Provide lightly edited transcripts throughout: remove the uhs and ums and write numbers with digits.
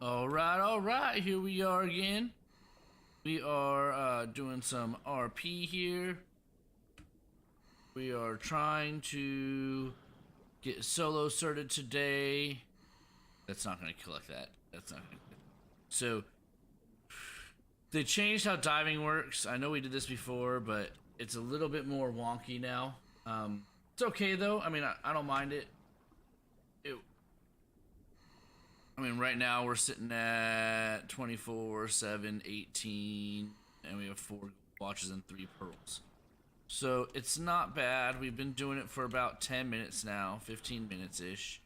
All right, here we are again. We are doing some RP here. We are trying to get solo certed today. That's not going to collect that. That's not going to. So, they changed how diving works. I know we did this before, but it's a little bit more wonky now. It's okay though. I mean, I don't mind it. Right now we're sitting at 24, 7, 18, and we have 4 gold watches and 3 pearls. So it's not bad. We've been doing it for about 10 minutes now, 15 minutes-ish.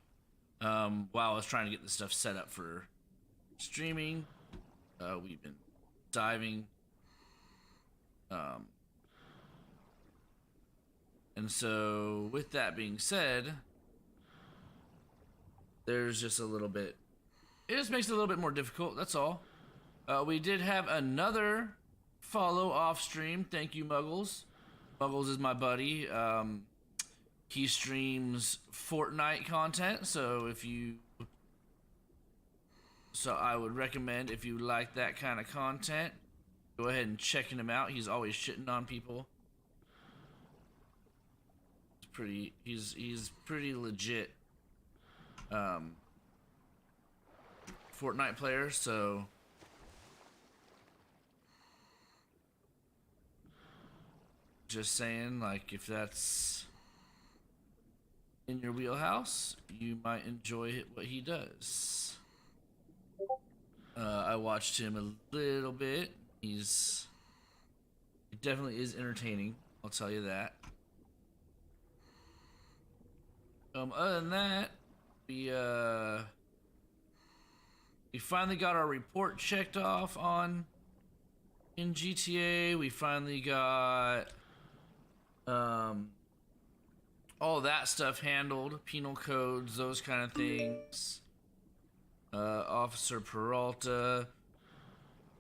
While I was trying to get this stuff set up for streaming, we've been diving. And so with that being said, there's just a little bit, it just makes it a little bit more difficult, that's all. We did have another follow off stream. Thank you, Muggles. Muggles is my buddy. He streams Fortnite content, so I would recommend, if you like that kind of content, go ahead and checking him out. He's always shitting on people. He's pretty legit Fortnite player, so just saying, like, if that's in your wheelhouse, you might enjoy what he does. I watched him a little bit. He definitely is entertaining, I'll tell you that. Other than that, we finally got our report checked off in GTA. We finally got all that stuff handled, penal codes, those kind of things. Officer Peralta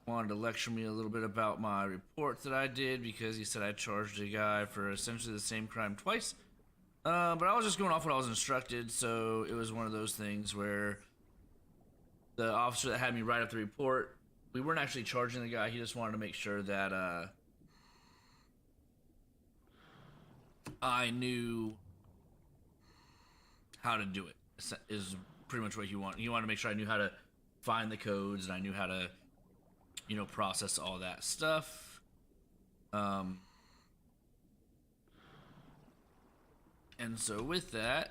wanted to lecture me a little bit about my report that I did because he said I charged a guy for essentially the same crime twice. But I was just going off what I was instructed, so it was one of those things where the officer that had me write up the report, we weren't actually charging the guy. He just wanted to make sure that I knew how to do it, is pretty much what he wanted. He wanted to make sure I knew how to find the codes and I knew how to, process all that stuff. And so with that,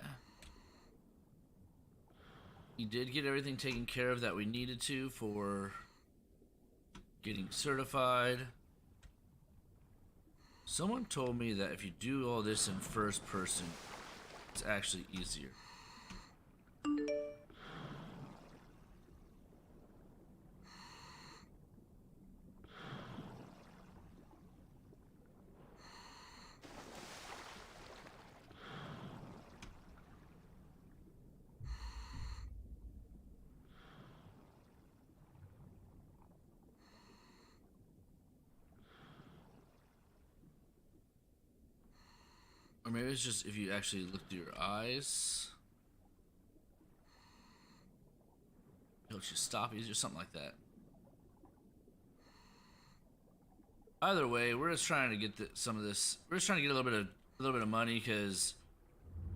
he did get everything taken care of that we needed to for getting certified. Someone told me that if you do all this in first person, it's actually easier. Or maybe it's just if you actually look through your eyes, it'll just stop you or something like that. Either way, we're just trying to get some of this. We're just trying to get a little bit of money because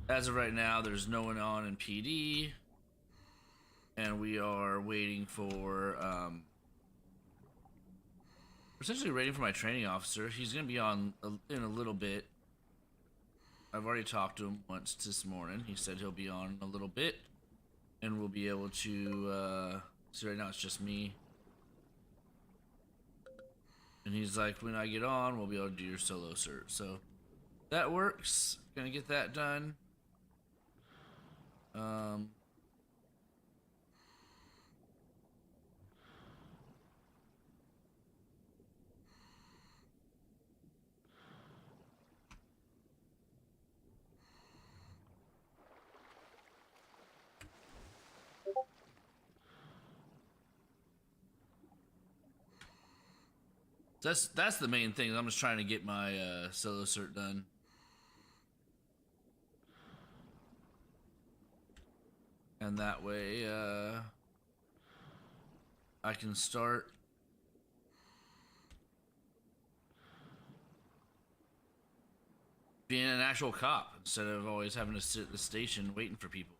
as of right now, there's no one on in PD, and we are waiting for we're essentially waiting for my training officer. He's gonna be on in a little bit. I've already talked to him once this morning. He said he'll be on in a little bit, and we'll be able to, see, right now it's just me. And he's like, when I get on, we'll be able to do your solo cert. So, that works. Gonna get that done. That's the main thing. I'm just trying to get my solo cert done. And that way, I can start being an actual cop instead of always having to sit at the station waiting for people.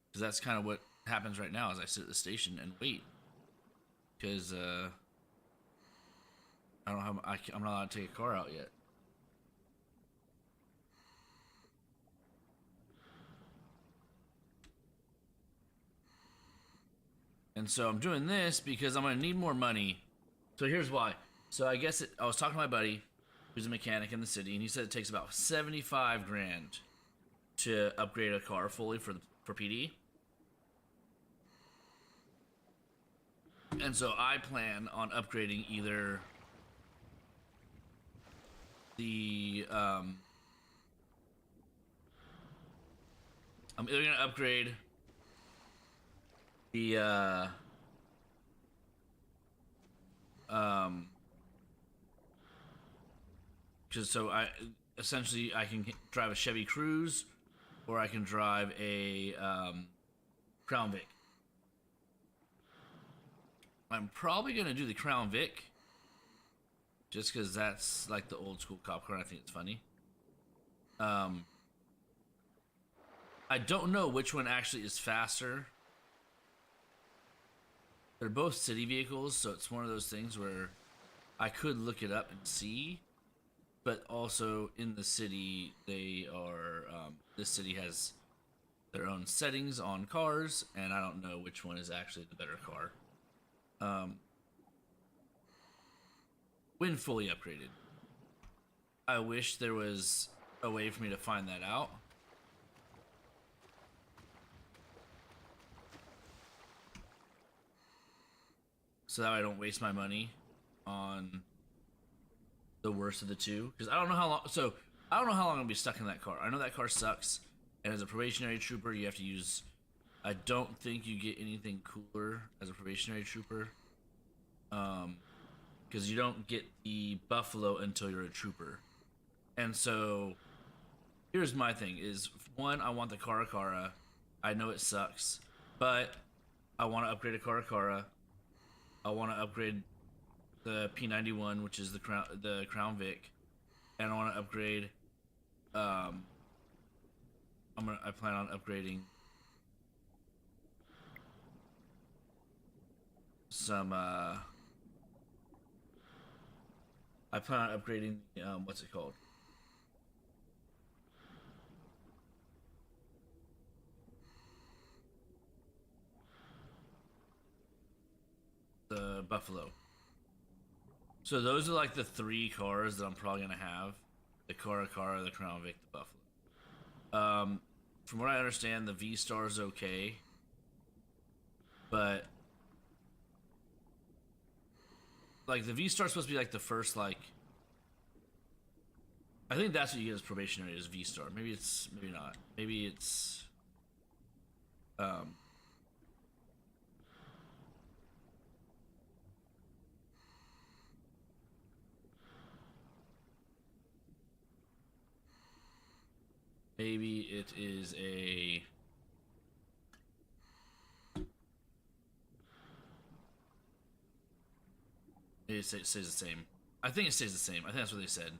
Because that's kind of what happens right now is I sit at the station and wait. Because I don't have, I'm not allowed to take a car out yet. And so I'm doing this because I'm gonna need more money. So here's why. So I guess I was talking to my buddy, who's a mechanic in the city, and he said it takes about 75 grand to upgrade a car fully for PD. And so I plan on upgrading either the I'm either gonna upgrade the because so I essentially I can drive a Chevy Cruze, or I can drive a Crown Vic. I'm probably gonna do the Crown Vic, just because that's like the old school cop car. And I think it's funny. I don't know which one actually is faster. They're both city vehicles, so it's one of those things where I could look it up and see, but also in the city, they are, this city has their own settings on cars, and I don't know which one is actually the better car. When fully upgraded. I wish there was a way for me to find that out. So that I don't waste my money on the worst of the two. Because I don't know how long. So I don't know how long I'm gonna be stuck in that car. I know that car sucks. And as a probationary trooper, you have to use. I don't think you get anything cooler as a probationary trooper. Because you don't get the buffalo until you're a trooper. And so here's my thing: is one, I want the Caracara. I know it sucks, but I want to upgrade a Caracara. I want to upgrade the P91, which is the Crown Vic, and I want to upgrade. I plan on upgrading some. I plan on upgrading. What's it called? The Buffalo. So those are like the three cars that I'm probably gonna have: the Caracara, the Crown Vic, the Buffalo. From what I understand, the V-Star is okay, but like the V-Star is supposed to be like the first like. I think that's what you get as probationary is V-Star. Maybe it's maybe not. Maybe it's. Maybe it is a. Maybe it stays the same. I think it stays the same. I think that's what they said.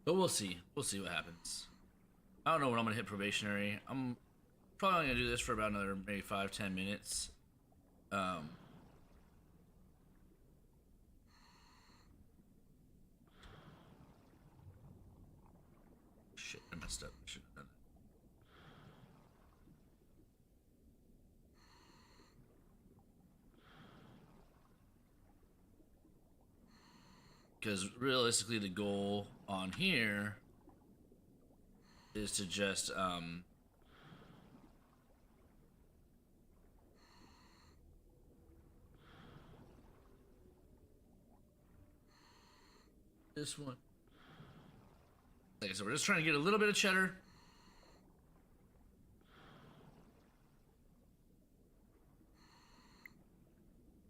But we'll see. We'll see what happens. I don't know when I'm gonna hit probationary. I'm probably only gonna do this for about another maybe 5-10 minutes. Shit, I messed up. Shouldn't have done that. Because realistically, the goal on here is to just This one. Like I said, we're just trying to get a little bit of cheddar.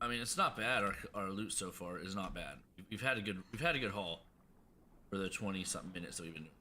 I mean, it's not bad. Our loot so far is not bad. We've had a good haul for the 20-something minutes that we've been doing.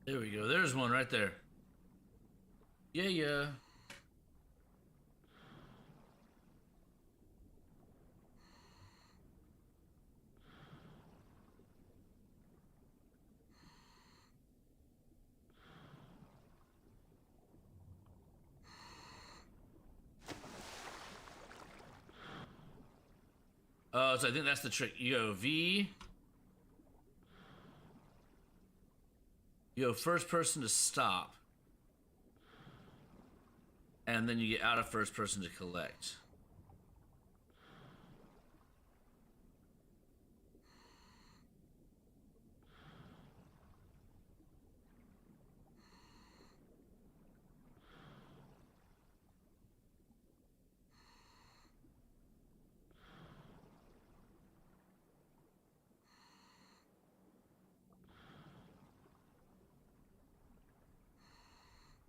There we go. There's one right there. Yeah, yeah. Oh, so I think that's the trick. You go V. You go first person to stop. And then you get out of first person to collect.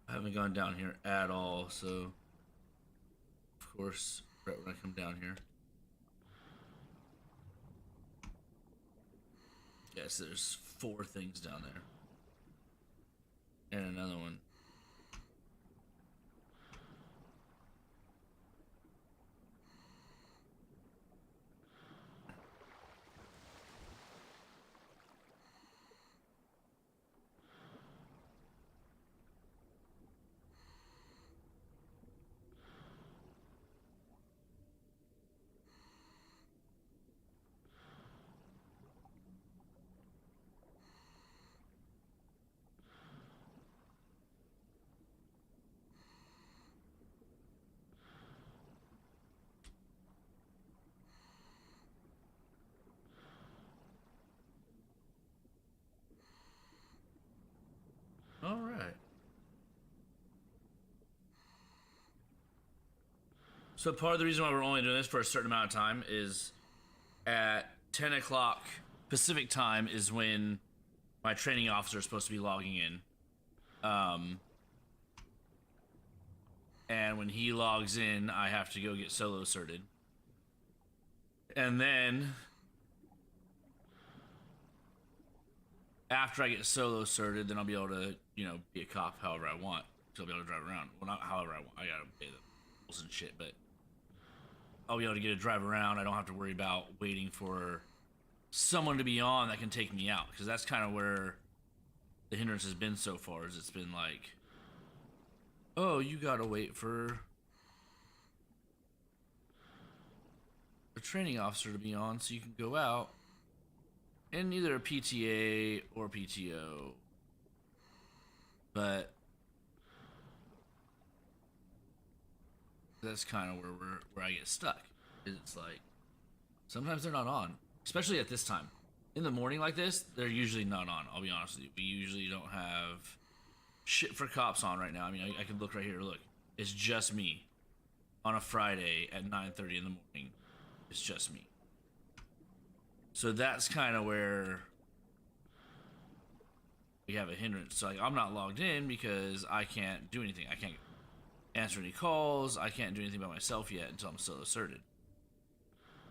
I haven't gone down here at all, so of course, right when I come down here. Yes, there's 4 things down there. And another one. All right. So part of the reason why we're only doing this for a certain amount of time is at 10 o'clock Pacific time is when my training officer is supposed to be logging in. And when he logs in, I have to go get solo certed. And then after I get solo certed, then I'll be able to, you know, be a cop however I want. So I'll be able to drive around. Well, not however I want. I gotta pay the rules and shit, but I'll be able to get a drive around. I don't have to worry about waiting for someone to be on that can take me out, because that's kind of where the hindrance has been so far. Is it's been like, oh, you gotta wait for a training officer to be on so you can go out, and either a PTA or PTO. But that's kind of where I get stuck. It's like sometimes they're not on, especially at this time in the morning like this. They're usually not on. I'll be honest with you. We usually don't have shit for cops on right now. I mean, I can look right here. Look, it's just me on a Friday at 9:30 in the morning. It's just me. So that's kind of where we have a hindrance. So like, I'm not logged in because I can't do anything. I can't answer any calls. I can't do anything by myself yet until I'm still asserted.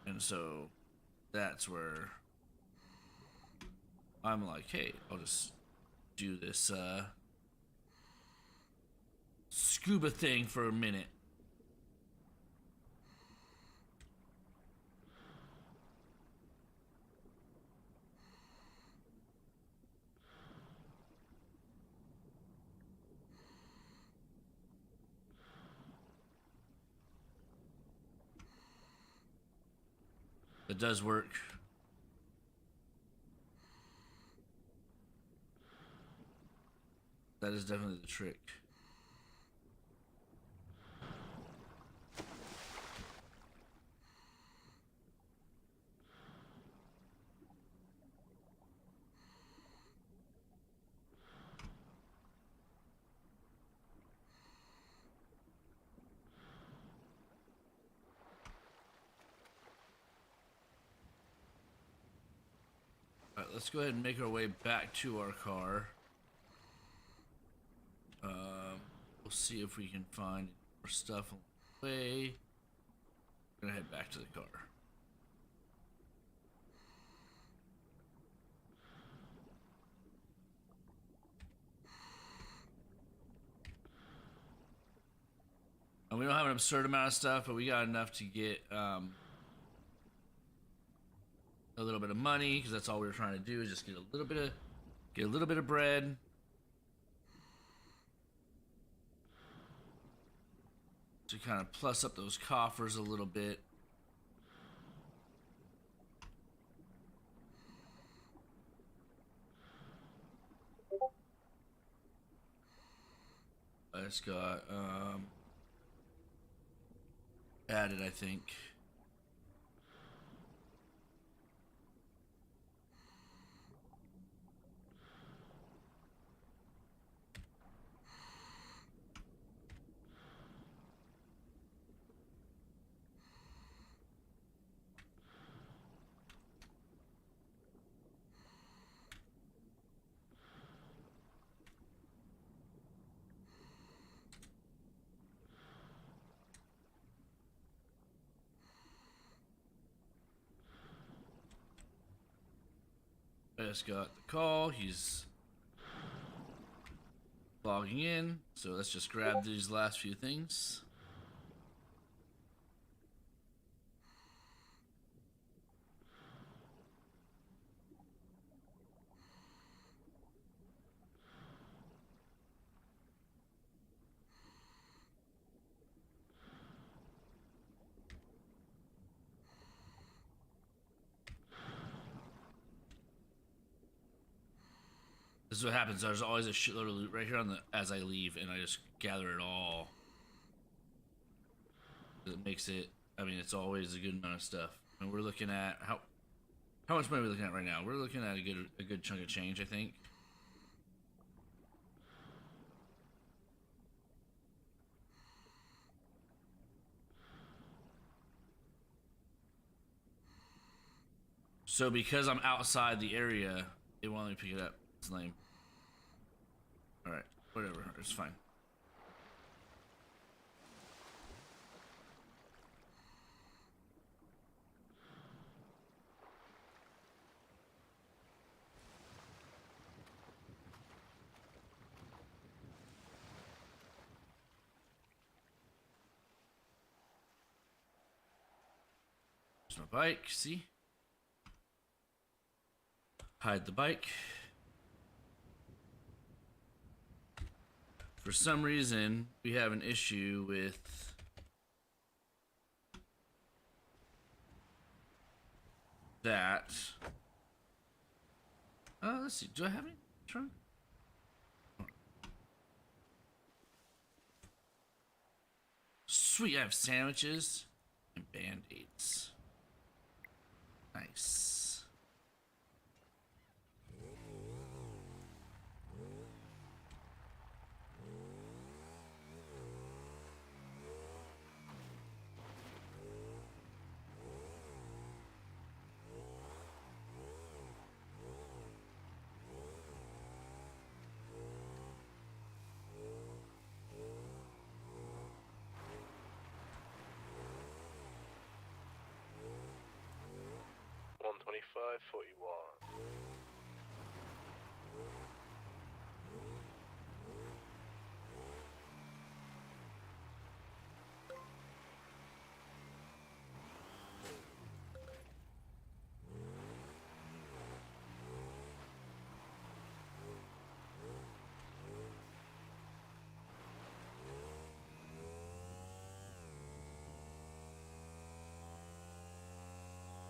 And so that's where I'm like, hey, I'll just do this scuba thing for a minute. It does work. That is definitely the trick. All right, let's go ahead and make our way back to our car. We'll see if we can find more stuff on the way. I'm gonna head back to the car. And we don't have an absurd amount of stuff, but we got enough to get a little bit of money, because that's all we were trying to do, is just get a little bit of bread. To kind of plus up those coffers a little bit. I just got added, I think. I just got the call. He's logging in. So let's just grab these last few things. This is what happens. There's always a shitload of loot right here on the as I leave, and I just gather it all. It makes it. I mean, it's always a good amount of stuff. And we're looking at how much money are we looking at right now? We're looking at a good chunk of change, I think. So because I'm outside the area, it won't let me pick it up. It's lame. Alright, whatever. It's fine. There's my bike, see? Hide the bike. For some reason, we have an issue with that. Let's see. Do I have any trunk? Sweet, I have sandwiches and band-aids. Nice.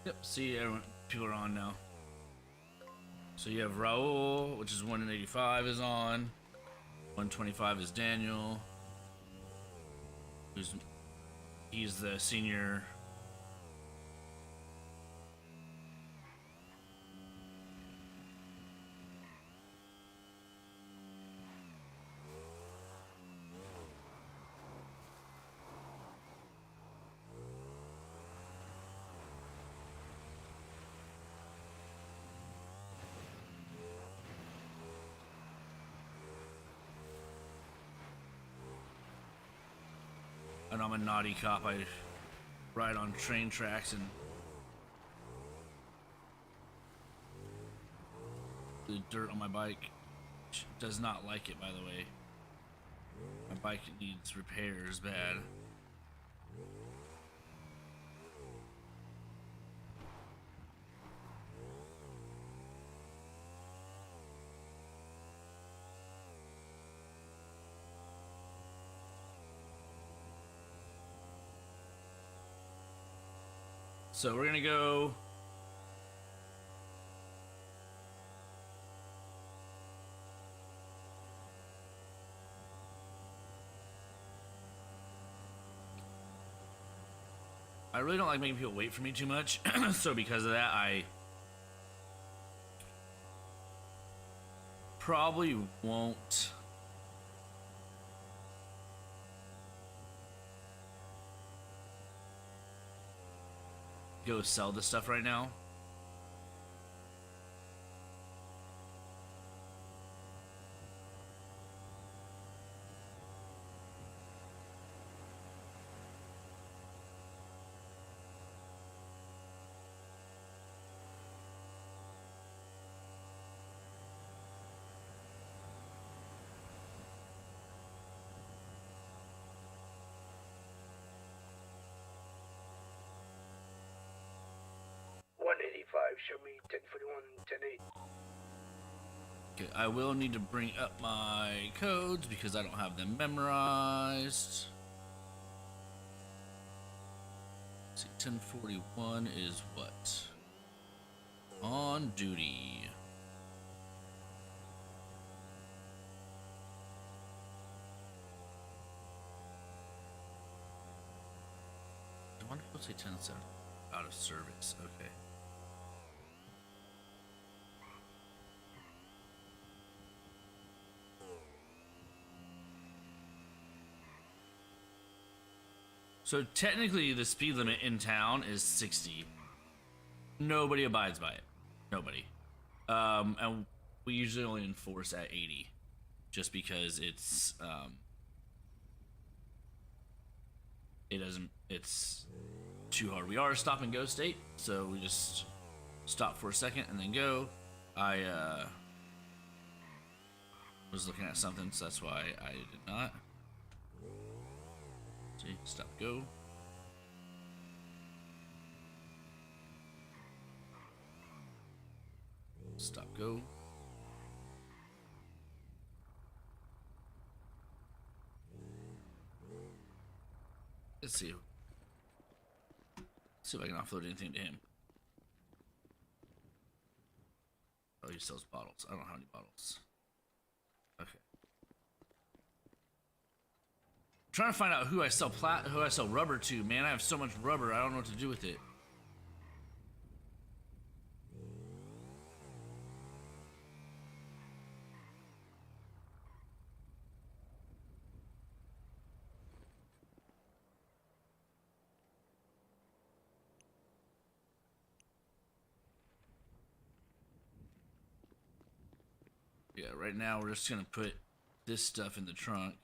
Yep, see, everyone, people are on now. So you have Raul, which is 185 is on. 125 is Daniel. He's the senior. And I'm a naughty cop. I ride on train tracks and the dirt on my bike. Does not like it, by the way. My bike needs repairs bad. So we're gonna go I really don't like making people wait for me too much. So because of that, I probably won't go sell this stuff right now. Show me 1041, 108. Okay, I will need to bring up my codes because I don't have them memorized. Let's see, 1041 is what? On duty. I wonder if it'll say 10-7 out of service. Okay. So technically the speed limit in town is 60. Nobody abides by it. Nobody. And we usually only enforce at 80. Just because it's it's too hard. We are a stop and go state, so we just stop for a second and then go. I was looking at something, so that's why I did not. See, stop, go. Stop, go. Let's see. See if I can offload anything to him. Oh, he sells bottles. I don't have any bottles. Okay. I'm trying to find out who I sell rubber to, man. I have so much rubber, I don't know what to do with it. Yeah, right now we're just gonna put this stuff in the trunk.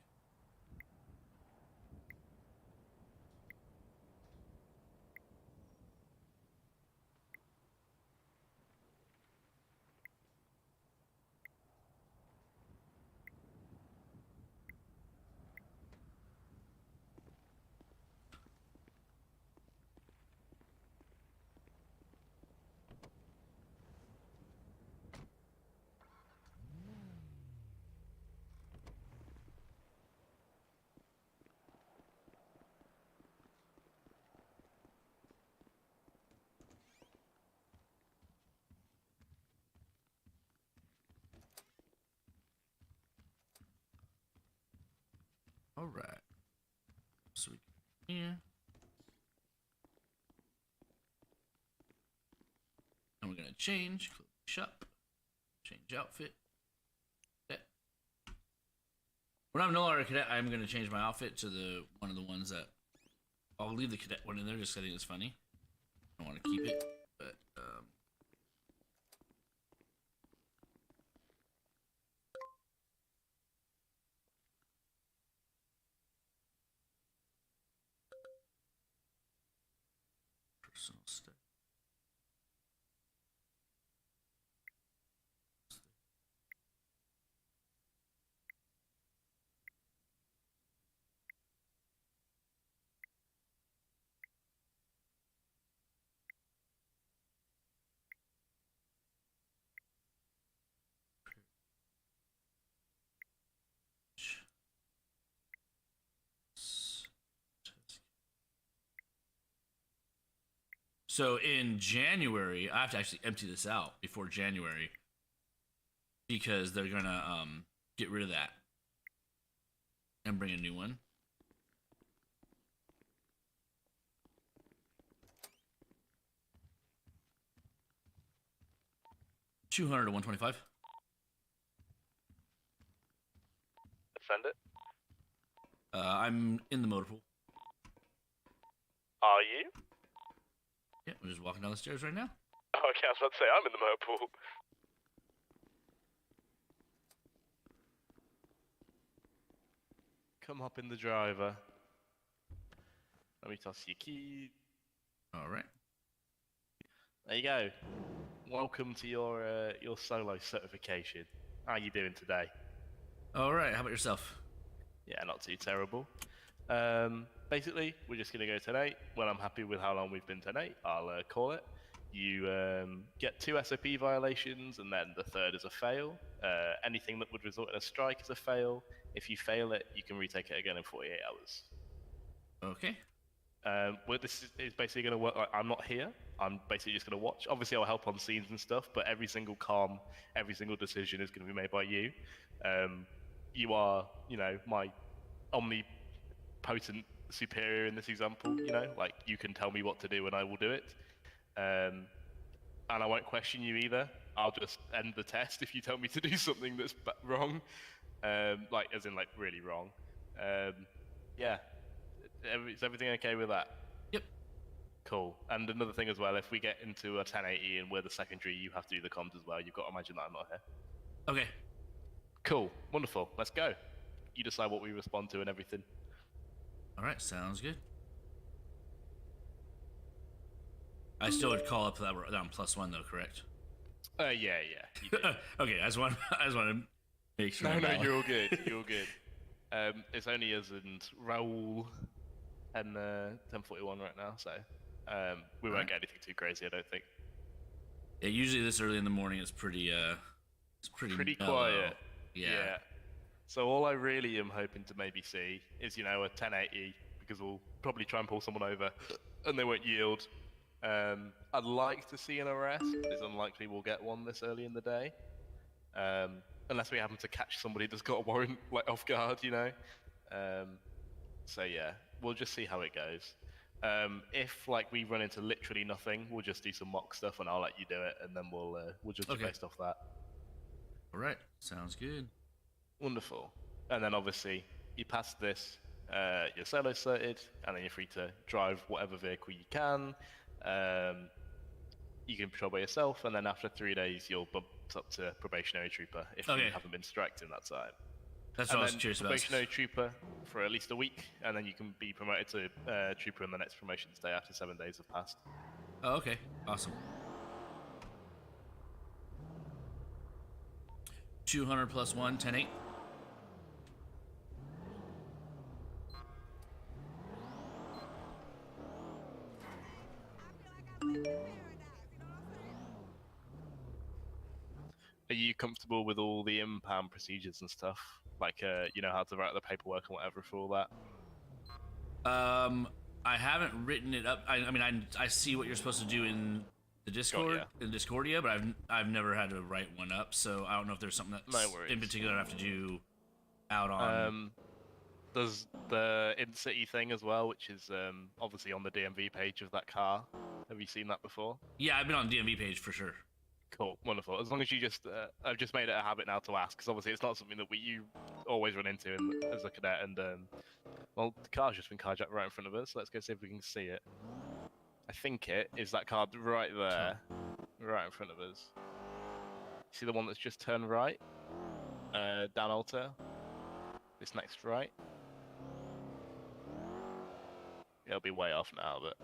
All right. So we can, yeah. And we're gonna change shop, change outfit. Cadet. When I'm no longer a cadet, I'm gonna change my outfit to the one of the ones that I'll leave the cadet one in there just 'cause I think it's funny. I don't want to keep it, but personal stuff. So in January, I have to actually empty this out before January because they're gonna get rid of that and bring a new one. $200 to $125. Defend it. I'm in the motor pool. Are you? Yeah, I'm just walking down the stairs right now. Oh, okay, I was about to say, I'm in the motor pool. Come hop in the driver. Let me toss your key. All right. There you go. Welcome to your solo certification. How are you doing today? All right. How about yourself? Yeah, not too terrible. Basically, we're just going to go tonight. When I'm happy with how long we've been tonight, I'll call it. You get 2 SOP violations, and then the third is a fail. Anything that would result in a strike is a fail. If you fail it, you can retake it again in 48 hours. Okay. Well, this is basically going to work. Like, I'm not here. I'm basically just going to watch. Obviously, I'll help on scenes and stuff, but every single comm, every single decision is going to be made by you. You are, my omnipotent superior in this example. Like, you can tell me what to do and I will do it. And I won't question you either. I'll just end the test if you tell me to do something that's wrong. Like, as in, like, really wrong. Yeah. Is everything okay with that? Yep. Cool. And another thing as well, if we get into a 1080 and we're the secondary, you have to do the comms as well. You've got to imagine that I'm not here. Okay. Cool. Wonderful. Let's go. You decide what we respond to and everything. All right. Sounds good. I still would call up that I'm +1 though, correct? Yeah. You did. Okay. I just want to make sure. No, you're all good. You're all good. It's only us and Raul and 1041 right now, so we won't get anything too crazy, I don't think. Yeah, usually this early in the morning is pretty Pretty mellow. quiet. Yeah. So all I really am hoping to maybe see is, a 1080, because we'll probably try and pull someone over and they won't yield. I'd like to see an arrest, but it's unlikely we'll get one this early in the day. Unless we happen to catch somebody that's got a warrant like off guard, So yeah, we'll just see how it goes. If like we run into literally nothing, we'll just do some mock stuff and I'll let you do it, and then we'll judge you based off that. All right, sounds good. Wonderful. And then obviously you pass this, you're solo certed, and then you're free to drive whatever vehicle you can. You can patrol by yourself, and then after 3 days you'll bump up to probationary trooper if you haven't been striked in that time. That's what I was curious about. Probationary trooper for at least a week, and then you can be promoted to trooper in the next promotions day after 7 days have passed. Oh, okay. Awesome. 200 plus 1, 10-8. Are you comfortable with all the impound procedures and stuff? Like, how to write the paperwork and whatever for all that? I haven't written it up. I mean, I see what you're supposed to do in the Discord, in Discordia, but I've never had to write one up, so I don't know if there's something that's in particular I have to do out on. There's the in-city thing as well, which is obviously on the DMV page of that car. Have you seen that before? Yeah, I've been on the DMV page for sure. Cool, wonderful. As long as you I've just made it a habit now to ask, because obviously it's not something that you always run into as a cadet. And well, the car's just been carjacked right in front of us. So let's go see if we can see it. I think it is that car right there, right in front of us. See the one that's just turned right, down Alta. This next right. It'll be way off now, but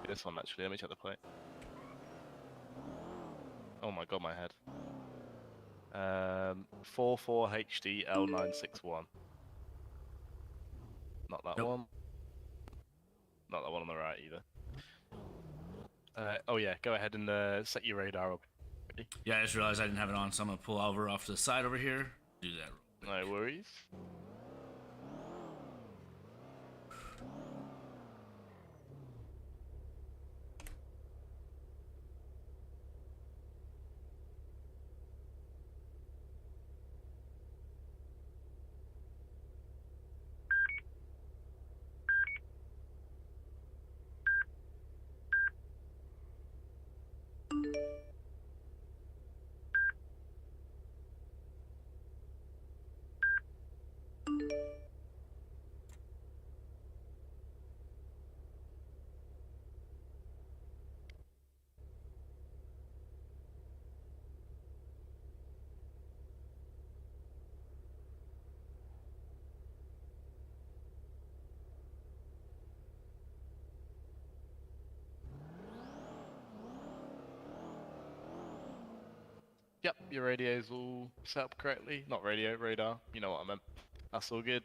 this one actually. Let me check the plate. Oh my god, my head. 44HDL961. Not that one. Not that one on the right either. Oh yeah, go ahead and set your radar up. Ready? Yeah, I just realized I didn't have it on, so I'm gonna pull over off to the side over here. Do that. No worries. Yep, your radio's all set up correctly. Not radio, radar. You know what I meant. That's all good.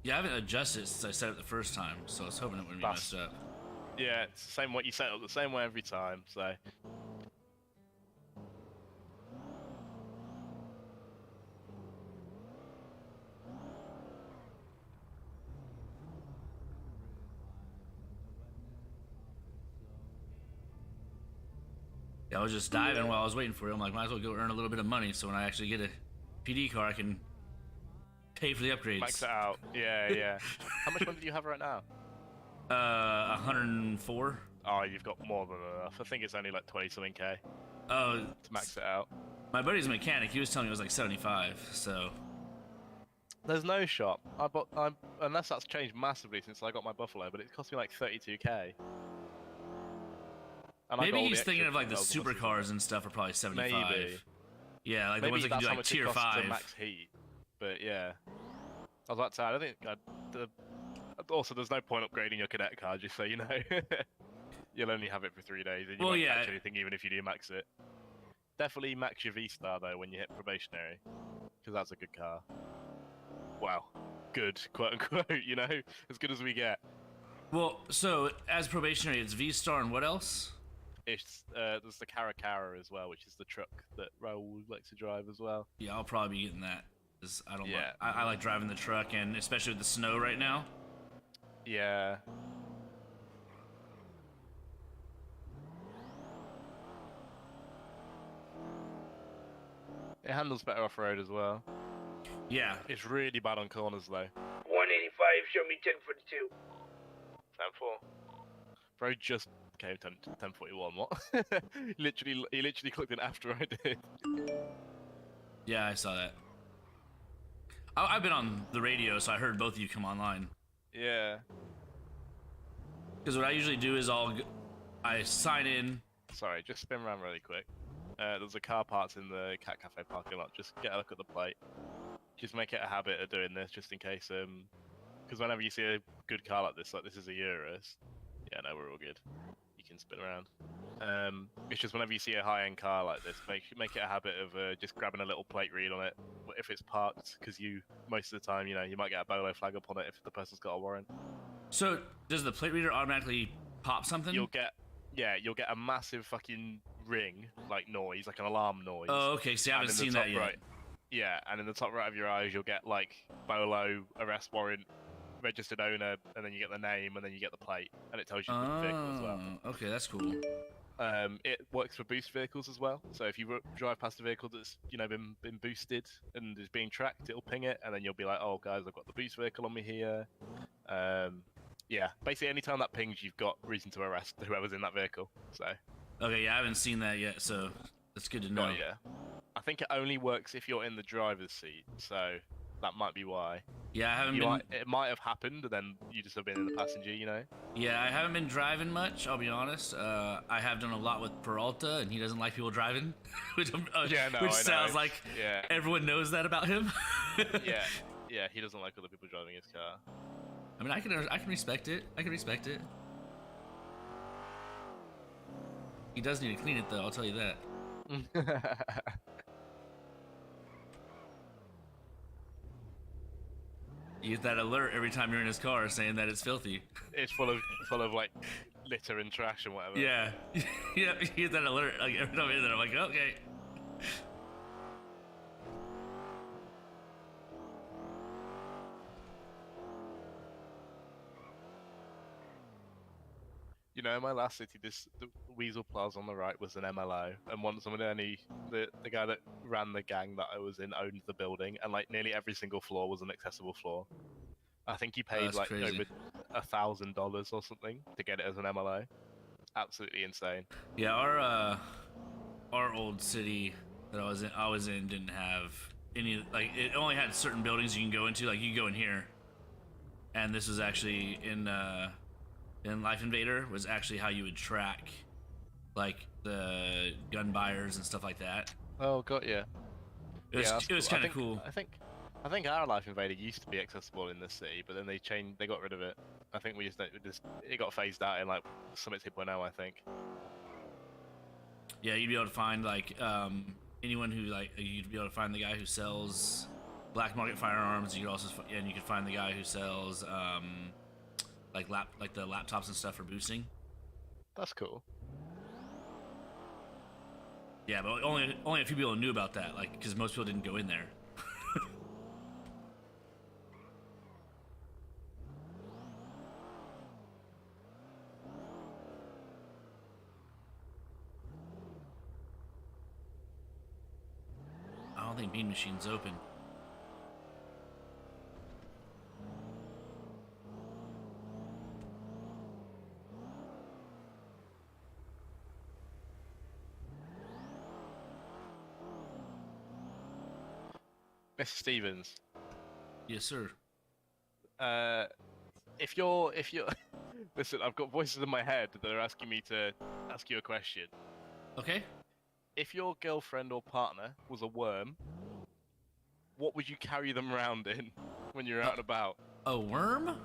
Yeah, I haven't adjusted it since I set it the first time, so I was hoping it wouldn't be messed up. Yeah, it's the same way you set it up the same way every time, so. Yeah, I was just diving while I was waiting for you. I'm like, might as well go earn a little bit of money, so when I actually get a PD car, I can pay for the upgrades. Max it out. Yeah, yeah. How much money do you have right now? 104. Oh, you've got more than enough. I think it's only like 20-something K. Oh, to max it out. My buddy's a mechanic. He was telling me it was like 75. So there's no shop. Unless that's changed massively since I got my Buffalo, but it cost me like 32K. And maybe he's thinking of like the supercars and stuff are probably 75. Maybe. Yeah, like maybe the ones that can do like tier 5. To max heat. But yeah, I was about to say, I don't think also, there's no point upgrading your cadet car, just so you know. You'll only have it for 3 days, and you won't catch anything even if you do max it. Definitely max your V-Star, though, when you hit probationary, because that's a good car. Wow. good, quote unquote. You know, as good as we get. Well, so as probationary, it's V-Star and what else? It's there's the Caracara as well, which is the truck that Raul likes to drive as well. Yeah, I'll probably be getting that. 'Cause I don't Yeah. like. I like driving the truck, and especially with the snow right now. Yeah. It handles better off road as well. Yeah. It's really bad on corners though. 185, show me 1042. 10-4. Bro just came 10-41. What? he literally clicked in after I did. Yeah, I saw that. I've been on the radio, so I heard both of you come online. Yeah. Because what I usually do is I sign in. Sorry, just spin around really quick. There's a car parked in the Cat Cafe parking lot. Just get a look at the plate. Just make it a habit of doing this, just in case. Because whenever you see a good car like this is a Urus. Yeah, no, we're all good. You can spin around. It's just whenever you see a high-end car like this, make it a habit of just grabbing a little plate read on it if it's parked, because most of the time, you might get a bolo flag up on it if the person's got a warrant. So does the plate reader automatically pop something? You'll get a massive fucking ring, like noise, like an alarm noise. Oh, okay. See, I haven't seen that yet. Right, yeah, and in the top right of your eyes, you'll get like bolo, arrest warrant, registered owner, and then you get the name, and then you get the plate, and it tells you the vehicle as well. Okay, that's cool. It works for boost vehicles as well. So if you drive past a vehicle that's been boosted and is being tracked, it'll ping it, and then you'll be like, "Oh, guys, I've got the boost vehicle on me here." Yeah, basically, anytime that pings, you've got reason to arrest whoever's in that vehicle. So. Okay, yeah, I haven't seen that yet, so that's good to know. Oh yeah, I think it only works if you're in the driver's seat, so that might be why. Yeah, I haven't been. It might have happened, and then you just have been in the passenger, Yeah, I haven't been driving much. I'll be honest. I have done a lot with Peralta, and he doesn't like people driving, which sounds like everyone knows that about him. yeah, he doesn't like other people driving his car. I mean, I can respect it. I can respect it. He does need to clean it, though. I'll tell you that. You get that alert every time you're in his car saying that it's filthy. It's full of like litter and trash and whatever. Yeah, yeah. You get that alert like every time I'm in there. I'm like, okay. In my last city, the Weasel Plaza on the right was an MLO, and the guy that ran the gang that I was in owned the building, and like nearly every single floor was an accessible floor. I think he paid like crazy. over $1,000 or something to get it as an MLO. Absolutely insane. Yeah, our old city that I was in didn't have any, like, it only had certain buildings you can go into, like you can go in here, and this was actually in Life Invader was actually how you would track like the gun buyers and stuff like that. Oh, got you. It was kind of cool. I think our Life Invader used to be accessible in this city, but then they got rid of it. I think it got phased out in like Summit 2.0, I think. Yeah, you'd be able to find like anyone who you'd be able to find the guy who sells black market firearms. You could find the guy who sells like the laptops and stuff for boosting. That's cool. Yeah, but only a few people knew about that, like, because most people didn't go in there. I don't think Bean Machine's open. Mr. Stevens. Yes, sir. If you're listen, I've got voices in my head that are asking me to ask you a question. Okay. If your girlfriend or partner was a worm, what would you carry them around in when you're out and about? A worm?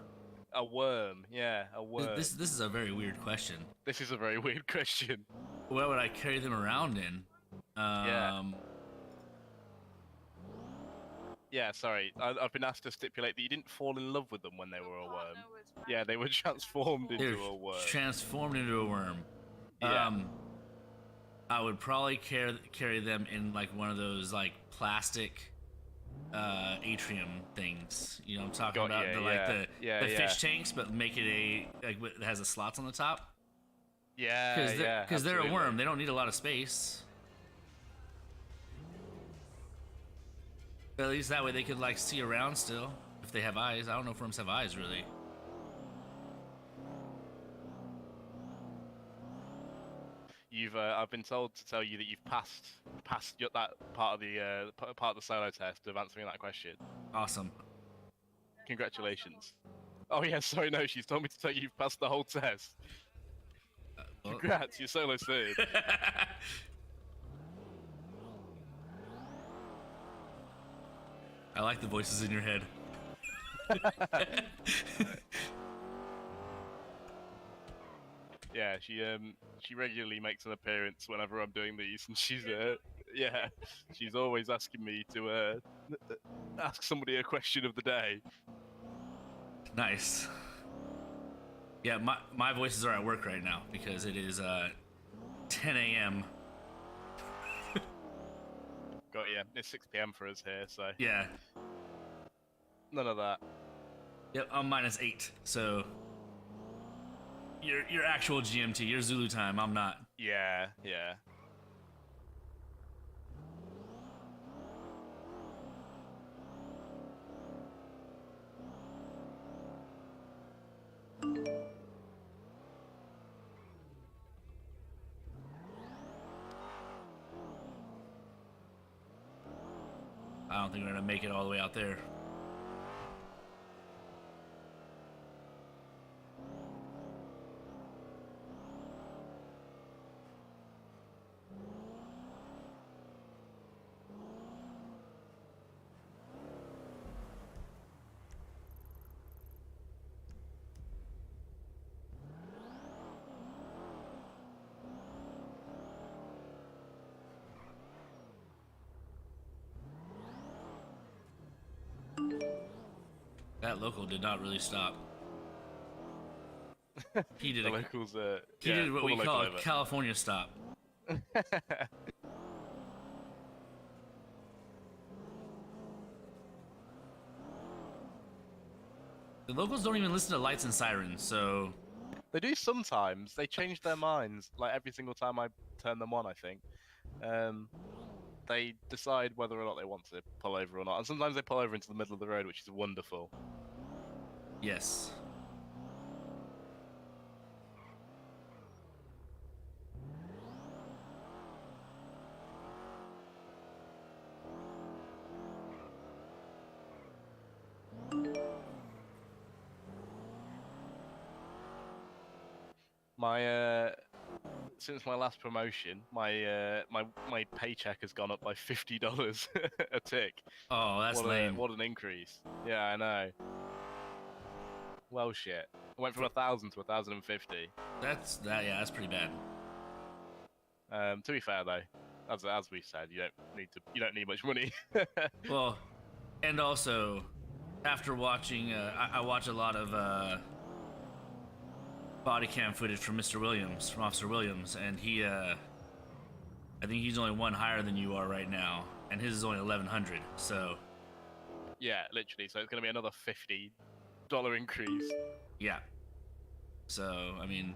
A worm, yeah, a worm. This is a very weird question. This is a very weird question. What would I carry them around in? Yeah. Yeah, sorry. I've been asked to stipulate that you didn't fall in love with them when they were a worm. Yeah, they were transformed They're into a worm. transformed into a worm. Yeah. I would probably carry them in like one of those like plastic atrium things. You know what I'm talking about? The fish tanks, but make it it has the slots on the top. Yeah, Because they're a absolutely. worm, they don't need a lot of space. But at least that way they could like see around still if they have eyes. I don't know if worms have eyes really. I've been told to tell you that you've passed that part of the solo test of answering that question. Awesome. Congratulations. Oh yeah, sorry, no, she's told me to tell you you've passed the whole test. Well. Congrats, you're solo third. I like the voices in your head. Yeah, she regularly makes an appearance whenever I'm doing these, and she's she's always asking me to ask somebody a question of the day. Nice. Yeah, my voices are at work right now because it is 10 a.m. Got you. It's 6 p.m. for us here, so Yeah. none of that. Yep, I'm -8, so your actual GMT, your Zulu time. I'm not. Yeah. I don't think we're gonna make it all the way out there. That local did not really stop. He did The a, locals, he yeah, did what pull we the call local a over. California stop. The locals don't even listen to lights and sirens, so They do sometimes. They change their minds, like every single time I turn them on, I think. They decide whether or not they want to pull over or not. And sometimes they pull over into the middle of the road, which is wonderful. yes. Since my last promotion, my paycheck has gone up by $50 a tick. Oh, that's lame. What an increase. Yeah, I know. Well, shit. I went from 1,000 to 1,050. Yeah, that's pretty bad. To be fair though, as we said, you don't need much money. Well, and also, after watching, I watch a lot of body cam footage from Officer Williams, and he, I think he's only one higher than you are right now, and his is only 1,100. So. Yeah, literally. So it's going to be another $50 increase. Yeah. So I mean,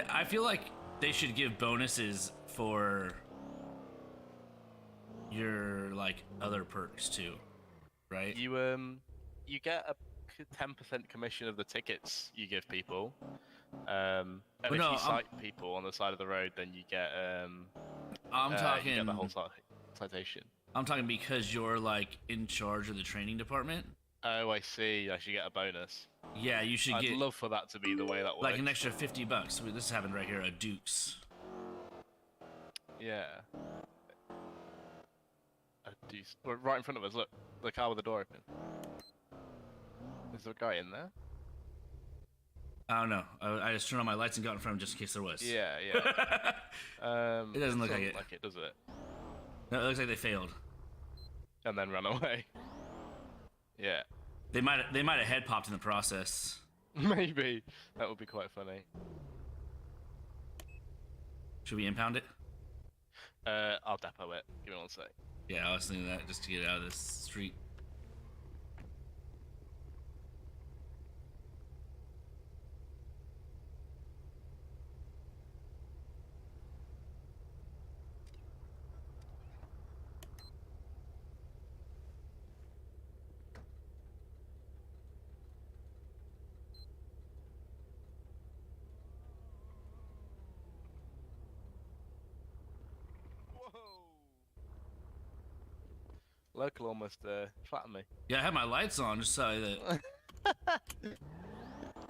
I feel like they should give bonuses for your like other perks too, right? You get a 10% commission of the tickets you give people. And if you cite people on the side of the road, then you get I'm talking you get the whole citation. I'm talking because you're like in charge of the training department. Oh, I see. I should get a bonus. Yeah, you should I'd love for that to be the way that works. Like an extra $50. This happened right here at Duke's. Yeah. A Duke's. Right in front of us. Look, the car with the door open. Is there a guy in there? I don't know. I just turned on my lights and got in front of him just in case there was. Yeah. It doesn't look like it. Does it? No, it looks like they failed. and then run away. Yeah, They might have head popped in the process. maybe that would be quite funny. Should we impound it? I'll depot it. Give me one sec. Yeah, I was thinking that just to get out of this street. Local almost flattened me. Yeah, I had my lights on just so that.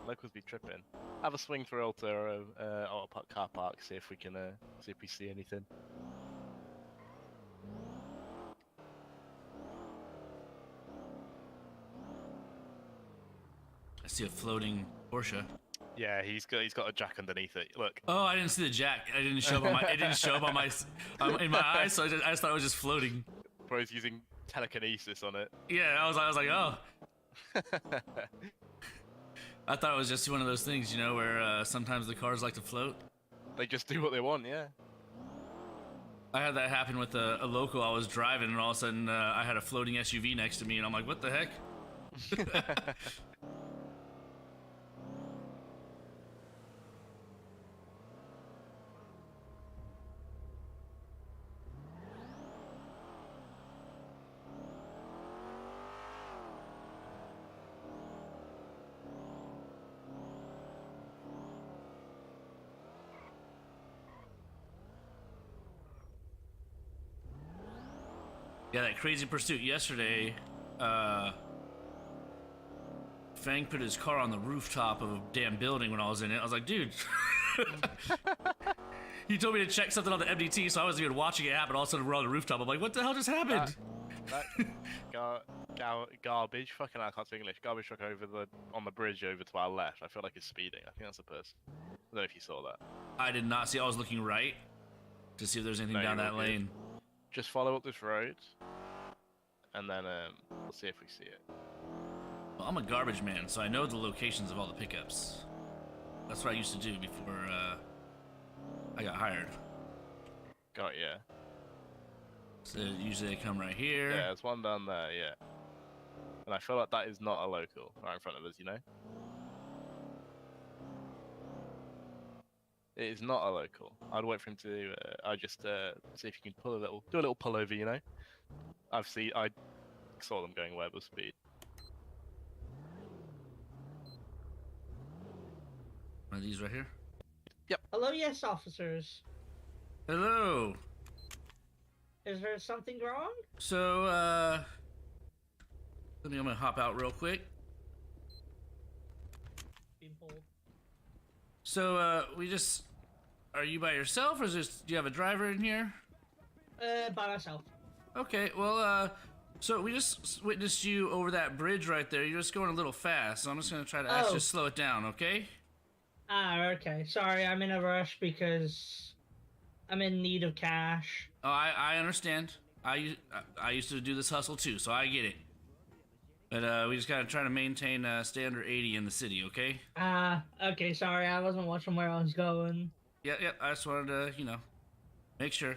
Locals be tripping. Have a swing through Auto car park. See if we can see if we see anything. I see a floating Porsche. Yeah, he's got a jack underneath it. Look. Oh, I didn't see the jack. It didn't show up on my. It didn't show up on my in my eyes. So I just thought it was just floating. Bro, he's using telekinesis on it. Yeah, I was like, oh. I thought it was just one of those things, you know, where sometimes the cars like to float. They just do what they want, yeah. I had that happen with a local. I was driving, and all of a sudden, I had a floating SUV next to me, and I'm like, what the heck? Yeah, that crazy pursuit yesterday, Fang put his car on the rooftop of a damn building when I was in it. I was like, dude. He told me to check something on the MDT, so I wasn't even watching it happen. All of a sudden, we're on the rooftop. I'm like, what the hell just happened? Garbage. Fucking hell, I can't speak English. Garbage truck on the bridge over to our left. I feel like it's speeding. I think that's a person. I don't know if you saw that. I did not see. I was looking right to see if there's anything down that lane. Just follow up this road, and then we'll see if we see it. Well, I'm a garbage man, so I know the locations of all the pickups. That's what I used to do before I got hired. Got yeah. So usually they come right here. Yeah, there's one down there, yeah. And I feel like that is not a local right in front of us, you know? It is not a local. I'd wait for him to. I'd just see if you can do a little pullover, you know. I saw them going web of speed. One of these right here. Yep. Hello, yes, officers. Hello. Is there something wrong? So I'm gonna hop out real quick. Being pulled. So are you by yourself, or do you have a driver in here? By myself. Okay, well, so we just witnessed you over that bridge right there. You're just going a little fast, so I'm just gonna try to ask you to slow it down, okay? Ah, okay. Sorry, I'm in a rush because I'm in need of cash. Oh, I understand. I used to do this hustle too, so I get it. But we just gotta try to maintain standard 80 in the city, okay? Okay, sorry, I wasn't watching where I was going. Yeah, I just wanted to, make sure.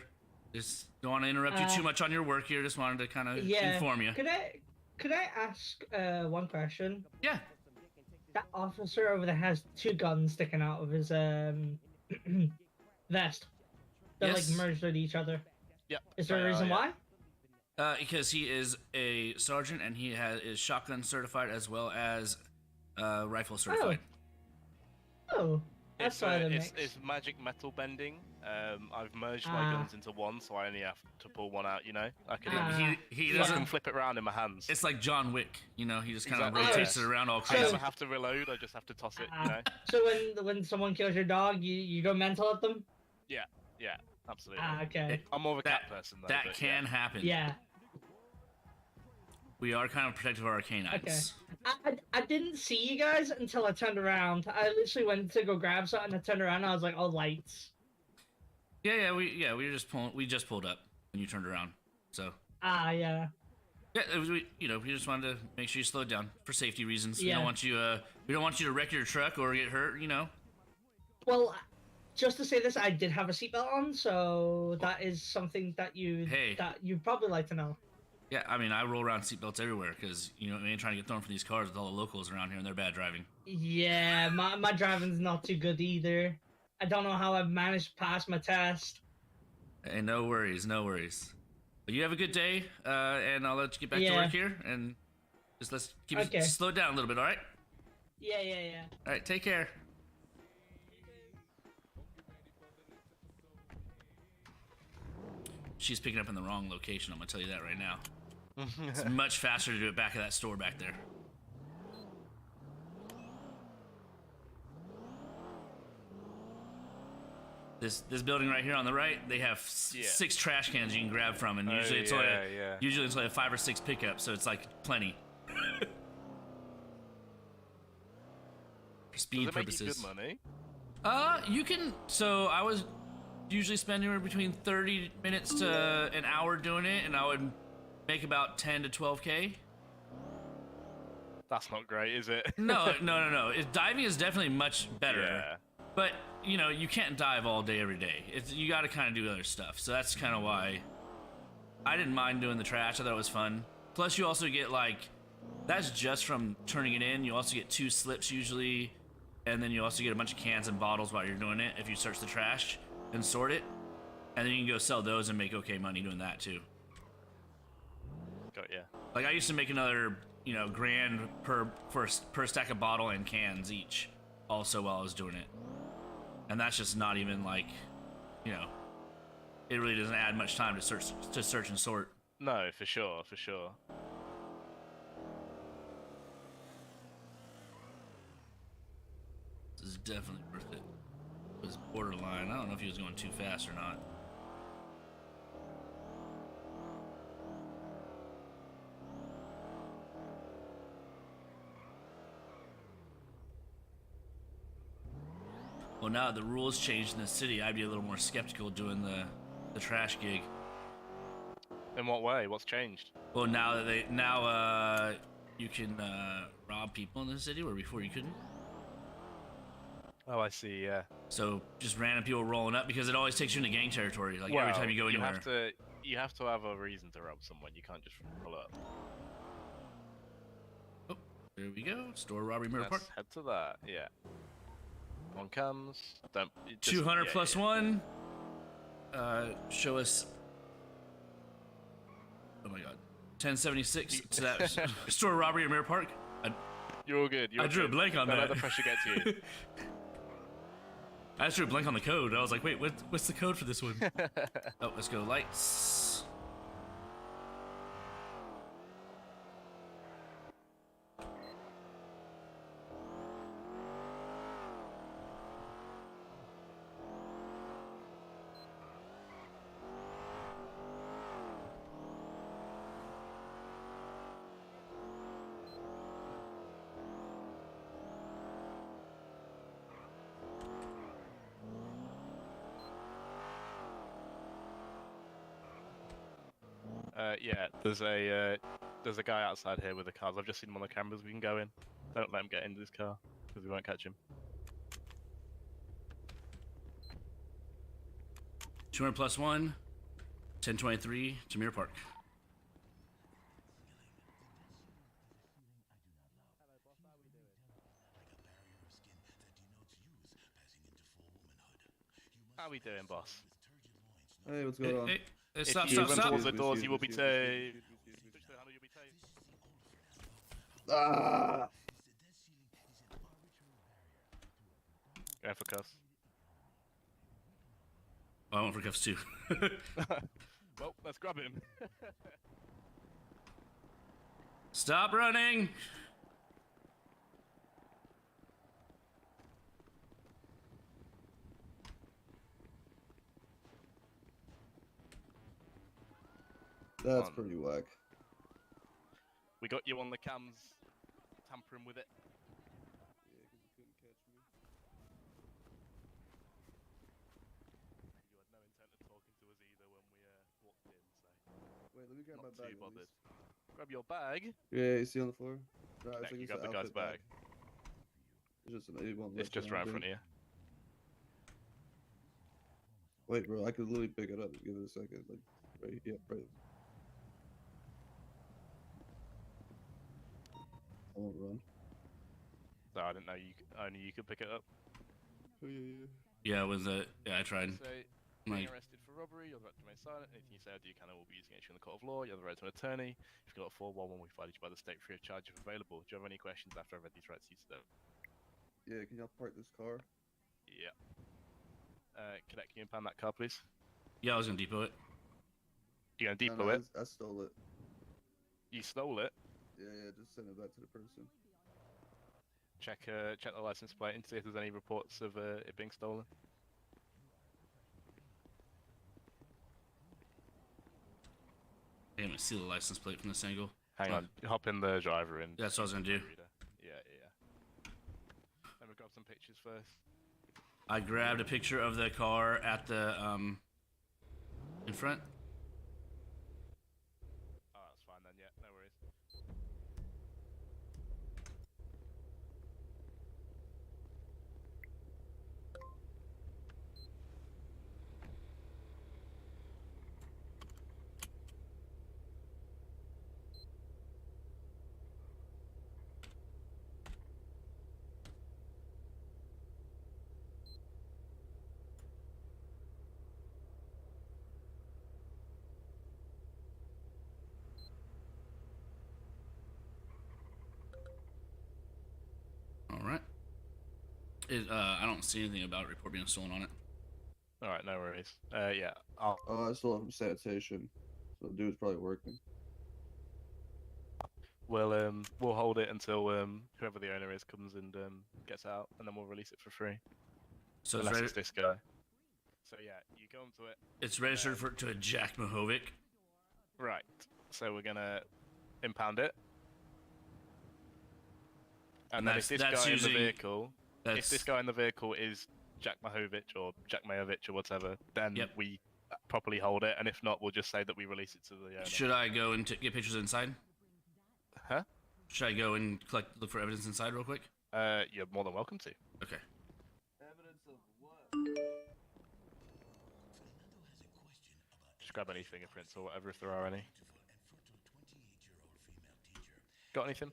Just don't want to interrupt you too much on your work here. Just wanted to kind of inform you. Could I ask one question? Yeah. That officer over there has two guns sticking out of his vest. They're Yes. like merged with each other. Yep. Is there a reason why? Because he is a sergeant and he is shotgun certified as well as rifle certified. Oh, that's why that makes. It's magic metal bending. I've merged my guns into one, so I only have to pull one out. You know, I can. He I doesn't. can flip it around in my hands. It's like John Wick, he just kind of Exactly. rotates it around all I crazy. never have to reload. I just have to toss it. You know. So when someone kills your dog, you go mental at them? Yeah, absolutely. Okay. I'm more of a cat person though. That but can happen. Yeah. We are kind of protective of our canines. Okay. I didn't see you guys until I turned around. I literally went to go grab something. I turned around and I was like, oh, lights. Yeah, we just pulled up when you turned around. So. Yeah. Yeah, we just wanted to make sure you slowed down for safety reasons. Yeah. We don't want you to wreck your truck or get hurt. Well, just to say this, I did have a seatbelt on, so that is something that you probably like to know. Yeah, I mean, I roll around seatbelts everywhere because we ain't trying to get thrown for these cars with all the locals around here and they're bad driving. Yeah, my driving's not too good either. I don't know how I've managed to pass my test. Hey, no worries, no worries. But you have a good day, and I'll let you get back to work here, and just let's keep it slowed down a little bit, all right? Yeah. All right, take care. She's picking up in the wrong location, I'm gonna tell you that right now. It's much faster to do it back at that store back there. This building right here on the right, they have 6 trash cans you can grab from, and usually it's only a 5 or 6 pickups, so it's like plenty. For speed purposes. Does it make you good money? You can. So I was usually spending anywhere between 30 minutes to an hour doing it, and I would make about 10 to 12K. That's not great, is it? No. Diving is definitely much better. Yeah. But you can't dive all day every day. You got to kind of do other stuff. So that's kind of why I didn't mind doing the trash. I thought it was fun. Plus, you also get that's just from turning it in. You also get 2 slips usually, and then you also get a bunch of cans and bottles while you're doing it. If you search the trash and sort it, and then you can go sell those and make okay money doing that too. Got ya. I used to make another grand per stack of bottle and cans each. Also while I was doing it. And that's just not even it really doesn't add much time to search and sort. No, for sure. This is definitely worth it. It was borderline. I don't know if he was going too fast or not. Well, now that the rules changed in the city, I'd be a little more skeptical doing the trash gig. In what way? What's changed? Well, now you can rob people in the city where before you couldn't. Oh, I see. Yeah. So just random people rolling up because it always takes you into gang territory. Every time you go anywhere. You have to have a reason to rob someone. You can't just pull up. Oh, there we go. Store robbery, murder Let's park. head to that. Yeah. One comes. 200 plus 1. Show us. Oh my god. 1076 to that store robbery or mirror park. You're all good. I drew a blank on that. Don't let the pressure get to you. I just drew a blank on the code. I was like, wait, what's the code for this one? Oh, let's go lights. Yeah, there's a guy outside here with the cars. I've just seen him on the cameras. We can go in. Don't let him get into this car because we won't catch him. 200 plus 1. 1023 to Mirror Park. How we doing, boss? Hey, what's going on? Hey, stop. If you run towards the doors, you will be tased. Ah! Going for cuffs. Oh, I went for cuffs too. Well, let's grab him. Stop running! That's pretty whack. We got you on the cams, tampering with it. Yeah, because you couldn't catch me. You had no intent of talking to us either when we walked in, so Wait, let me grab my not bag. too bothered. Grab your bag. Yeah, you see on the floor? No, Connect, it's like you it's grab an the guy's outfit bag. It's just it won't It's let you just right in unbig. front of you. Wait, bro, I could literally pick it up. Give it a second. Like, right, yeah, right. I won't run. So I didn't know only you could pick it up. Oh, yeah. Yeah, I tried. So, being Like, arrested for robbery, you're about to remain silent. Anything you say or do can will be used against you in the court of law. You have the right to an attorney. If you've got a 411, we provide you by the state free of charge if available. Do you have any questions after I've read these rights to you today? Yeah, can y'all park this car? Yeah. Cadet, can you impound that car, please? yeah, I was gonna depot it. You gonna No, depot no, it? I stole it. You stole it? Yeah, just send it back to the person. Check the license plate and see if there's any reports of it being stolen. Damn it, see the license plate from this angle. Hang on, hop in the driver and. That's what I was gonna do. Yeah. Let me grab some pictures first. I grabbed a picture of the car at the in front. Oh, that's fine then. Yeah, no worries. All right. I don't see anything about report being stolen on it. All right, no worries. Yeah, I'll. Oh, I stole it from sanitation. So the dude's probably working. We'll hold it until whoever the owner is comes and gets out, and then we'll release it for free. So Unless it's, it's this guy. So yeah, you go onto it. it's registered to a Jack Mahovic. Right. So we're gonna impound it. And then if this guy in the vehicle, if this guy in the vehicle is Jack Mahovic or Jack Mayovic or whatever, then we properly hold it. And if not, we'll just say that we release it to the owner. Should I go and get pictures inside? Huh? Should I go and look for evidence inside real quick? You're more than welcome to. Okay. Evidence of what? Just grab any fingerprints or whatever if there are any. Got anything?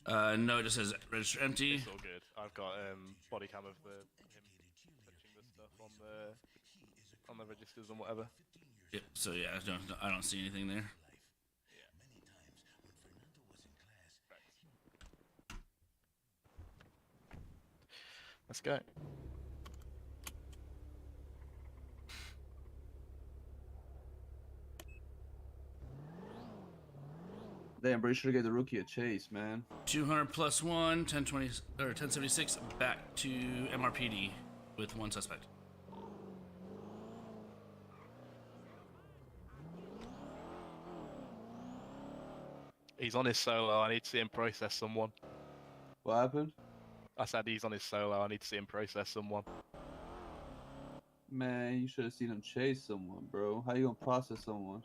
No, it just says register empty. It's all good. I've got body cam of him touching the stuff on the registers and whatever. Yep. So yeah, I don't see anything there. Let's go. Damn, bro, you should have gave the rookie a chase, man. 200 plus 1, 1020 or 1076 back to MRPD with one suspect. He's on his solo. I need to see him process someone. What happened? I said he's on his solo. I need to see him process someone. Man, you should have seen him chase someone, bro. How you gonna process someone?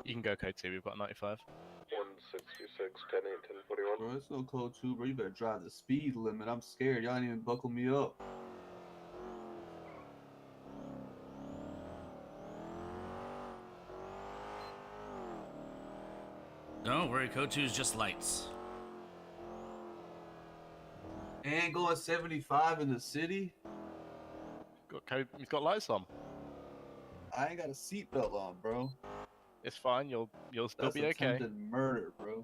You can go code 2. We've got 95. 166, 10, 8, 10, 41. Bro, it's no code 2, bro. You better drive the speed limit. I'm scared. Y'all ain't even buckle me up. Don't worry, code 2 is just lights. And going 75 in the city? Got code. He's got lights on. I ain't got a seatbelt on, bro. It's fine. You'll still That's be okay. attempted murder, bro.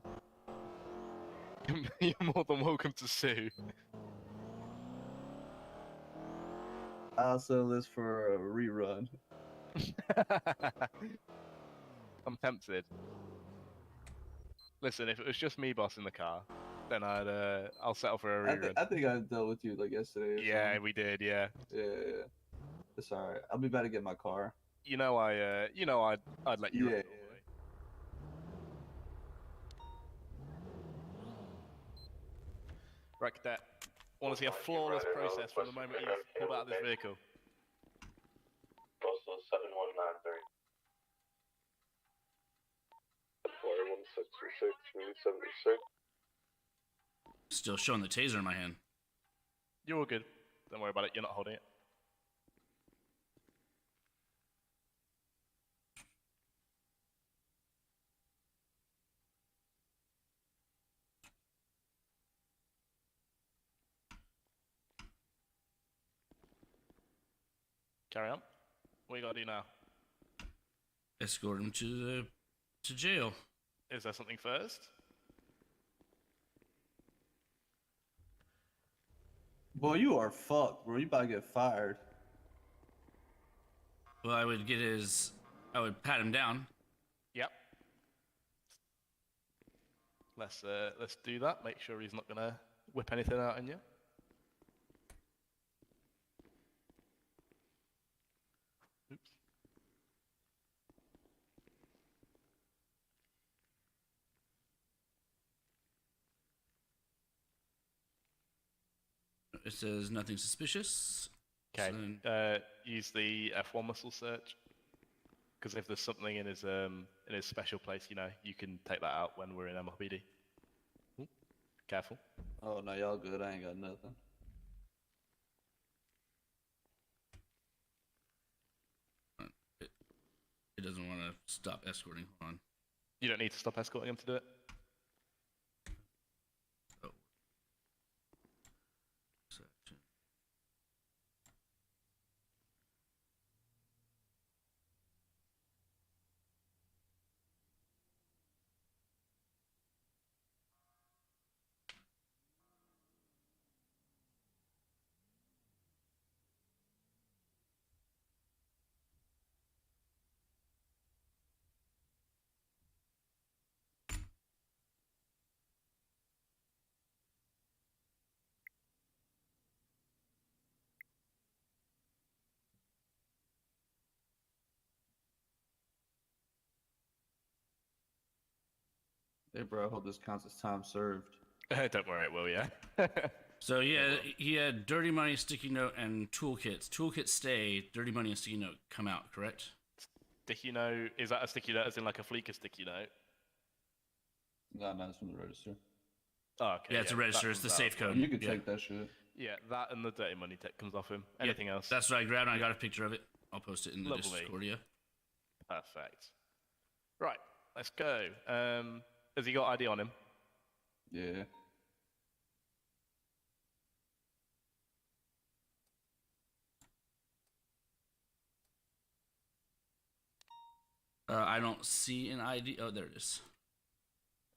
You're more than welcome to sue. I'll sell this for a rerun. I'm tempted. Listen, if it was just me bossing the car, then I'll settle for a rerun. I think I dealt with you like yesterday. Or Yeah, something. we did. Yeah. Yeah. It's alright. I'll be back to get my car. I'd let you. Yeah. Run Yeah. normally. Right, Cadet. Want to see a flawless process from the moment he's pulled out of this vehicle. Postal 7193. 4166, 76. Still showing the taser in my hand. You're all good. Don't worry about it. You're not holding it. Carry on. What you gotta do now? Escort him to jail. Is there something first? Boy, you are fucked, bro. You about to get fired. Well, I would pat him down. Yep. Let's do that. Make sure he's not gonna whip anything out on you. Oops. It says nothing suspicious. Okay. So then- Use the F1 muscle search. Because if there's something in his special place, you can take that out when we're in MLBD. Ooh, careful. Oh no, y'all good. I ain't got nothing. It doesn't want to stop escorting. Hold on. You don't need to stop escorting him to do it. Oh. Section. Hey, bro. I hope this counts as time served. Don't worry, it will, yeah. So yeah, he had dirty money, sticky note, and toolkits. Toolkits stay. Dirty money and sticky note come out. Correct? Sticky note, is that a sticky note as in like a Fleeca sticky note? No, it's from the register. Oh, okay. Yeah, it's a register. It's the safe code. You could Yeah. take that shit. Yeah, that and the dirty money tech comes off him. Anything else? That's what I grabbed, and I got a picture of it. I'll post it in the Lovely. Discord. Yeah. Perfect. Right, let's go. Has he got ID on him? Yeah. I don't see an ID. Oh, there it is.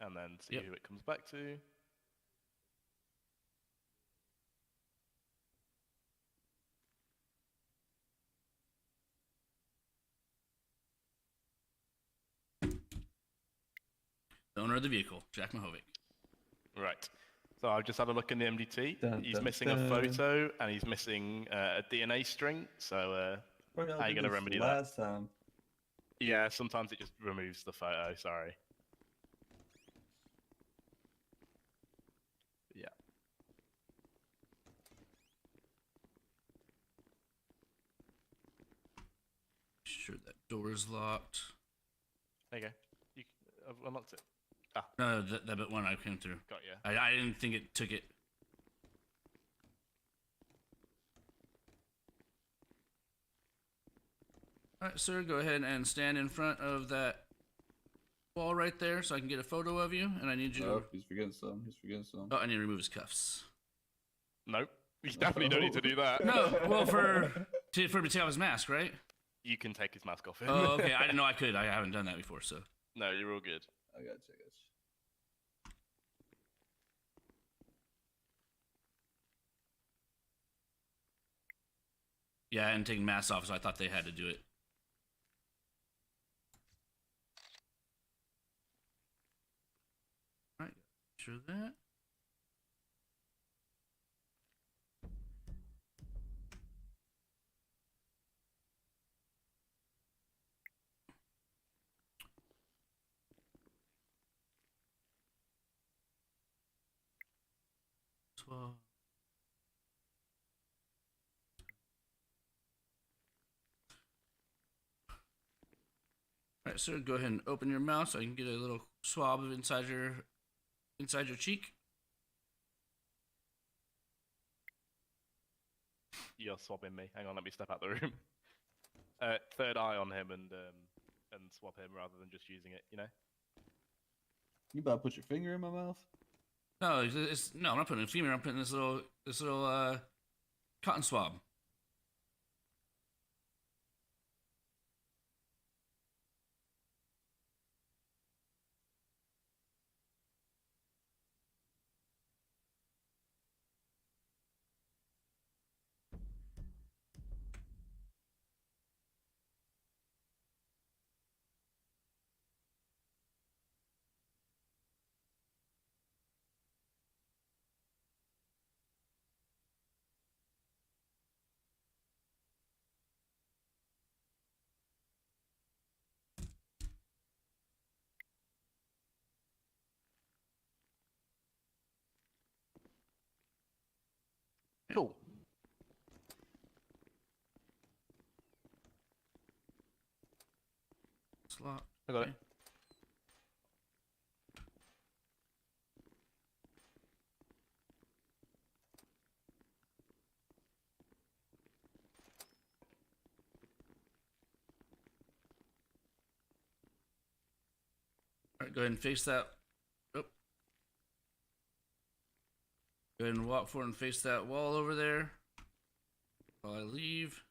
And then see Yep. who it comes back to. The owner of the vehicle, Jack Mahovic. Right. So I've just had a look in the MDT. Dun, He's dun, missing dun. a photo and he's missing a DNA string. So Bro, y'all How you did gonna this remedy that? last time. yeah, sometimes it just removes the photo. Sorry. Yeah. Sure that door is locked. There you go. I've unlocked it. No, that bit one I came through. Got you. I didn't think it took it. All right, sir, go ahead and stand in front of that wall right there so I can get a photo of you. And I need you Oh, he's forgetting some. He's forgetting some. Oh, I need to remove his cuffs. Nope. You definitely don't need to do that. No, well, for him to take off his mask, right? You can take his mask off him. Oh, okay. I didn't know I could. I haven't done that before, so. No, you're all good. I got you. Yeah, I hadn't taken masks off, so I thought they had to do it. All right, sure that. swab. All right, sir, go ahead and open your mouth so I can get a little swab of inside your cheek. You're swabbing me. Hang on, let me step out the room. Third eye on him and swab him rather than just using it. You know. You about to put your finger in my mouth? No, no, I'm not putting a femur. I'm putting this little cotton swab. Cool. Slot. I got Okay. it. All right, go ahead and face that. Oh. Go ahead and walk forward and face that wall over there. While I leave,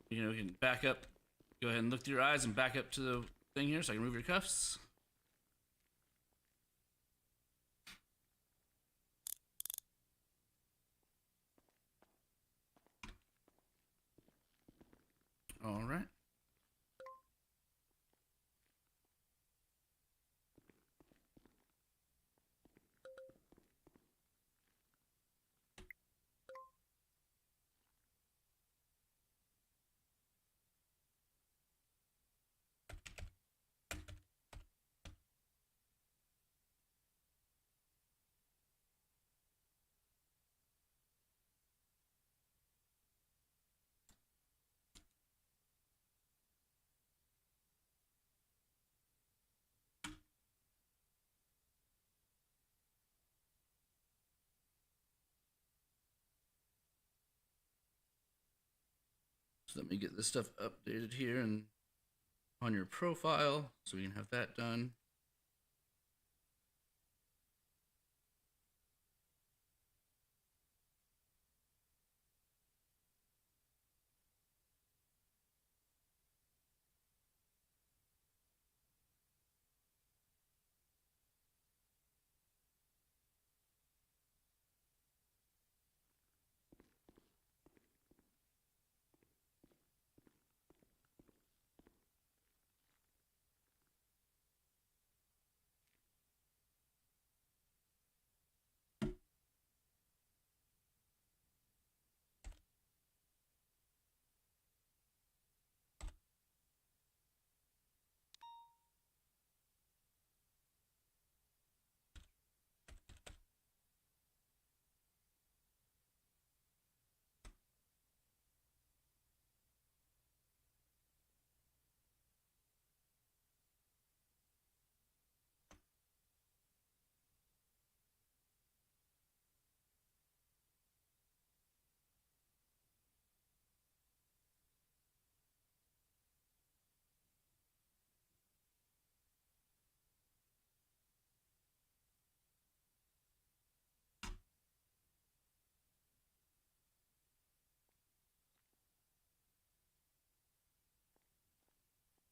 you can back up. Go ahead and look through your eyes and back up to the thing here so I can remove your cuffs. All right. So let me get this stuff updated here and on your profile so we can have that done.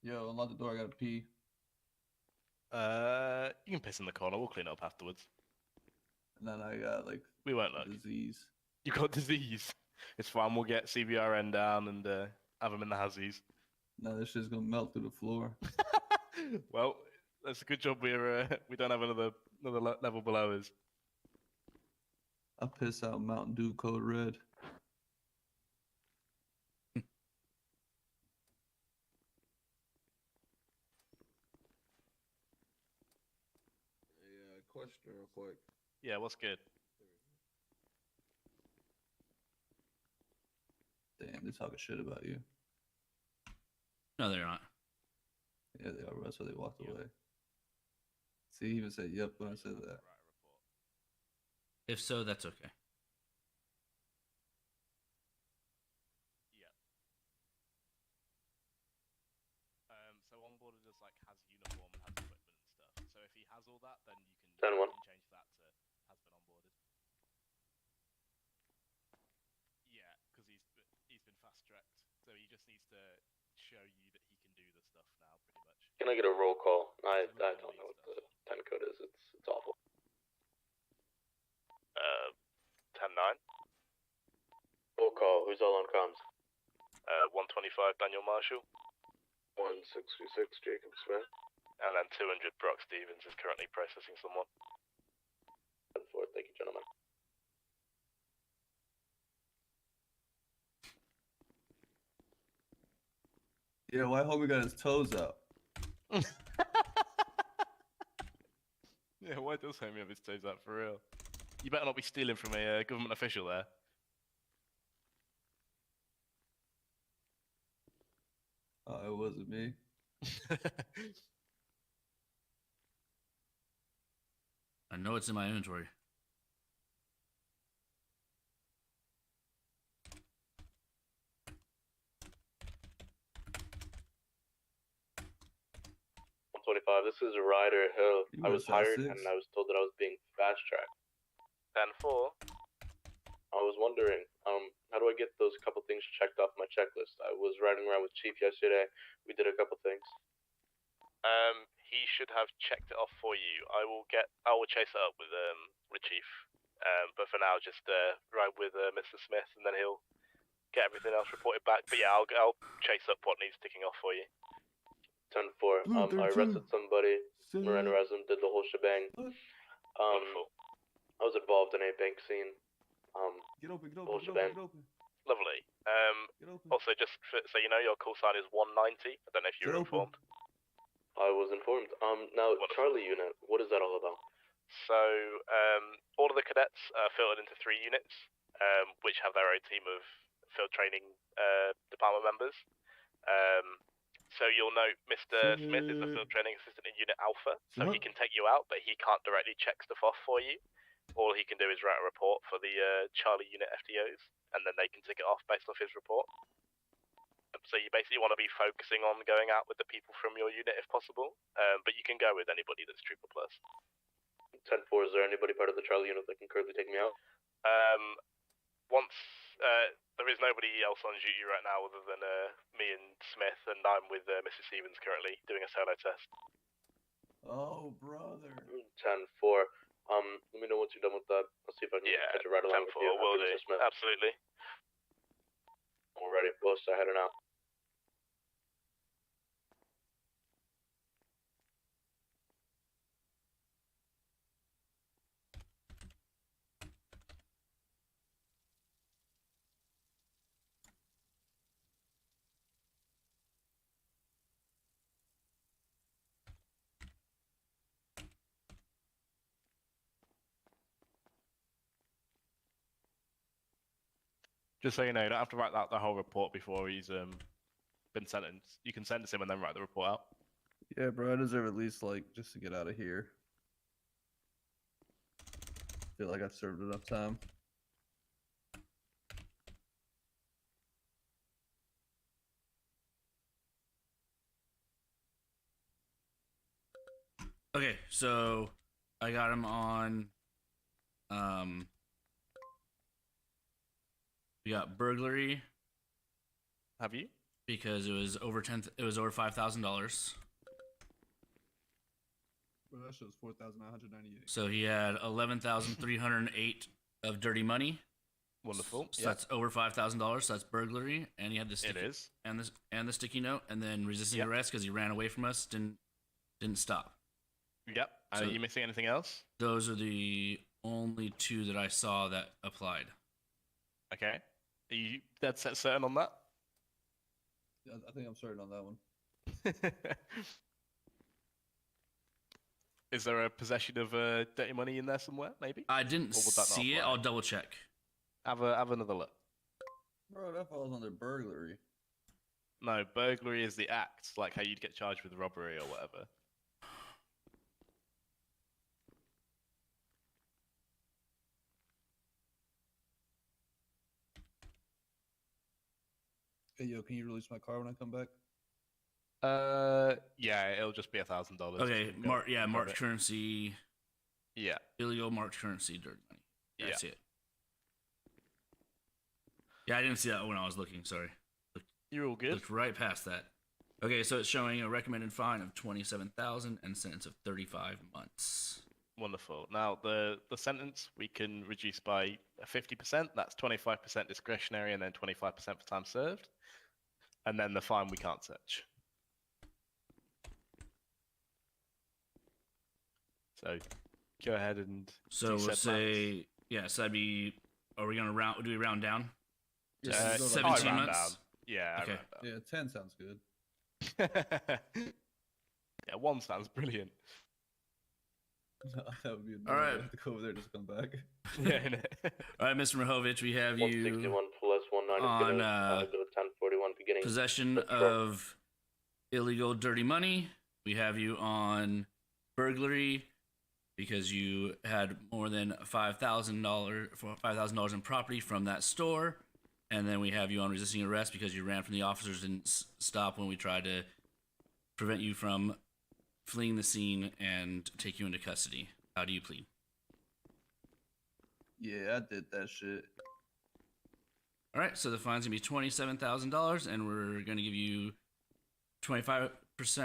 Yo, unlock the door. I gotta pee. You can piss in the corner. We'll clean up afterwards. And then I got like We won't look. disease. You got disease. It's fine. We'll get CBRN down and have them in the hazzies. Now this shit's gonna melt through the floor. Well, that's a good job. We don't have another level below us. I piss out Mountain Dew Code Red. Yeah, question real quick. Yeah, what's good? Damn, they're talking shit about you. No, they're not. Yeah, they are. That's why they walked away. See, he even said yep when I said that. If so, that's okay. Yeah. So onboarded us like has uniform and has equipment and stuff. So if he has all that, then you can, 10-1. you can change that to has been onboarded. Yeah, because he's been fast tracked, so he just needs to show you that he can do the stuff now, pretty much. Can I get a roll call? I So we're don't gonna know need what the 10 code is. It's awful. 10-9. Roll call. Who's all on comms? 125 Daniel Marshall, 166 Jacob Smith. and then 200 Brock Stevens is currently processing someone. 10-4. Thank you, gentlemen. Yeah, why homie got his toes out? Yeah, why does Homie have his toes out for real? You better not be stealing from a government official there. It wasn't me. I know it's in my inventory. This is Ryder Hill. You I was would've said hired 6. and I was told that I was being fast tracked. 10-4. I was wondering, how do I get those couple things checked off my checklist? I was riding around with Chief yesterday. We did a couple things. He should have checked it off for you. I will chase it up with Chief. But for now, just ride with Mr. Smith, and then he'll get everything else reported back. But yeah, I'll chase up what needs ticking off for you. 10-4. I arrested somebody. Miranda Resum did the whole shebang. Wonderful. I was involved in a bank scene. Get open, get Whole open, get shebang. open, get open. Lovely. Get open. Also, just so you know, your call sign is 190. I don't know if you Get were open. informed. I was informed. Now, Wonderful. Charlie unit, what is that all about? So, all of the cadets are filtered into 3 units, which have their own team of field training department members. So you'll note Mr. Smith is the field training assistant in Unit Alpha, so he can take you out, but he can't directly check stuff off for you. All he can do is write a report for the Charlie unit FTOs, and then they can tick it off based off his report. So you basically want to be focusing on going out with the people from your unit if possible, but you can go with anybody that's Trooper Plus. 10-4, is there anybody part of the Charlie unit that can currently take me out? Once there is nobody else on duty right now other than me and Smith, and I'm with Mrs. Stevens currently doing a solo test. Oh, brother. 10-4. Let me know once you're done with that. I'll see if I can catch a ride along with 10-4 you. will after do. Mr. Smith. Absolutely. Alrighty, post, I heading out. Just so you know, you don't have to write out the whole report before he's been sentenced. You can sentence him and then write the report out. Yeah, bro, I deserve at least, like, just to get out of here. Feel like I've served enough time. Okay, so I got him on. We got burglary Have you? because it was over $5,000. Bro, that shows 4,998. So he had 11,308 of dirty money. Wonderful. So that's over $5,000. So that's burglary, and he had the It sticky, is. and the sticky note, and then resisting arrest because he ran away from us. Didn't stop. Yep. So- Are you missing anything else? Those are the only 2 that I saw that applied. Okay. Are you dead set certain on that? Yeah, I think I'm certain on that one. Is there a possession of dirty money in there somewhere? Maybe. I didn't Or would that not see it. apply? I'll double check. Have another look. Bro, that falls under burglary. No, burglary is the act, like how you'd get charged with robbery or whatever. Hey, yo, can you release my car when I come back? Yeah, it'll just be $1,000. Okay, Grab marked it. currency, Yeah, illegal marked currency, dirty money. Yeah, I Yeah. see it. Yeah, I didn't see that when I was looking. Sorry, you're all good. looked right past that. Okay, so it's showing a recommended fine of 27,000 and sentence of 35 months. Wonderful. Now, the sentence we can reduce by 50%. That's 25% discretionary and then 25% for time served. And then the fine we can't search. So, go ahead and So do we'll said say, maths. yeah, so that'd be, are we gonna round, do we round down? Yeah, Just let's go 17 I round months? down. Yeah, I Okay. round down. Yeah, 10 sounds good. Yeah, 1 sounds brilliant. That would be annoying. All right. I have to go over there and just come back. Yeah, innit? All right, Mr. Mahovich, we have 161 you plus 19 is on, gonna go 1041 beginning. possession That's correct. of illegal dirty money. We have you on burglary because you had more than $5,000 in property from that store, and then we have you on resisting arrest because you ran from the officers and stop when we tried to prevent you from fleeing the scene and take you into custody. How do you plead? Yeah, I did that shit. All right, so the fine's gonna be $27,000, and we're gonna give you 25%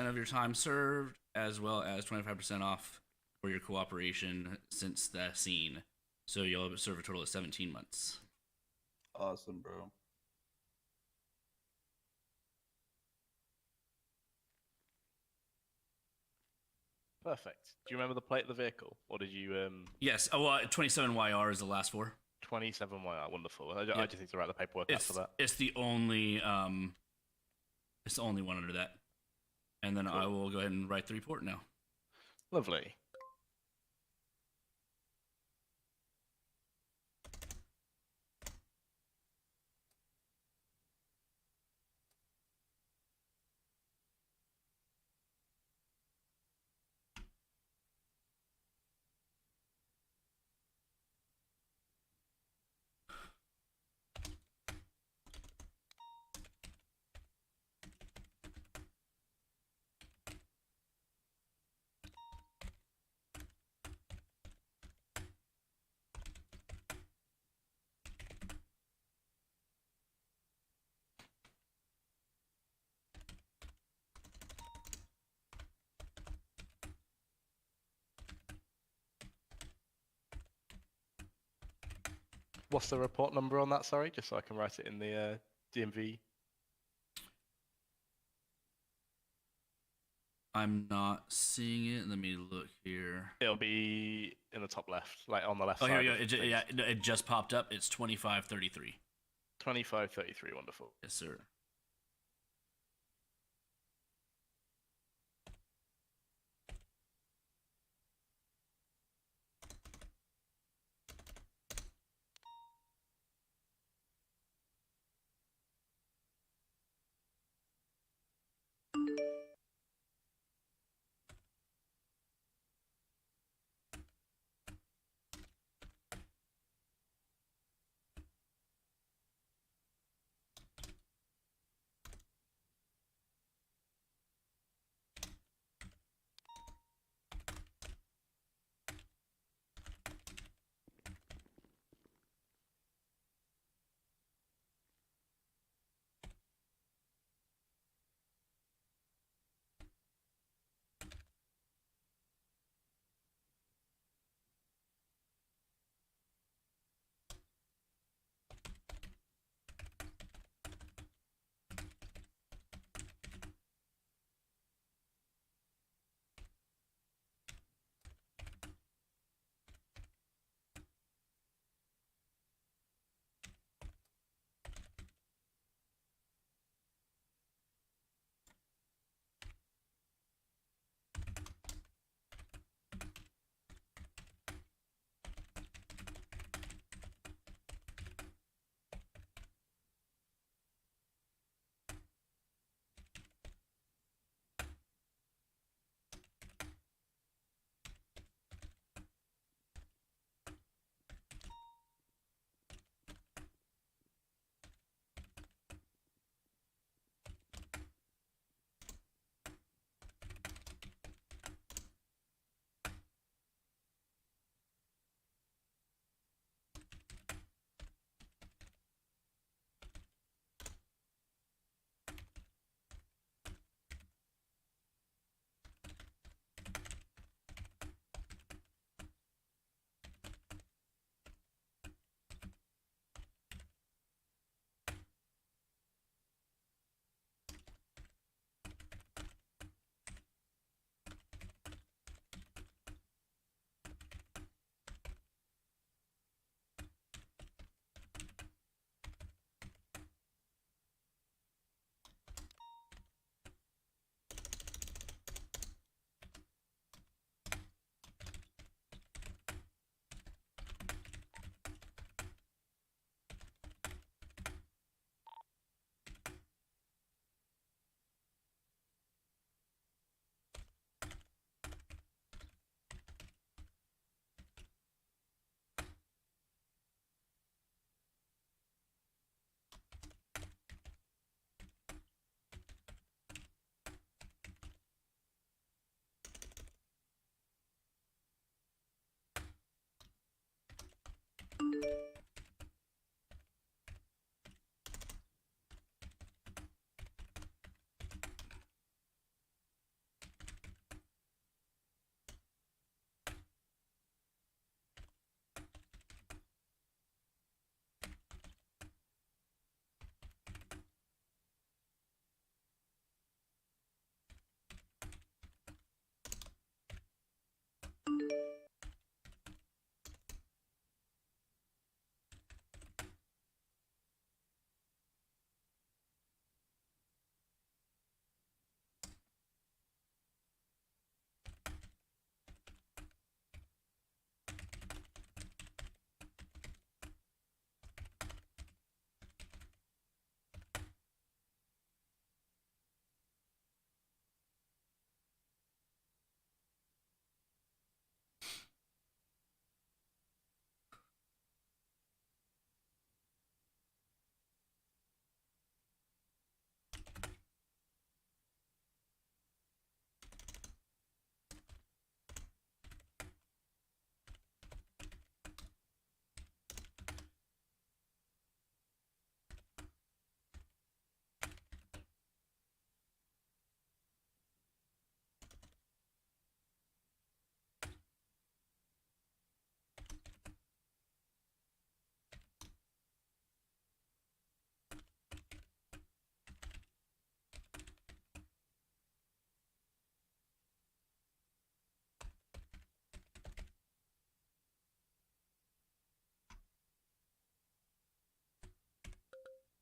of your time served, as well as 25% off for your cooperation since the scene. So you'll serve a total of 17 months. Awesome, bro. Perfect. Do you remember the plate of the vehicle? Or did you, Yes. Oh, well, 27YR is the last four. 27YR? Wonderful. I Yep. just need to write the paperwork out for that. It's the only one under that. And then I Cool. will go ahead and write the report now. Lovely. What's the report number on that, sorry? Just so I can write it in the DMV. I'm not seeing it. Let me look here. It'll be in the top left, like on the left Oh, side. here we go. of things. It just popped up. It's 2533. 2533, wonderful. Yes, sir.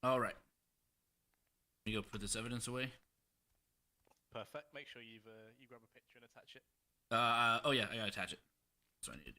All right. Let me go put this evidence away. Perfect. Make sure you grab a picture and attach it. Oh yeah, I gotta attach it. That's what I need to do.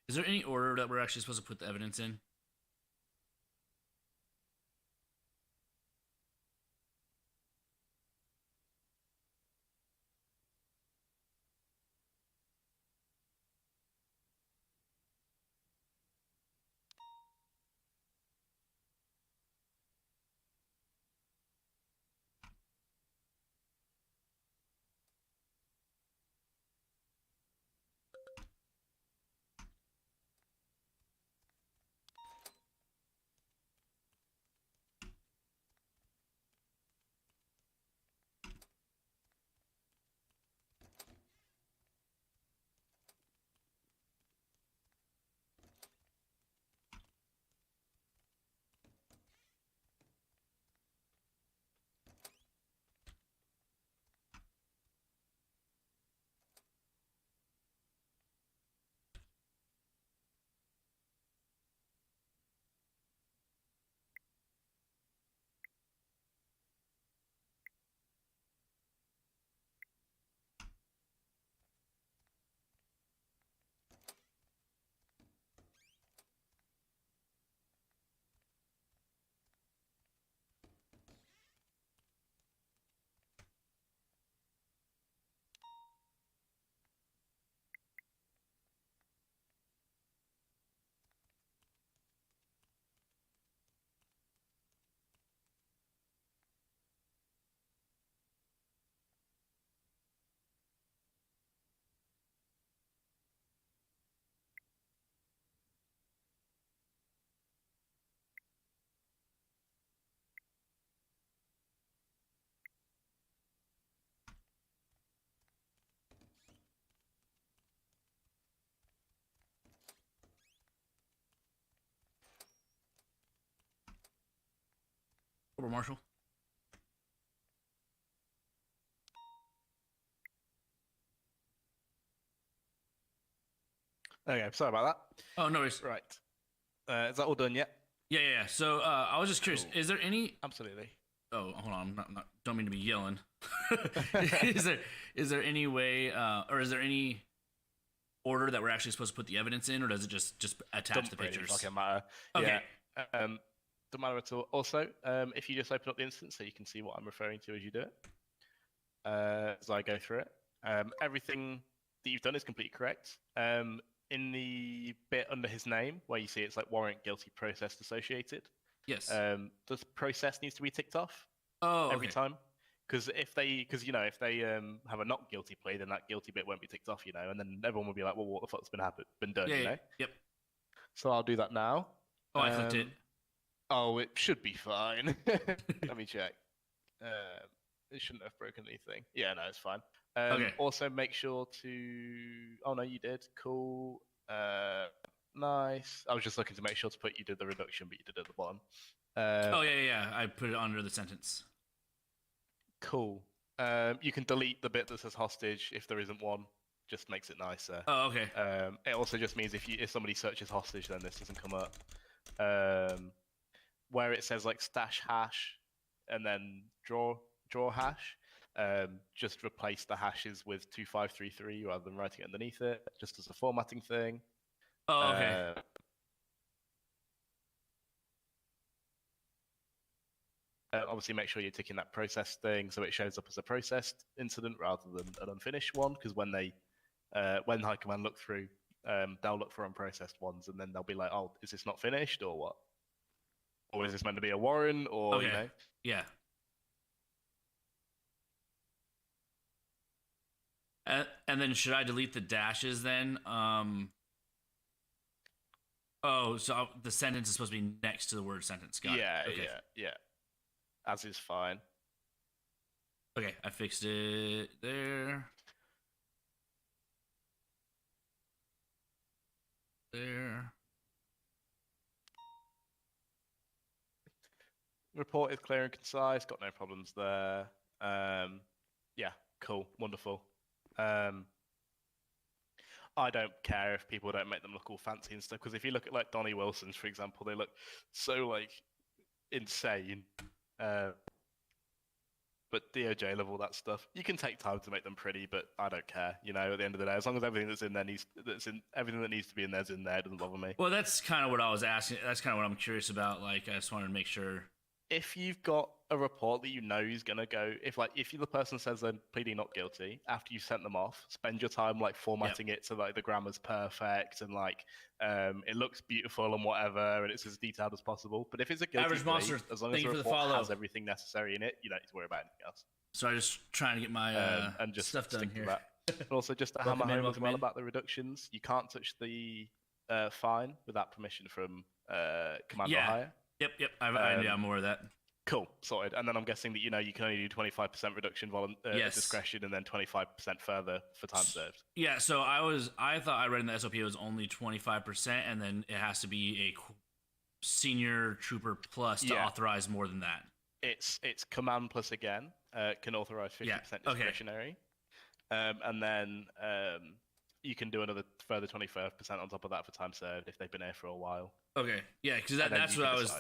Is there any order that we're actually supposed to put the evidence in? Court Martial. Okay, sorry about that. Oh, no worries. Right. Is that all done yet? Yeah. So I was just curious. Cool. Is there any? Absolutely. Oh, hold on. I'm not. Don't mean to be yelling. is there any way, or is there any order that we're actually supposed to put the evidence in, or does it just attach the pictures? Really fucking matter. Okay. Yeah. Don't matter at all. Also, if you just open up the instance so you can see what I'm referring to as you do it, as I go through it, everything that you've done is completely correct. In the bit under his name where you see it's like warrant guilty process associated. Yes. The process needs to be ticked off every time. Because if they have a not guilty plea, then that guilty bit won't be ticked off, and then everyone will be like, well, what the fuck's been done, Yeah. Yep. So I'll do that now. Oh, I clicked it. Oh, it should be fine. Let me check. It shouldn't have broken anything. Yeah, no, it's fine. Okay. Also, make sure to... Oh, no, you did. Cool. Nice. I was just looking to make sure to put you did the reduction, but you did it at the bottom. Oh, yeah. I put it under the sentence. Cool. You can delete the bit that says hostage if there isn't one. Just makes it nicer. Oh, okay. It also just means if somebody searches hostage, then this doesn't come up. Where it says like stash hash and then draw hash, just replace the hashes with 2533 rather than writing it underneath it, just as a formatting thing. Oh, okay. Obviously, make sure you're ticking that process thing so it shows up as a processed incident rather than an unfinished one. Because when High Command look through, they'll look for unprocessed ones, and then they'll be like, "Oh, is this not finished, or what? Or is this meant to be a warrant, or Okay. Yeah. And then should I delete the dashes then? Oh, so the sentence is supposed to be next to the word sentence. Got it. Okay. Yeah. As is fine. Okay, I fixed it there. There. Report is clear and concise. Got no problems there. Yeah, cool, wonderful. I don't care if people don't make them look all fancy and stuff, because if you look at like Donnie Wilson's, for example, they look so like insane. But DOJ love all that stuff. You can take time to make them pretty, but I don't care. At the end of the day, as long as everything that's in there everything that needs to be in there's in there, it doesn't bother me. Well, that's kind of what I was asking. That's kind of what I'm curious about. Like, I just wanted to make sure. If you've got a report that is going to go, if the person says they're pleading not guilty, after you've sent them off, spend your time like formatting it so like the grammar's perfect and like it looks beautiful and whatever, and it's as detailed as possible. But if it's a guilty Average plea, Monster, as long as the report has everything necessary in it, you don't need to worry about anything else. So I'm just trying to get my and just stuff done here. And also just to hammer home as well about the reductions, you can't touch the fine without permission from command or higher. Yep. I'm aware of that. Cool, sorted. And then I'm guessing that you can only do 25% reduction discretion, and then 25% further for time served. Yeah. So I thought I read in the SOP it was only 25%, and then it has to be a senior trooper plus to authorize more than that. It's command plus again can authorize 50% discretionary, and then you can do another further 25% on top of that for time served if they've been here for a while. Okay, yeah, because that's what I was.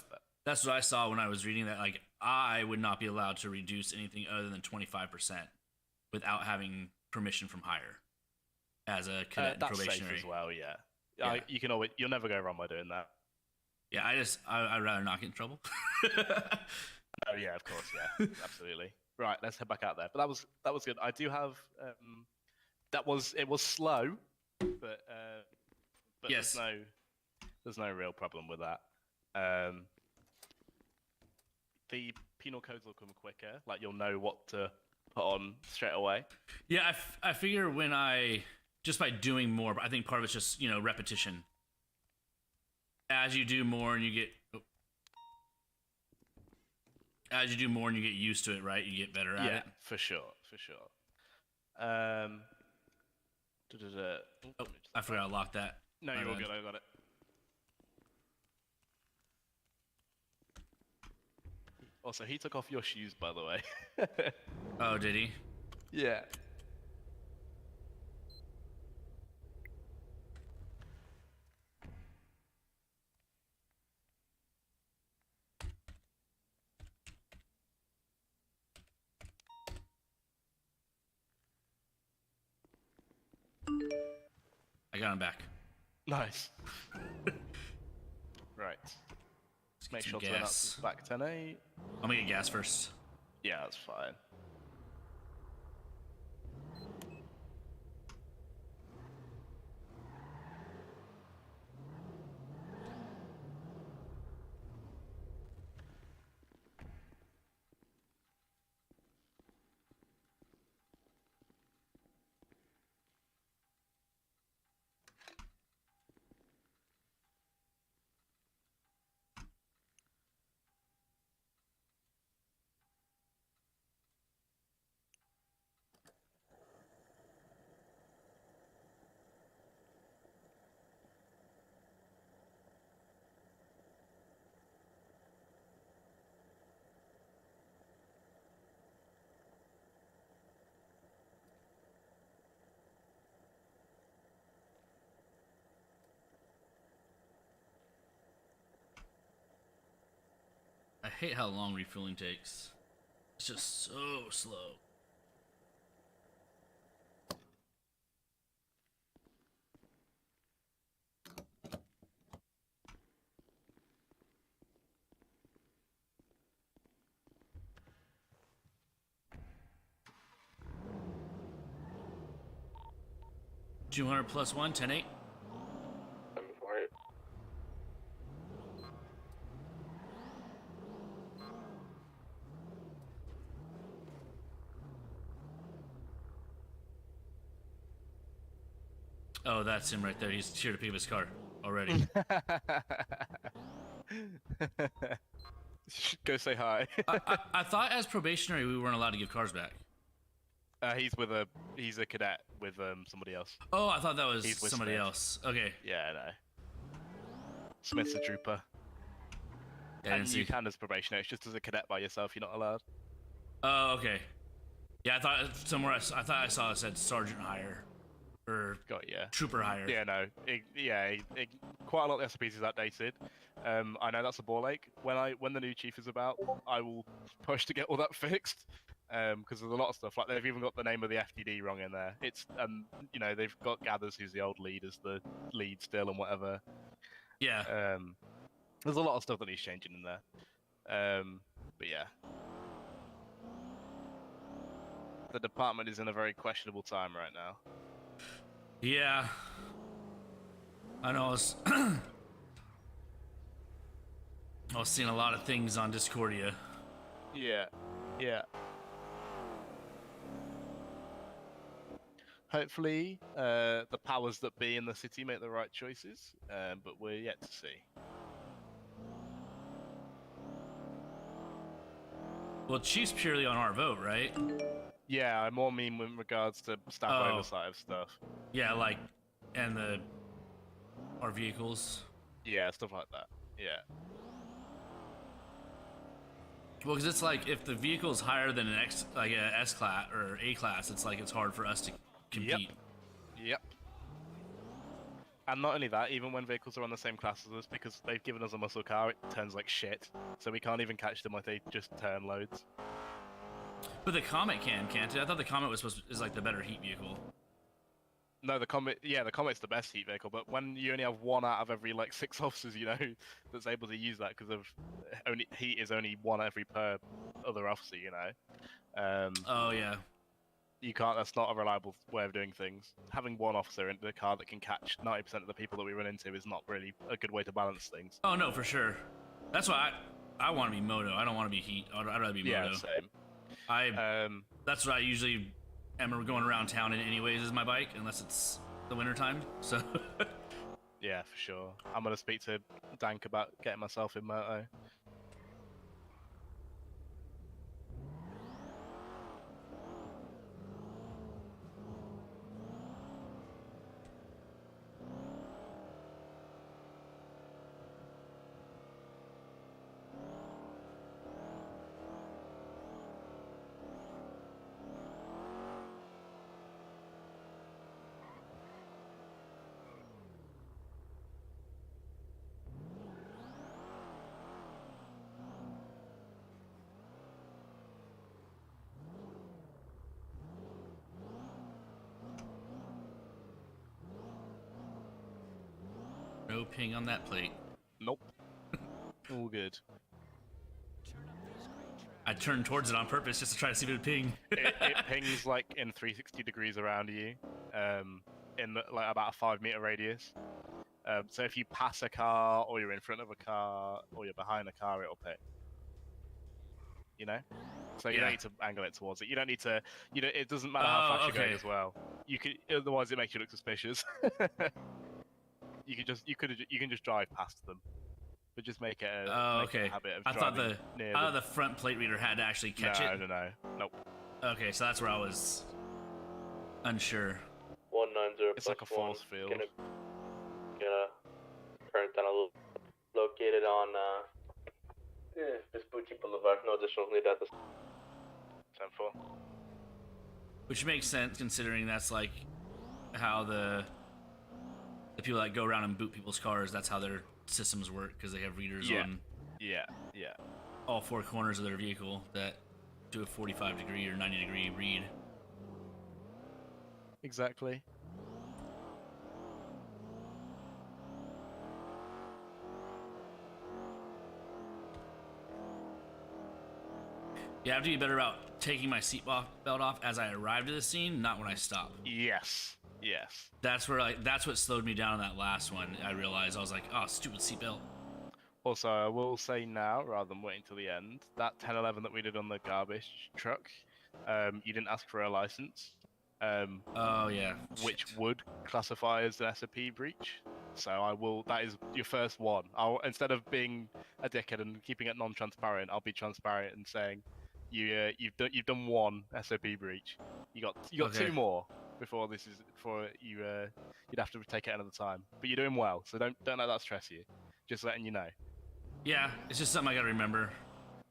That's what I saw when I was reading that. Like, I would not be allowed to reduce anything other than 25% without having permission from higher as a cadet that's probationary. Safe as well. Yeah. You'll never go wrong by doing that. Yeah, I'd rather not get in trouble. Oh yeah, of course, yeah, absolutely. Right, let's head back out there. But that was good. I do have it was slow, but yes. there's no real problem with that. The penal codes will come quicker. Like, you'll know what to put on straight away. Yeah, I figure when just by doing more, but I think part of it's just repetition. As you do more and you get used to it, right? You get better at it. Yeah, for sure. Oh, I forgot to lock that. No, you're all good. I got it. Also, he took off your shoes, by the way. Oh, did he? Yeah. I got him back. Nice. Right. Let's Make get sure some to announce gas. this back 10-8. I'm gonna get gas first. Yeah, that's fine. I hate how long refueling takes. It's just so slow. $200 plus 1, 10-8. I'm for it. Oh, that's him right there. He's here to pick up his car already. Go say hi. I thought as probationary we weren't allowed to give cars back. He's a cadet with somebody else. Oh, I thought that was He's with somebody Smith. else. Okay. Yeah, I know. Smith's a trooper. Yeah, I And didn't you see. can as probationary. It's just as a cadet by yourself, you're not allowed. Oh, okay. Yeah, I thought somewhere I thought I saw it said sergeant hire or Got yeah. trooper hire. Yeah, no. Quite a lot of the SOPs is outdated. I know that's a ball ache. When the new chief is about, I will push to get all that fixed. Because there's a lot of stuff like they've even got the name of the FTD wrong in there. It's they've got Gathers, who's the old lead, as the lead still and whatever. Yeah. There's a lot of stuff that needs changing in there. But yeah, the department is in a very questionable time right now. Yeah. I know. I was seeing a lot of things on Discordia. Yeah. Hopefully, the powers that be in the city make the right choices, but we're yet to see. Well, chief's purely on our vote, right? Yeah, I more mean in regards to staff Oh. oversight of stuff. Yeah, like, and our vehicles. Yeah, stuff like that. Yeah. Well, because it's like if the vehicle's higher than an a S class or A class, it's like it's hard for us to compete. Yep. And not only that, even when vehicles are on the same class as us, because they've given us a muscle car, it turns like shit. So we can't even catch them like they just turn loads. But the Comet can't it? I thought the Comet is like the better heat vehicle. No, the Comet's the best heat vehicle, but when you only have one out of every like 6 officers, that's able to use that because of heat is only one every per other officer, Oh yeah. You can't. That's not a reliable way of doing things. Having one officer in the car that can catch 90% of the people that we run into is not really a good way to balance things. Oh no, for sure. That's why I want to be moto. I don't want to be heat. I'd rather be moto. Yeah, same. That's what I usually am going around town in anyways is my bike, unless it's the winter time. So. Yeah, for sure. I'm gonna speak to Dank about getting myself in moto. No ping on that plate. Nope. All good. I turned towards it on purpose just to try to see if it would ping. It pings like in 360 degrees around you, in like about a 5-meter radius. So if you pass a car, or you're in front of a car, or you're behind a car, it'll ping. You know? So you don't need to angle it towards it. You don't need to. It doesn't matter how fast you're going as well. You could, otherwise it makes you look suspicious. you can just drive past them, but just make it a, make it a habit of driving near them. The front plate reader had to actually catch it. No, nope. Okay, so that's where I was unsure. 190. It's like a force field. Gonna get a current tunnel located on Vespucci Boulevard. No additional need at this. 10-4. Which makes sense considering that's like how the people that go around and boot people's cars, that's how their systems work, because they have readers on all 4 corners of their vehicle that do a 45 degree or 90 degree read. Exactly. Yeah, I have to be better about taking my seatbelt off as I arrived at the scene, not when I stop. Yes. That's where that's what slowed me down on that last one. I realized I was like, oh, stupid seatbelt. Also, I will say now, rather than waiting till the end, that 1011 that we did on the garbage truck, you didn't ask for a license. Oh yeah. Which would classify as an SOP breach. So I will. That is your first one. Instead of being a dickhead and keeping it non-transparent, I'll be transparent and saying, you've done one SOP breach. You got okay. 2 more before you'd have to take it another time. But you're doing well, so don't let that stress you. Just letting you know. Yeah, it's just something I gotta remember.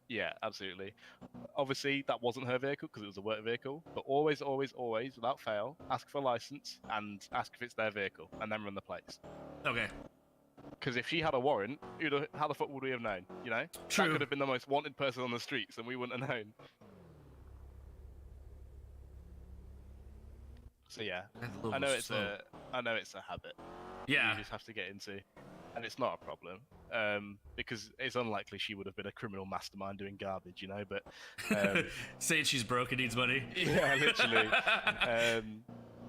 Yeah, absolutely. Obviously, that wasn't her vehicle because it was a work vehicle. But always, without fail, ask for a license and ask if it's their vehicle, and then run the plates. Okay. Because if she had a warrant, how the fuck would we have known? You know, True. That could have been the most wanted person on the streets, and we wouldn't have known. So yeah, I know it's a habit. Yeah. You just have to get into, and it's not a problem. Because it's unlikely she would have been a criminal mastermind doing garbage, you know. But saying she's broke and needs money. Yeah, literally.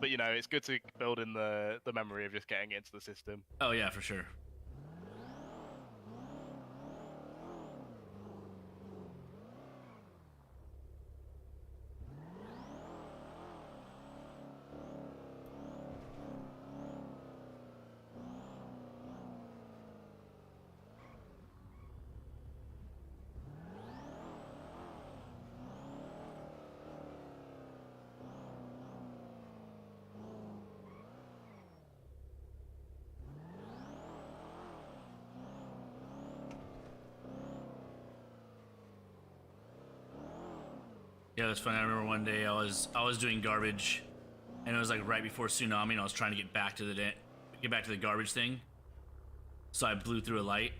But you know, it's good to build in the memory of just getting it into the system. Oh yeah, for sure. Yeah, that's funny. I remember one day I was doing garbage, and it was like right before tsunami, and I was trying to get back to the garbage thing. So I blew through a light.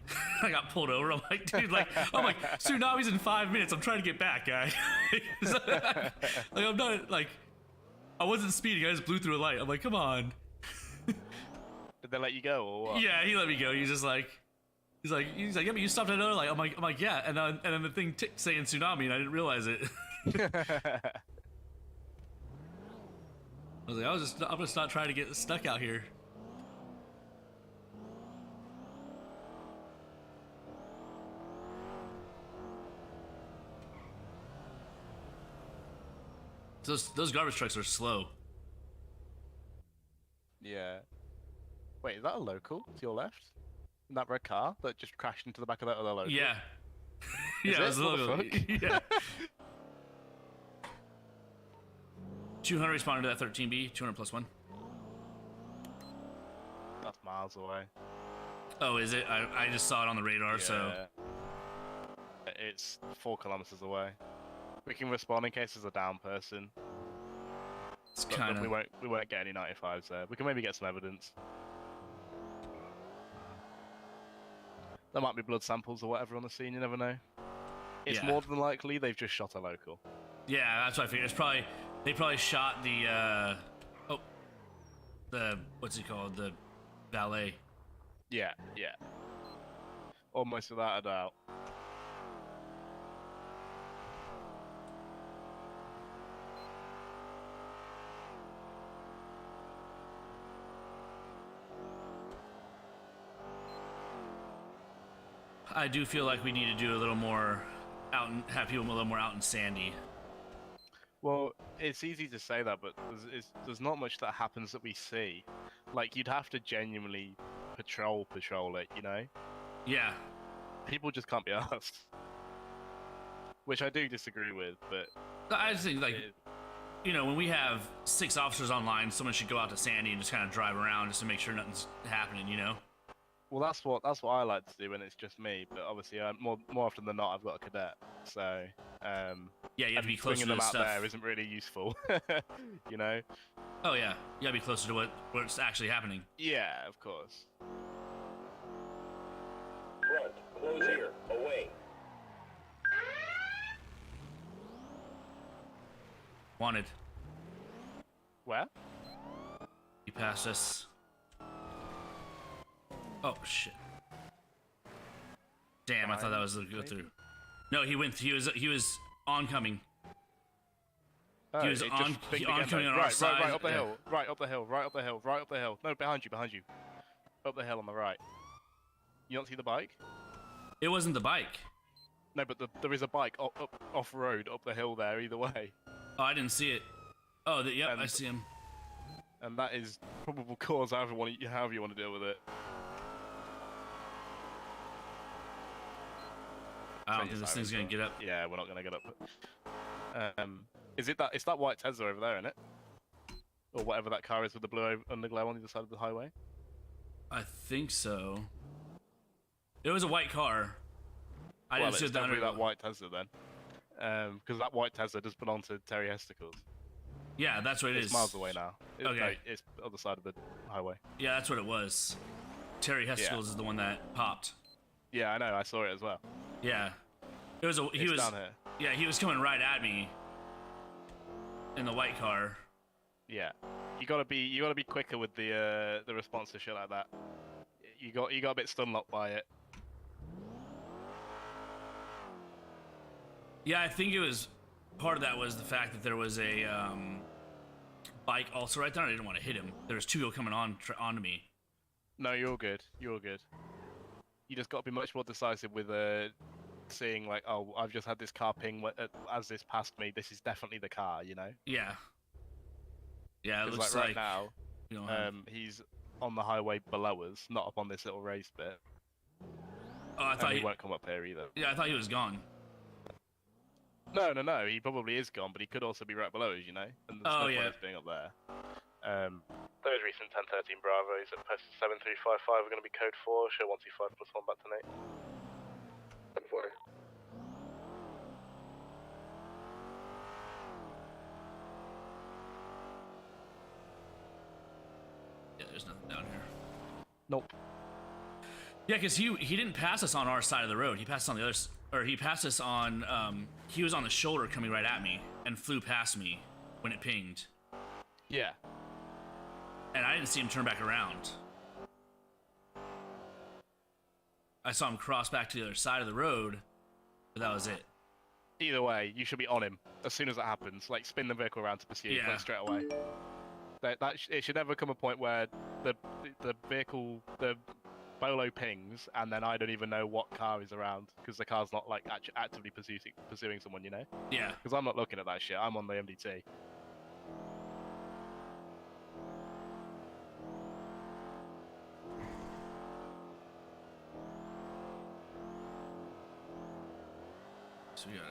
I got pulled over. I'm like, dude, tsunami's in 5 minutes. I'm trying to get back, guy. I'm not I wasn't speeding. I just blew through a light. I'm like, come on. Did they let you go or what? Yeah, he let me go. He's like, yeah, but you stopped at another light. I'm like, yeah. And then the thing saying tsunami, and I didn't realize it. I was like, I'm just not trying to get stuck out here. Those garbage trucks are slow. Yeah. Wait, is that a local to your left? In that red car that just crashed into the back of that other local? Yeah. Is yeah, it was a local. Yeah. 200 responded to that 13B, 200 plus 1. That's miles away. Oh, is it? I just saw it on the radar, so... It's 4 kilometers away. We can respond in case there's a down person. It's kind of... We won't get any 95s there. We can maybe get some evidence. There might be blood samples or whatever on the scene, you never know. It's more than likely they've just shot a local. Yeah, that's what I figured. They probably shot the what's it called? The valet. Yeah, yeah. Almost without a doubt. I do feel like we need to do a little more out and have people a little more out in Sandy. Well, it's easy to say that, but there's not much that happens that we see. Like, you'd have to genuinely patrol it, you know? Yeah. People just can't be asked. Which I do disagree with, but... I just think, like, you know, when we have 6 officers online, someone should go out to Sandy and just kind of drive around just to make sure nothing's happening, you know? Well, that's what I like to do when it's just me. But obviously, more often than not, I've got a cadet, so yeah, you have to be closer to them the out stuff. there isn't really useful, you know. Oh yeah, you gotta be closer to what's actually happening. Yeah, of course. Front, close here, away. Wanted. Where? He passed us. Oh shit! Damn, I thought that was the go through. No, he went. He was oncoming. He was oncoming on our side. Right up the hill. Right up the hill. Right up the hill. Right up the hill. No, behind you. Up the hill on the right. You don't see the bike? It wasn't the bike. No, but there is a bike off road up the hill there. Either way. Oh, I didn't see it. Oh, yep, I see him. And that is probable cause. However you want to deal with it. I don't think this thing's gonna get up. Yeah, we're not gonna get up. It's that white Tesla over there, isn't it? Or whatever that car is with the blue underglow on the other side of the highway? I think so. It was a white car. I didn't see it's the definitely underglow. that white Tesla then. Because that white Tesla does belong to Terry Hesticles. Yeah, that's what it is. It's miles away now. Okay. No, it's the other side of the highway. Yeah, that's what it was. Terry Hesticles is the one that popped. Yeah, I know. I saw it as well. Yeah. He was down here. Yeah, he was coming right at me in the white car. Yeah. You gotta be quicker with the response to shit like that. You got a bit stun locked by it. Yeah, I think it was part of that was the fact that there was a bike also right there. I didn't want to hit him. There was 2 people coming onto me. No, you're good. You're good. You just got to be much more decisive with seeing like, oh, I've just had this car ping as this passed me. This is definitely the car, you know? Yeah. Yeah, it looks like right now, you know, he's on the highway below us, not up on this little raised bit. Oh, I thought he won't come up here either. Yeah, I thought he was gone. No. He probably is gone, but he could also be right below us, you know? And there's no point of being up there. Those recent 1013 Bravos at post 7355 are going to be code 4. Show 125 plus 1 back to Nate. 10-4. Yeah, there's nothing down here. Nope. Yeah, because he didn't pass us on our side of the road. He passed us on the other, or he passed us on. He was on the shoulder coming right at me and flew past me when it pinged. Yeah. And I didn't see him turn back around. I saw him cross back to the other side of the road, but that was it. Either way, you should be on him as soon as that happens. Like, spin the vehicle around to pursue you straight away. It should never come a point where the vehicle, the Bolo pings, and then I don't even know what car is around because the car's not like actively pursuing someone, you know? Yeah. Because I'm not looking at that shit. I'm on the MDT. So we gotta.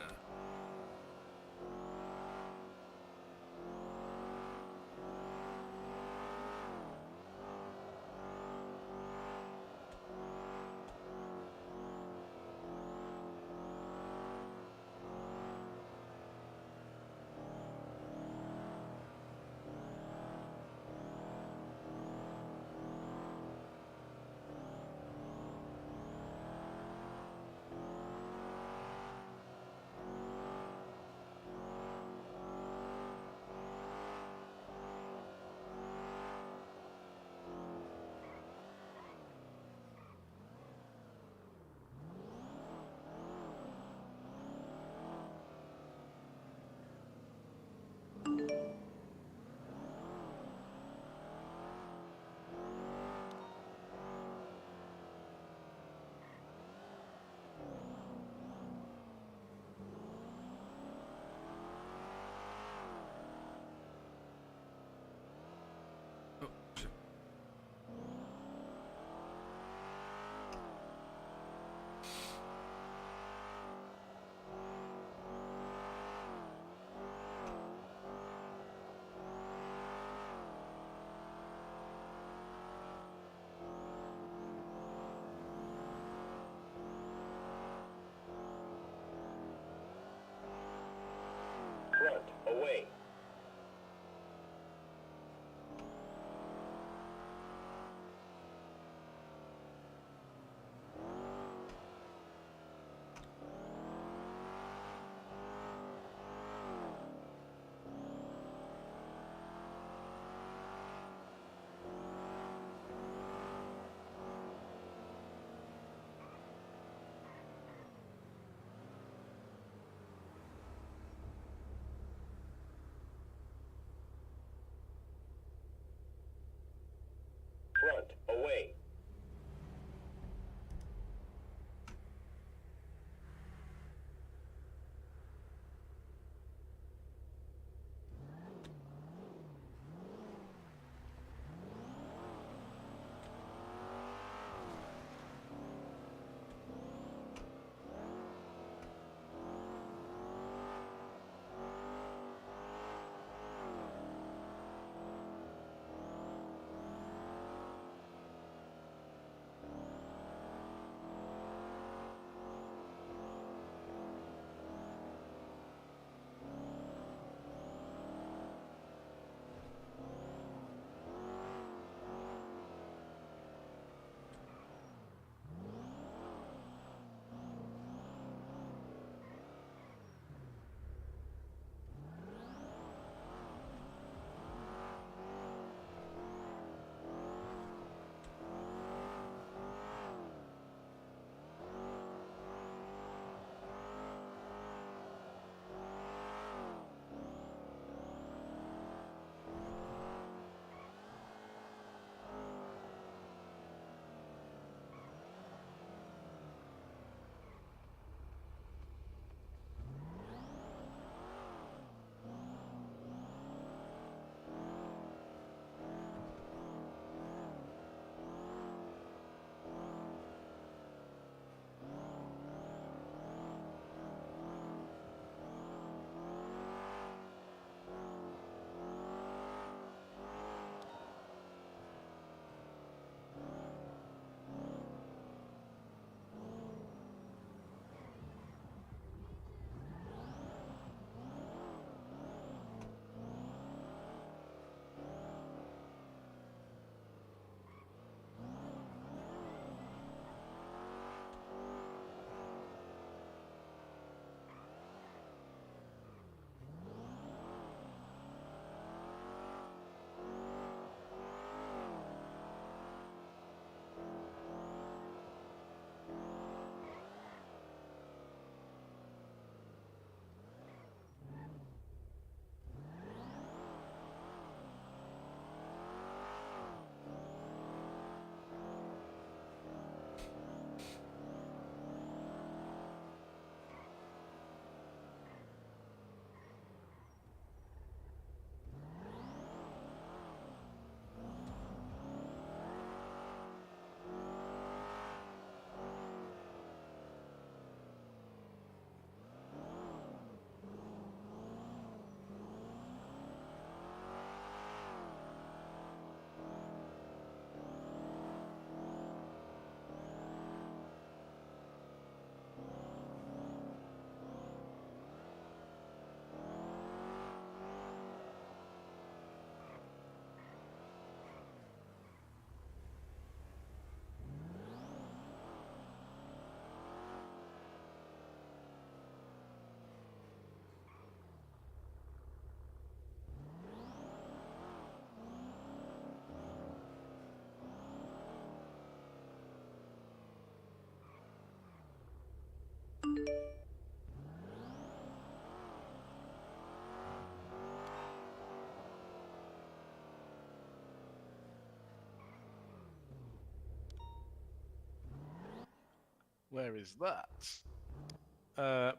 Where is that?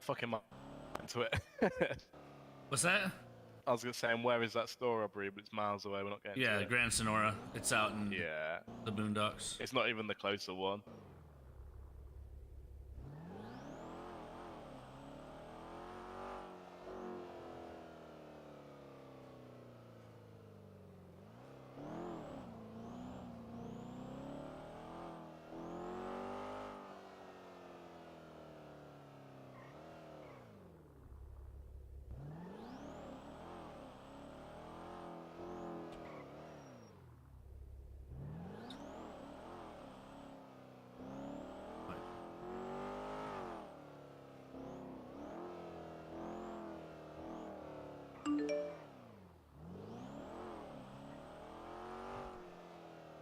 Fucking into it. What's that? I was gonna say, and where is that store robbery? But it's miles away. We're not getting to Yeah, it. Grand Sonora. It's out in Yeah, the boondocks. it's not even the closer one.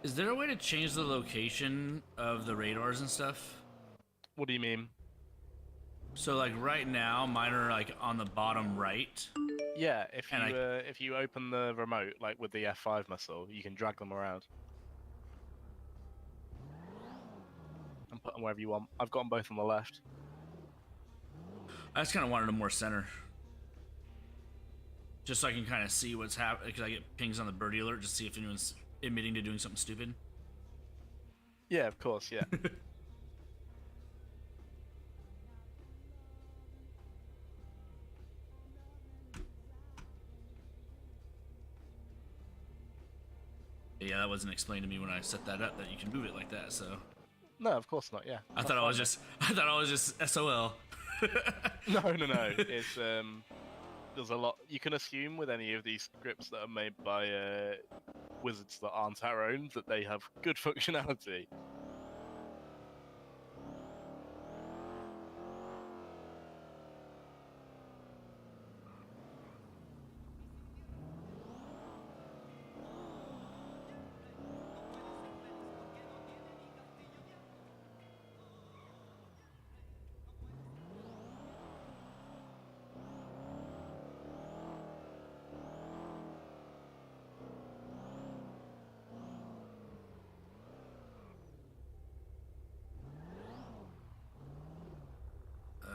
Is there a way to change the location of the radars and stuff? What do you mean? So like right now, mine are like on the bottom right. Yeah, if And you open the remote, like with the F5 muscle, you can drag them around and put them wherever you want. I've got them both on the left. I just kind of wanted them more center. Just so I can kind of see what's happening, because I get pings on the birdie alert, just see if anyone's admitting to doing something stupid. Yeah, of course, yeah. Yeah, that wasn't explained to me when I set that up, that you can move it like that, so. No, of course not, yeah. I thought I was just SOL. No. It's there's a lot you can assume with any of these scripts that are made by wizards that aren't our own, that they have good functionality.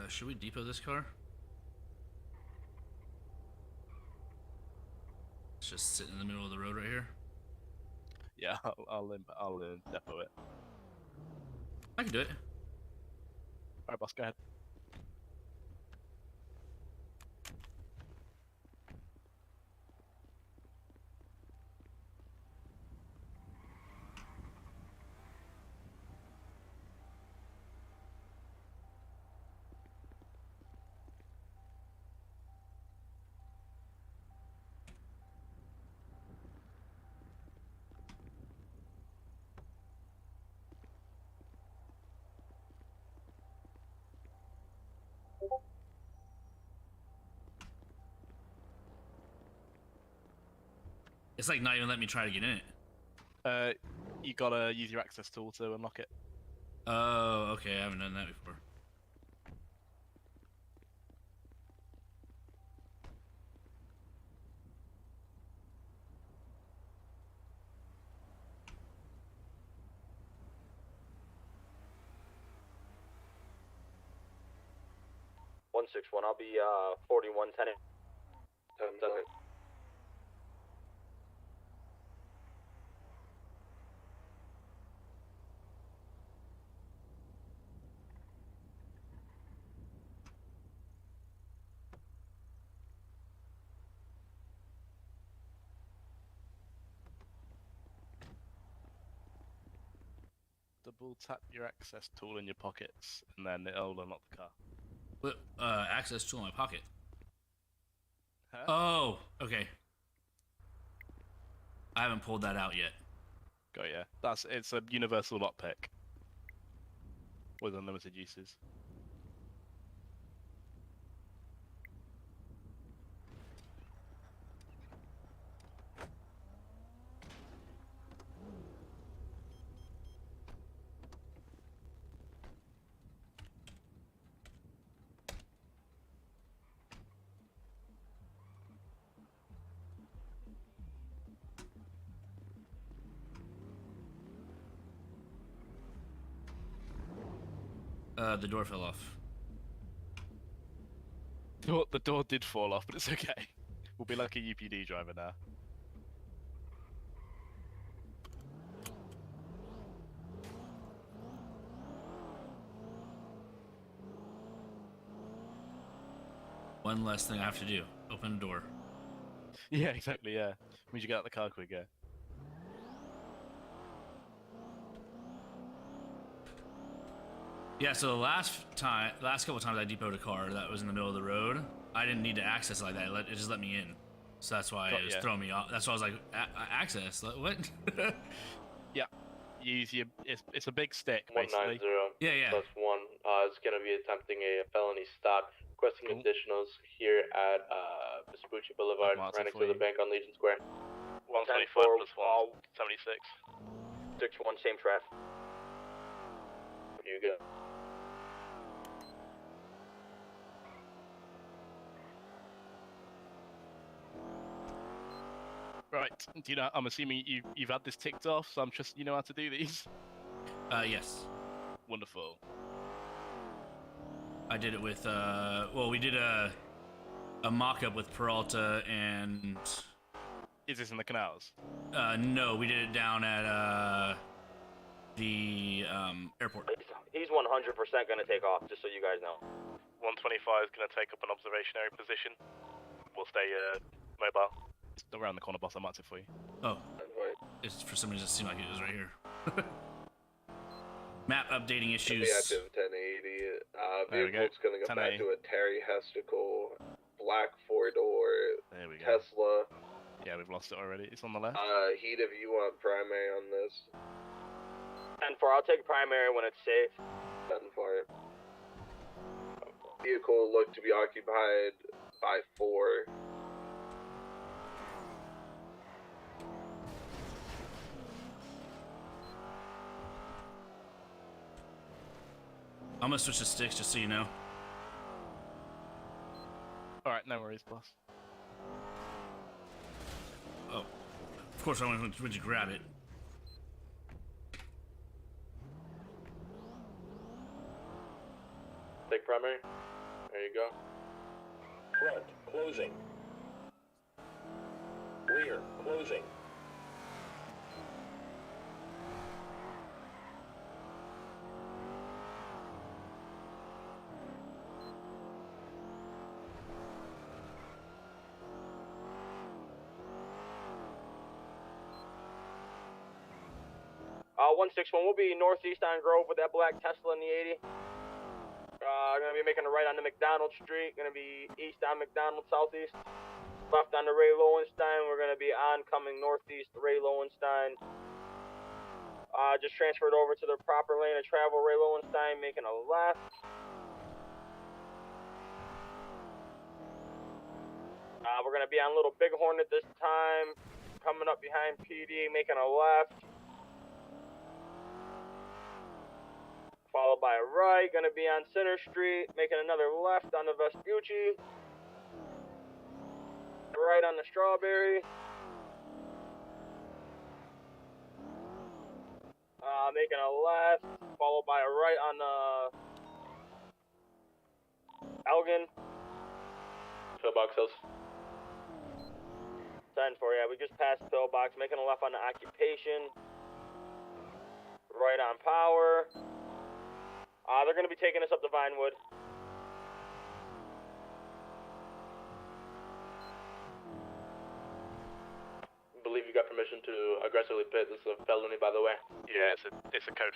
Should we depot this car? It's just sitting in the middle of the road right here. Yeah, I'll depot it. I can do it. Alright, boss, go ahead. It's like not even letting me try to get in it. You gotta use your access tool to unlock it. Oh, okay. I haven't done that before. I'll be 4110. Okay. Double tap your access tool in your pockets, and then it'll unlock the car. What, access tool in my pocket. Huh? Oh, okay. I haven't pulled that out yet. Got ya. It's a universal lockpick with unlimited uses. The door fell off. The door did fall off, but it's okay. We'll be like a UPD driver now. One less thing I have to do. Open the door. Yeah, exactly, yeah. Means you get out the car quicker. Yeah, so the last couple times I depoted a car that was in the middle of the road, I didn't need to access it like that. It just let me in. So that's why it was throwing me off. That's why I was like, access? What? Yeah. Use your... It's a big stick, basically. 190. Yeah. Plus 1 is going to be attempting a felony stop. Requesting Cool. additionals here at Vespucci Boulevard, Marked right it next for to the you. bank on Legion Square. 124 plus 1, 76. 61, same traffic. You go. Right. Do you know? I'm assuming you've had this ticked off, so I'm just you know how to do these. Yes. Wonderful. I did it with, well, we did a mock-up with Peralta and... Is this in the canals? No, we did it down at, the, airport. He's 100% gonna take off, just so you guys know. 125 is going to take up an observationary position. We'll stay mobile. It's around the corner, boss. I marked it for you. Oh. It's, for some reason, it seemed like it was right here. Map updating issues. Be active 1080. There we go. Vehicle's gonna go back 1080. to a Terry Hesticle, black 4-door, There we go. Tesla. Yeah, we've lost it already. It's on the left. Heat if you want primary on this. 10-4, I'll take primary when it's safe. 10-4. Vehicle looked to be occupied by 4. I'm gonna switch the sticks just so you know. Alright, no worries, boss. Oh. Of course, I went when you grab it. Take primary. There you go. Front, closing. Rear, closing. Uh, 161, we'll be northeast on Grove with that black Tesla in the 80. Gonna be making a right on the McDonald Street. Gonna be east on McDonald, southeast. Left on the Ray Lowenstein. We're gonna be oncoming northeast Ray Lowenstein. Just transferred over to the proper lane of travel, Ray Lowenstein, making a left. We're gonna be on Little Bighorn at this time. Coming up behind PD, making a left. Followed by a right, gonna be on Center Street, making another left on the Vespucci. Right on the Strawberry. Making a left, followed by a right on the Elgin. Pillbox Hills. 10-4, yeah, we just passed Pillbox, making a left on the Occupation. Right on Power. They're going to be taking us up to Vinewood. Believe you got permission to aggressively pit. This is a felony, by the way. Yeah, it's a code.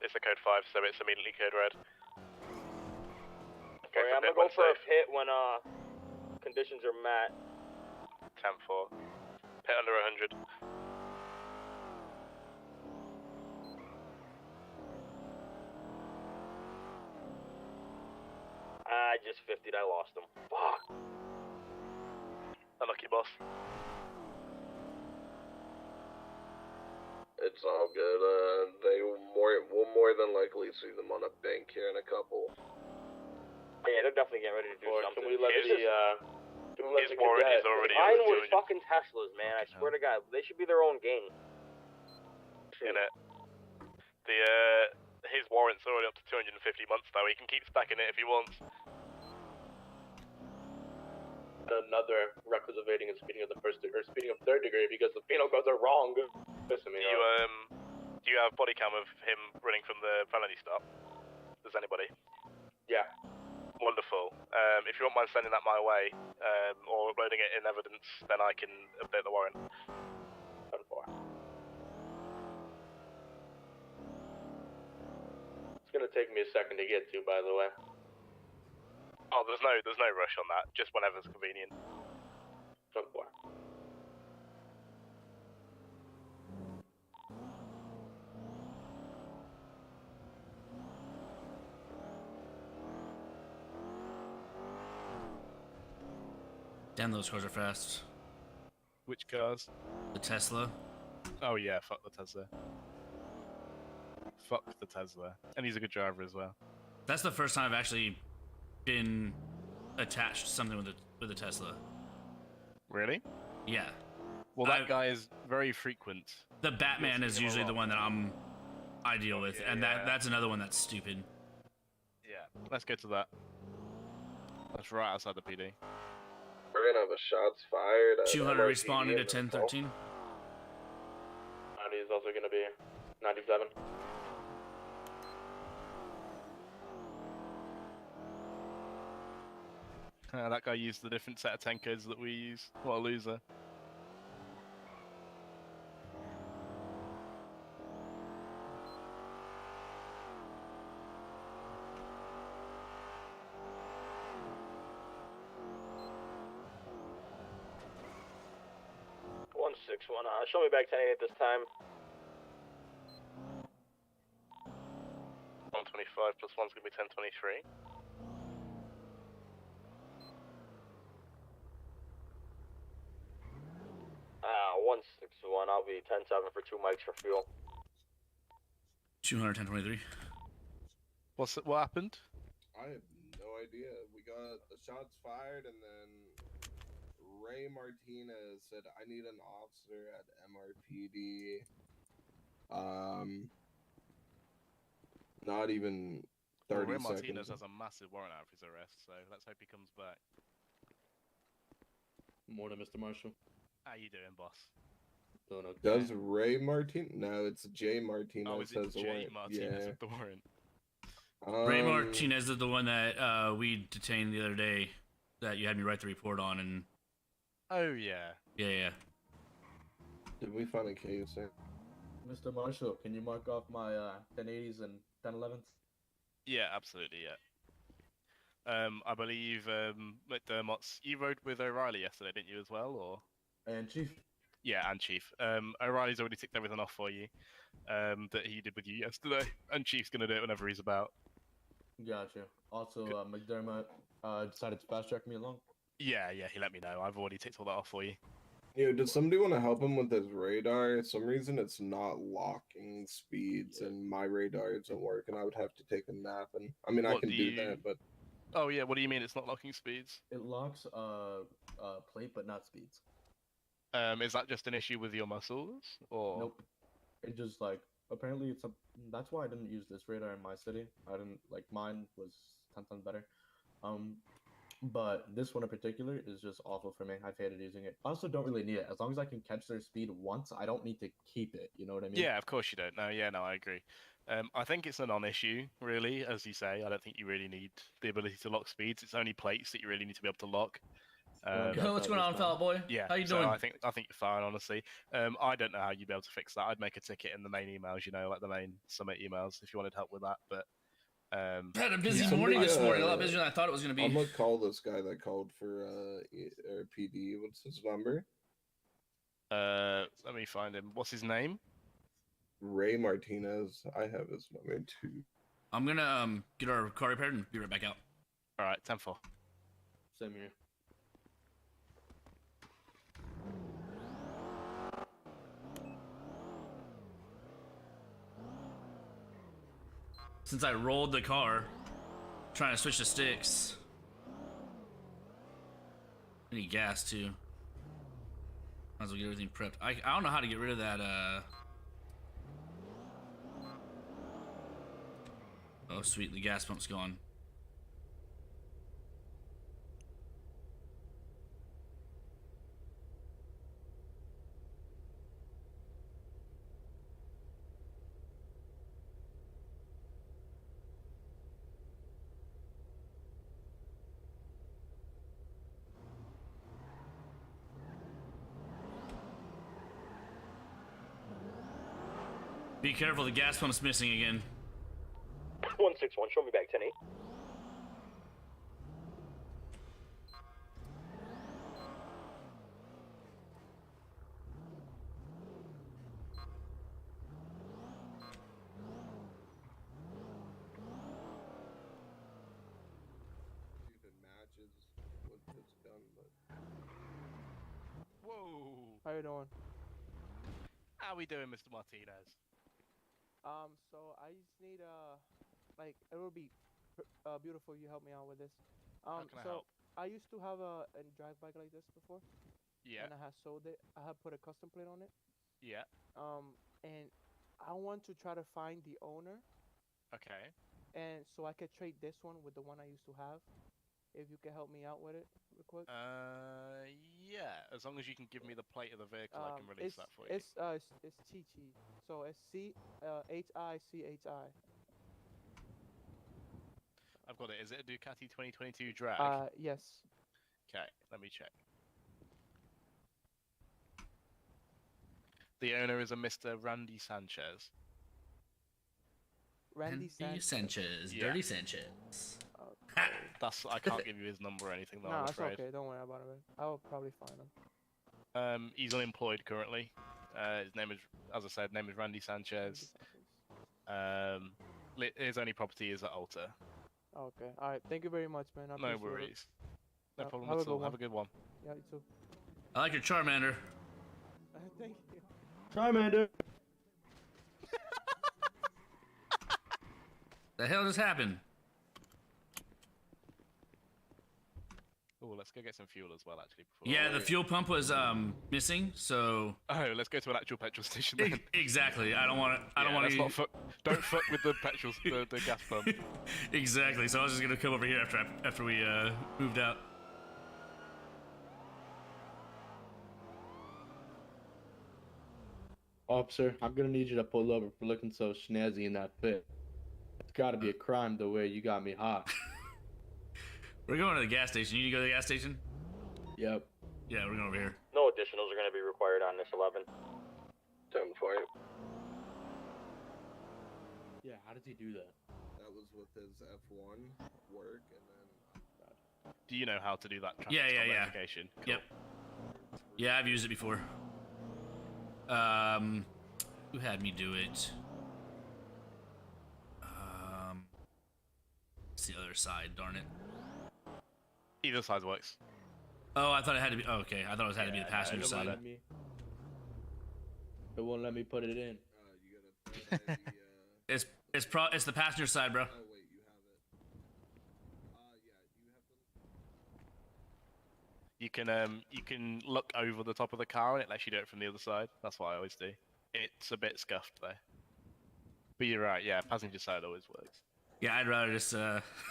It's a code 5, so it's immediately code red. Okay, I'm gonna go for a pit when conditions are met. 10-4. Pit under 100. I just 50'd, I lost him. Fuck. Unlucky, boss. It's all good. They will more than likely see them on a bank here in a couple. Yeah, they're definitely getting ready to do Or something. can we let His warrant is already Vinewood over fucking Teslas, man. I swear to God, they should be their own gang. in it. his warrant's already up to 250 months though. He can keep stacking it if he wants. Another reckless evading and speeding of the first or speeding of third degree because the penal codes are wrong. Pissing me off. Do you have body cam of him running from the felony stop? Does anybody? Yeah. Wonderful. If you won't mind sending that my way, or uploading it in evidence, then I can update the warrant. 10-4. It's gonna take me a second to get to, by the way. Oh, there's no rush on that. Just whenever's convenient. 10-4. Damn, those cars are fast. Which cars? The Tesla. Oh yeah, fuck the Tesla. Fuck the Tesla. And he's a good driver as well. That's the first time I've actually been attached to something with a Tesla. Really? Yeah. Well, that guy is very frequent. The Batman is usually the one that I deal with, Yeah, and yeah. that's another one that's stupid. Yeah. Let's go to that. That's right outside the PD. We're gonna have a shots fired. 200 responding to 1013. 90 is also gonna be 97. That guy used the different set of 10 codes that we use. What a loser. Show me back 10 at this time. 125 plus 1's gonna be 1023. Ah, 161. I'll be 10-7 for 2 mics for fuel. 200 1023. What happened? I have no idea. We got the shots fired, and then Ray Martinez said, "I need an officer at MRPD." Not even 30 Ray seconds. Martinez has a massive warrant out for his arrest, so let's hope he comes back. Morning, Mr. Marshall. How you doing, boss? Doing okay. Does Ray Martinez? No, it's Jay Martinez. Oh, is it has the Jay warrant. Martinez Yeah. with the warrant? Ray Martinez is the one that we detained the other day that you had me write the report on, and Oh, yeah. yeah. Did we find a case, sir? Mr. Marshall, can you mark off my 1080s and 1011s? Yeah, absolutely, yeah. I believe McDermott's... You rode with O'Reilly yesterday, didn't you, as well, or...? And Chief? Yeah, and Chief. O'Reilly's already ticked everything off for you that he did with you yesterday, and Chief's going to do it whenever he's about. Gotcha. Also, McDermott decided to fast-track me along? Yeah, he let me know. I've already ticked all that off for you. Yo, does somebody want to help him with his radar? For some reason, it's not locking speeds, and my radar isn't working. I would have to take a nap, and I mean, I can do that, but... Oh, yeah, what do you mean it's not locking speeds? It locks plate, but not speeds. Is that just an issue with your muscles, or...? Nope. It just, like, apparently it's a... That's why I didn't use this radar in my city. I didn't, like, mine was 10 times better. But this one in particular is just awful for me. I've hated using it. I also don't really need it. As long as I can catch their speed once, I don't need to keep it. You know what I mean? Yeah, of course you don't. No, I agree. I think it's a non-issue, really, as you say. I don't think you really need the ability to lock speeds. It's only plates that you really need to be able to lock. What's going on, fella boy? Yeah, how you so doing? I think you're fine, honestly. I don't know how you'd be able to fix that. I'd make a ticket in the main emails, like the main Summit emails, if you wanted help with that. But I had a busy morning this morning, a lot busier than I thought it was going to be. I'm gonna call this guy that called for PD. What's his number? Let me find him. What's his name? Ray Martinez. I have his number too. I'm gonna get our car repaired and be right back out. All right, 10-4. Same here. Since I rolled the car, trying to switch the sticks. I need gas too. Might as well get everything prepped. I don't know how to get rid of that Oh, sweet. The gas pump's gone. Be careful, the gas pump's missing again. 161, show me back 10-8. See if it matches what it's done, but Whoa! How you doing? How we doing, Mr. Martinez? So I just need like it would be beautiful if you help me out with this. How can I so help? I used to have a drag bike like this before. Yeah. And I had sold it. I had put a custom plate on it. Yeah. And I want to try to find the owner, Okay. and so I could trade this one with the one I used to have. If you can help me out with it real quick. Yeah. As long as you can give me the plate of the vehicle, I can release that for you. It's Chi-Chi. So it's H-I-C-H-I. I've got it. Is it a Ducati 2022 drag? Yes. Okay, let me check. The owner is a Mr. Randy Sanchez. Randy Sanchez. Yeah. Dirty Sanchez. I can't give you his number or anything though, No, I'm it's afraid. okay. Don't worry about it. I'll probably find him. He's unemployed currently. His name is, as I said, name is Randy Sanchez. His only property is at Alta. Okay. All right. Thank you very much, man. I No appreciate it. worries. No problem have a at all. good Have a good one. Yeah, you too. I like your Charmander. Thank you. Charmander. The hell just happened? Oh, let's go get some fuel as well, actually. Yeah, the fuel pump was missing, so. Oh, let's go to an actual petrol station then. Exactly. I don't want to. I don't want to. Don't fuck with the petrol, the gas pump. Exactly. So I was just gonna come over here after we moved out. Officer, I'm gonna need you to pull over for looking so snazzy in that fit. It's gotta be a crime the way you got me hot. We're going to the gas station. You need to go to the gas station? Yep. Yeah, we're going over here. No additionals are going to be required on this 11. 10 for you. Yeah, how does he do that? That was with his F1 work, and then. Do you know how to do that traffic Yeah, stop yeah. verification? Cool. Yep. Yeah, I've used it before. Who had me do it? It's the other side, darn it. Either side works. Oh, I thought it had to be. Oh, okay, I thought it had to be the passenger It side. won't let me- It won't let me put it in. You gotta throw that the, It's the passenger side, bro. Oh wait, you have it. Yeah, You can look over the top of the car and it lets you do it from the other side. That's what I always do. It's a bit scuffed though. But you're right, yeah, passenger side always works. Yeah, I'd rather just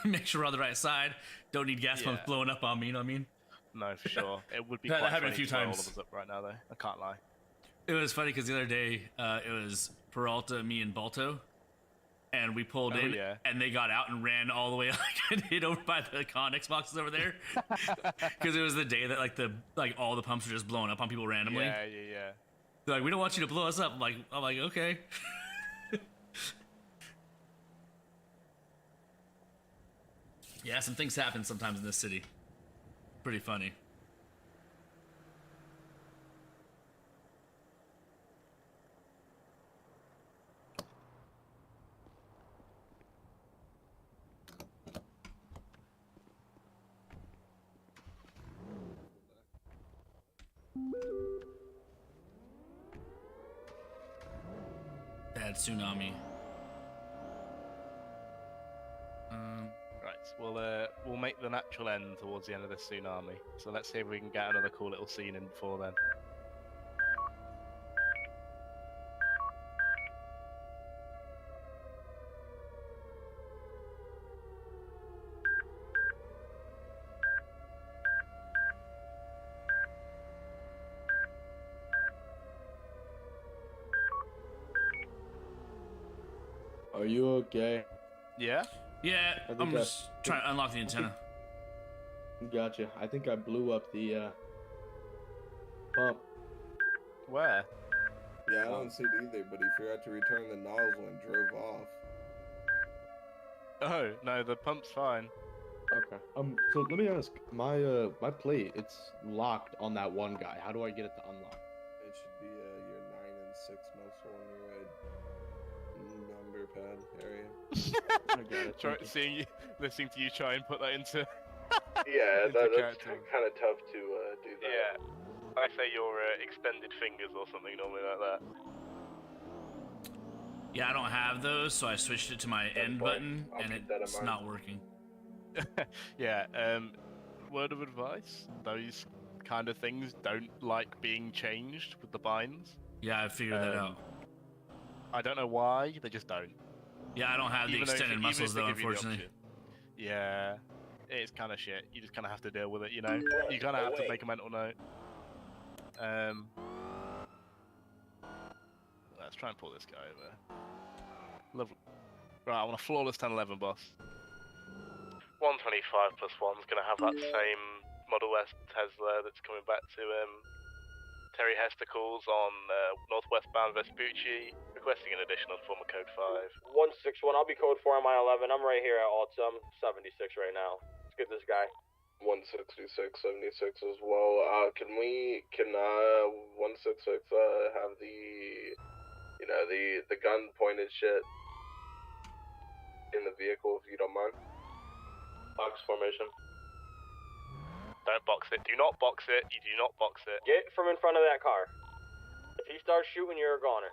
make sure we're on the right side. Don't need gas pumps blowing up on me, you know what I mean? No, for sure. It would be That quite happened funny a few to blow all times. of us up right now though. I can't lie. It was funny because the other day, it was Peralta, me, and Balto. And we pulled in, yeah. and they got out and ran all the way and hid over by the Connex boxes over there. Because it was the day that all the pumps were just blowing up on people randomly. Yeah. They're like, we don't want you to blow us up. I'm like, okay. Yeah, some things happen sometimes in this city. Pretty funny. Bad tsunami. Right, we'll make the natural end towards the end of this tsunami. So let's see if we can get another cool little scene in before then. are you okay? Yeah? Yeah, I think I'm just trying to unlock the antenna. Gotcha. I think I blew up the pump. Where? Yeah, I don't see it either, but he forgot to return the nozzle and drove off. Oh, no, the pump's fine. Okay. So let me ask, my plate, it's locked on that one guy. How do I get it to unlock? It should be your 9 and 6 muscle on your number pad area. I got it. Try, Thank you. listening to you try and put that into. Yeah, into that's character. kind of tough to do that. Yeah. I say your extended fingers or something normally like that. Yeah, I don't have those, so I switched it to my end button, I'll and keep that in it's mind. not working. Yeah, word of advice, those kind of things don't like being changed with the binds. Yeah, I figured that out. I don't know why, they just don't. Yeah, I don't have the Even though if- extended even if muscles they though, give you the unfortunately. option. Yeah, it's kind of shit. You just kind of have to deal with it, you know? You kind of have to make a mental note. Let's try and pull this guy over. Lovely. Right, I want a flawless 1011, boss. 125 plus 1's gonna have that same Model S Tesla that's coming back to Terry Hesticles on northwestbound Vespucci, requesting an additional form of code 5. 161, I'll be code 4 on my 11. I'm right here at Altum, 76 right now. Let's get this guy. 166, 76 as well. Can 166 have the, the gun pointed shit in the vehicle, if you don't mind? Box formation. Don't box it. Do not box it. You do not box it. Get from in front of that car. If he starts shooting, you're a goner.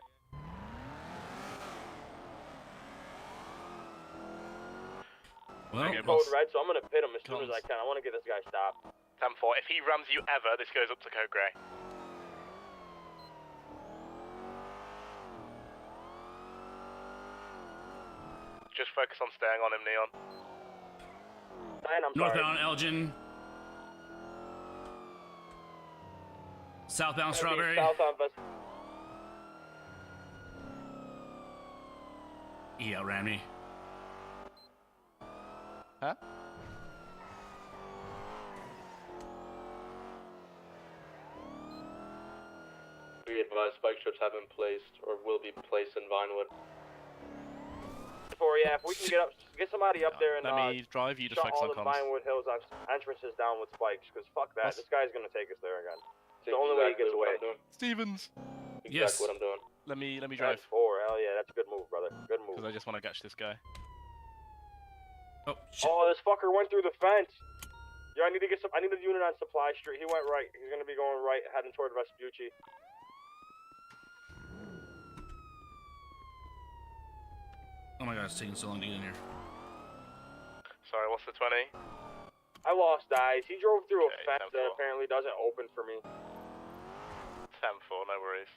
Well, Okay, Code boss. red, so I'm gonna pit him as soon as I Comms. can. I want to get this guy stopped. 10-4. If he rams you ever, this goes up to code grey. Just focus on staying on him, Neon. 9, I'm sorry. northbound Elgin. Southbound Strawberry. South on Ves- He outran me. Huh? Be advised, spike strips have been placed or will be placed in Vinewood. Yeah, if we can get somebody up there and Let me drive you to shut flex all on the comms. Vinewood Hills entrances down with spikes, because fuck that, Boss. this guy's gonna take us there again. It's the That's only way he exactly gets what away. I'm doing. Stevens! Exactly Yes. what I'm doing. Let me drive, 4, hell yeah, that's a good move, brother. Good move. because I just want to catch this guy. Oh, shit. Oh, this fucker went through the fence. Yeah, I need a unit on Supply Street. He went right. He's gonna be going right, heading toward Vespucci. Oh my god, it's taking so long to get in here. Sorry, what's the 20? I lost eyes. He drove through Okay, a fence 10-4. that apparently doesn't open for me. 10-4, no worries.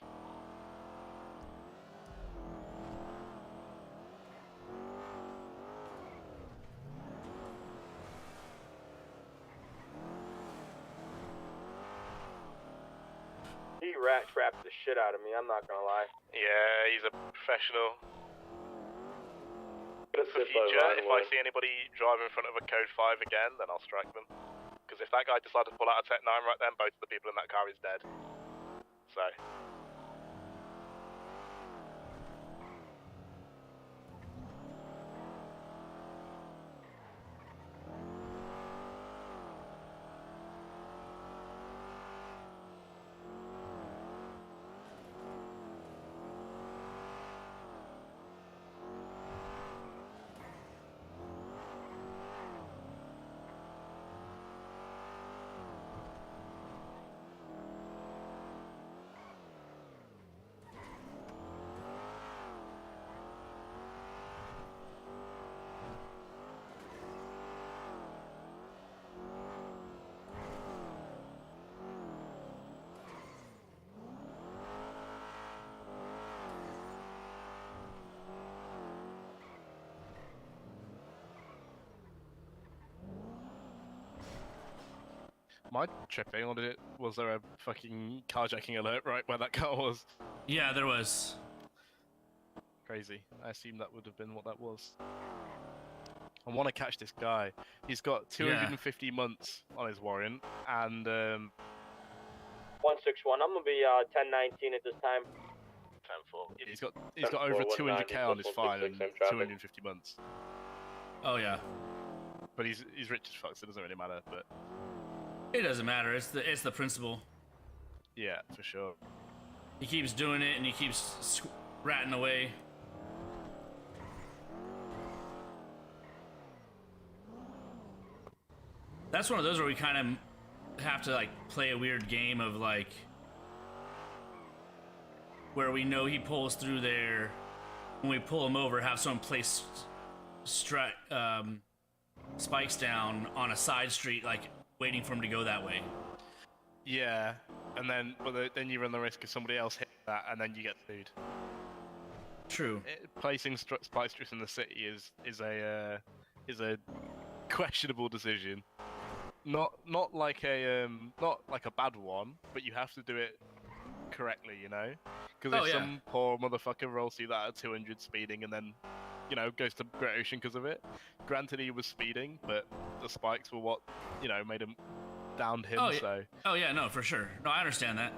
He rat trapped the shit out of me. I'm not gonna lie. Yeah, he's a professional. Gonna For sit by future, if I Vinewood. see anybody drive in front of a code 5 again, then I'll strike them. Because if that guy decides to pull out a Tech 9 right then, both of the people in that car is dead. So... Am I tripping, or was there a fucking carjacking alert right where that car was? Yeah, there was. Crazy. I assume that would have been what that was. I want to catch this guy. He's got 250 months on his warrant, and 161. I'm gonna be 1019 at this time. 10-4. He's got over 200k on his fine and 250 months. Oh yeah. But he's rich as fuck, so it doesn't really matter. But it doesn't matter. It's the principle. Yeah, for sure. He keeps doing it, and he keeps ratting away. That's one of those where we kind of have to like play a weird game of like where we know he pulls through there. When we pull him over, have someone place spikes down on a side street, like waiting for him to go that way. Yeah, and then then you run the risk of somebody else hitting that, and then you get sued. True. Placing spike strips in the city is a questionable decision. Not like a bad one, but you have to do it correctly, you know? Because if some poor motherfucker rolls through that at 200 speeding and then, you know, goes to Great Ocean because of it. Granted, he was speeding, but the spikes were what, you know, made him downed him. Oh yeah, no, for sure. No, I understand that.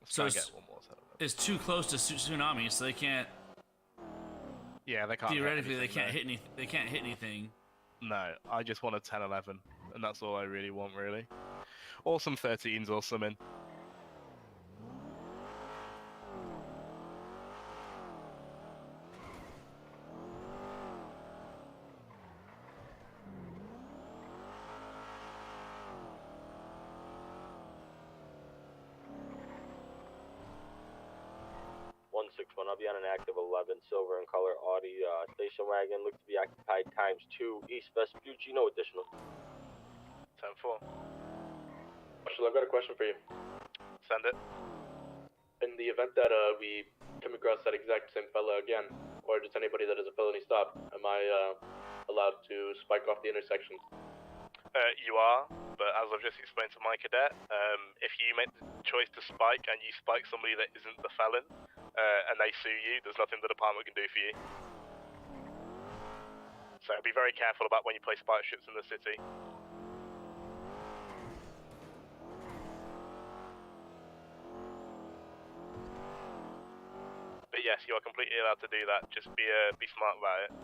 So it's too close to tsunami, so they can't. Yeah, they can't. Theoretically, they can't hit They can't hit anything. No, I just want a 10-11, and that's all I really want, really. Or some 13s or something. I'll be on an active 11, silver in color, Audi station wagon, look to be occupied ×2, East Vespucci, no additional. 10-4. Marshall, I've got a question for you. Send it. In the event that we come across that exact same fella again, or just anybody that is a felony stop, am I allowed to spike off the intersection? You are, but as I've just explained to my cadet, if you make the choice to spike and you spike somebody that isn't the felon, and they sue you, there's nothing the department can do for you. So be very careful about when you place spike strips in the city. But yes, you are completely allowed to do that. Just be smart about it.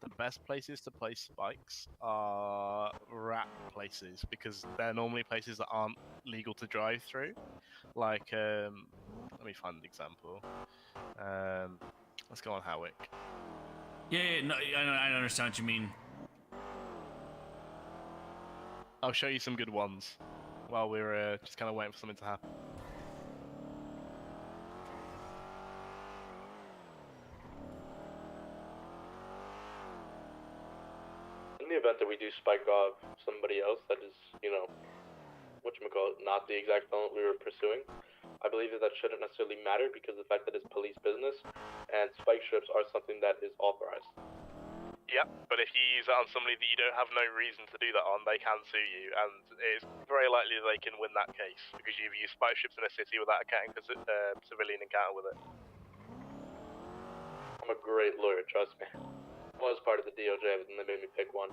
The best places to place spikes are rat places because they're normally places that aren't legal to drive through. Like, let me find an example. Let's go on Howick. Yeah, no, I understand what you mean. I'll show you some good ones while we're just kind of waiting for something to happen. In the event that we do spike off somebody else that is, you know, whatchamacallit, not the exact felon we were pursuing, I believe that shouldn't necessarily matter because of the fact that it's police business and spike strips are something that is authorized. Yep, but if you use that on somebody that you don't have no reason to do that on, they can sue you, and it's very likely they can win that case because you've used spike strips in a city without accounting for civilian encounter with it. I'm a great lawyer, trust me. I was part of the DOJ, but then they made me pick one.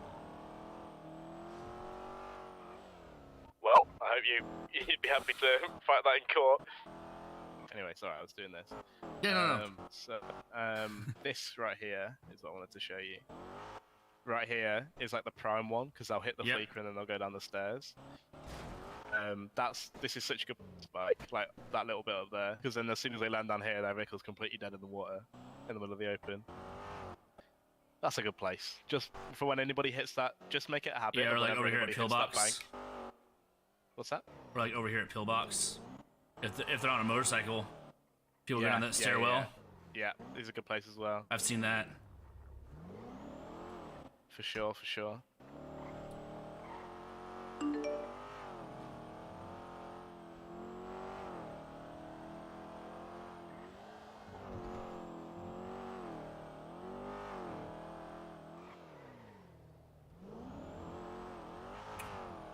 Well, I hope you'd be happy to fight that in court. Anyway, sorry, I was doing this. Yeah, no. So, this right here is what I wanted to show you. Right here is like the prime one, because they'll hit the fleeker and then they'll go down the stairs. This is such a good spike, like that little bit up there, because then as soon as they land down here, their vehicle's completely dead in the water, in the middle of the open. That's a good place. Just for when anybody hits that, just make it a habit. Yeah, or like over here at Pillbox. What's that? Or like over here at Pillbox. If they're on a motorcycle, people go down that stairwell. Yeah, these are good places as well. I've seen that. For sure, for sure.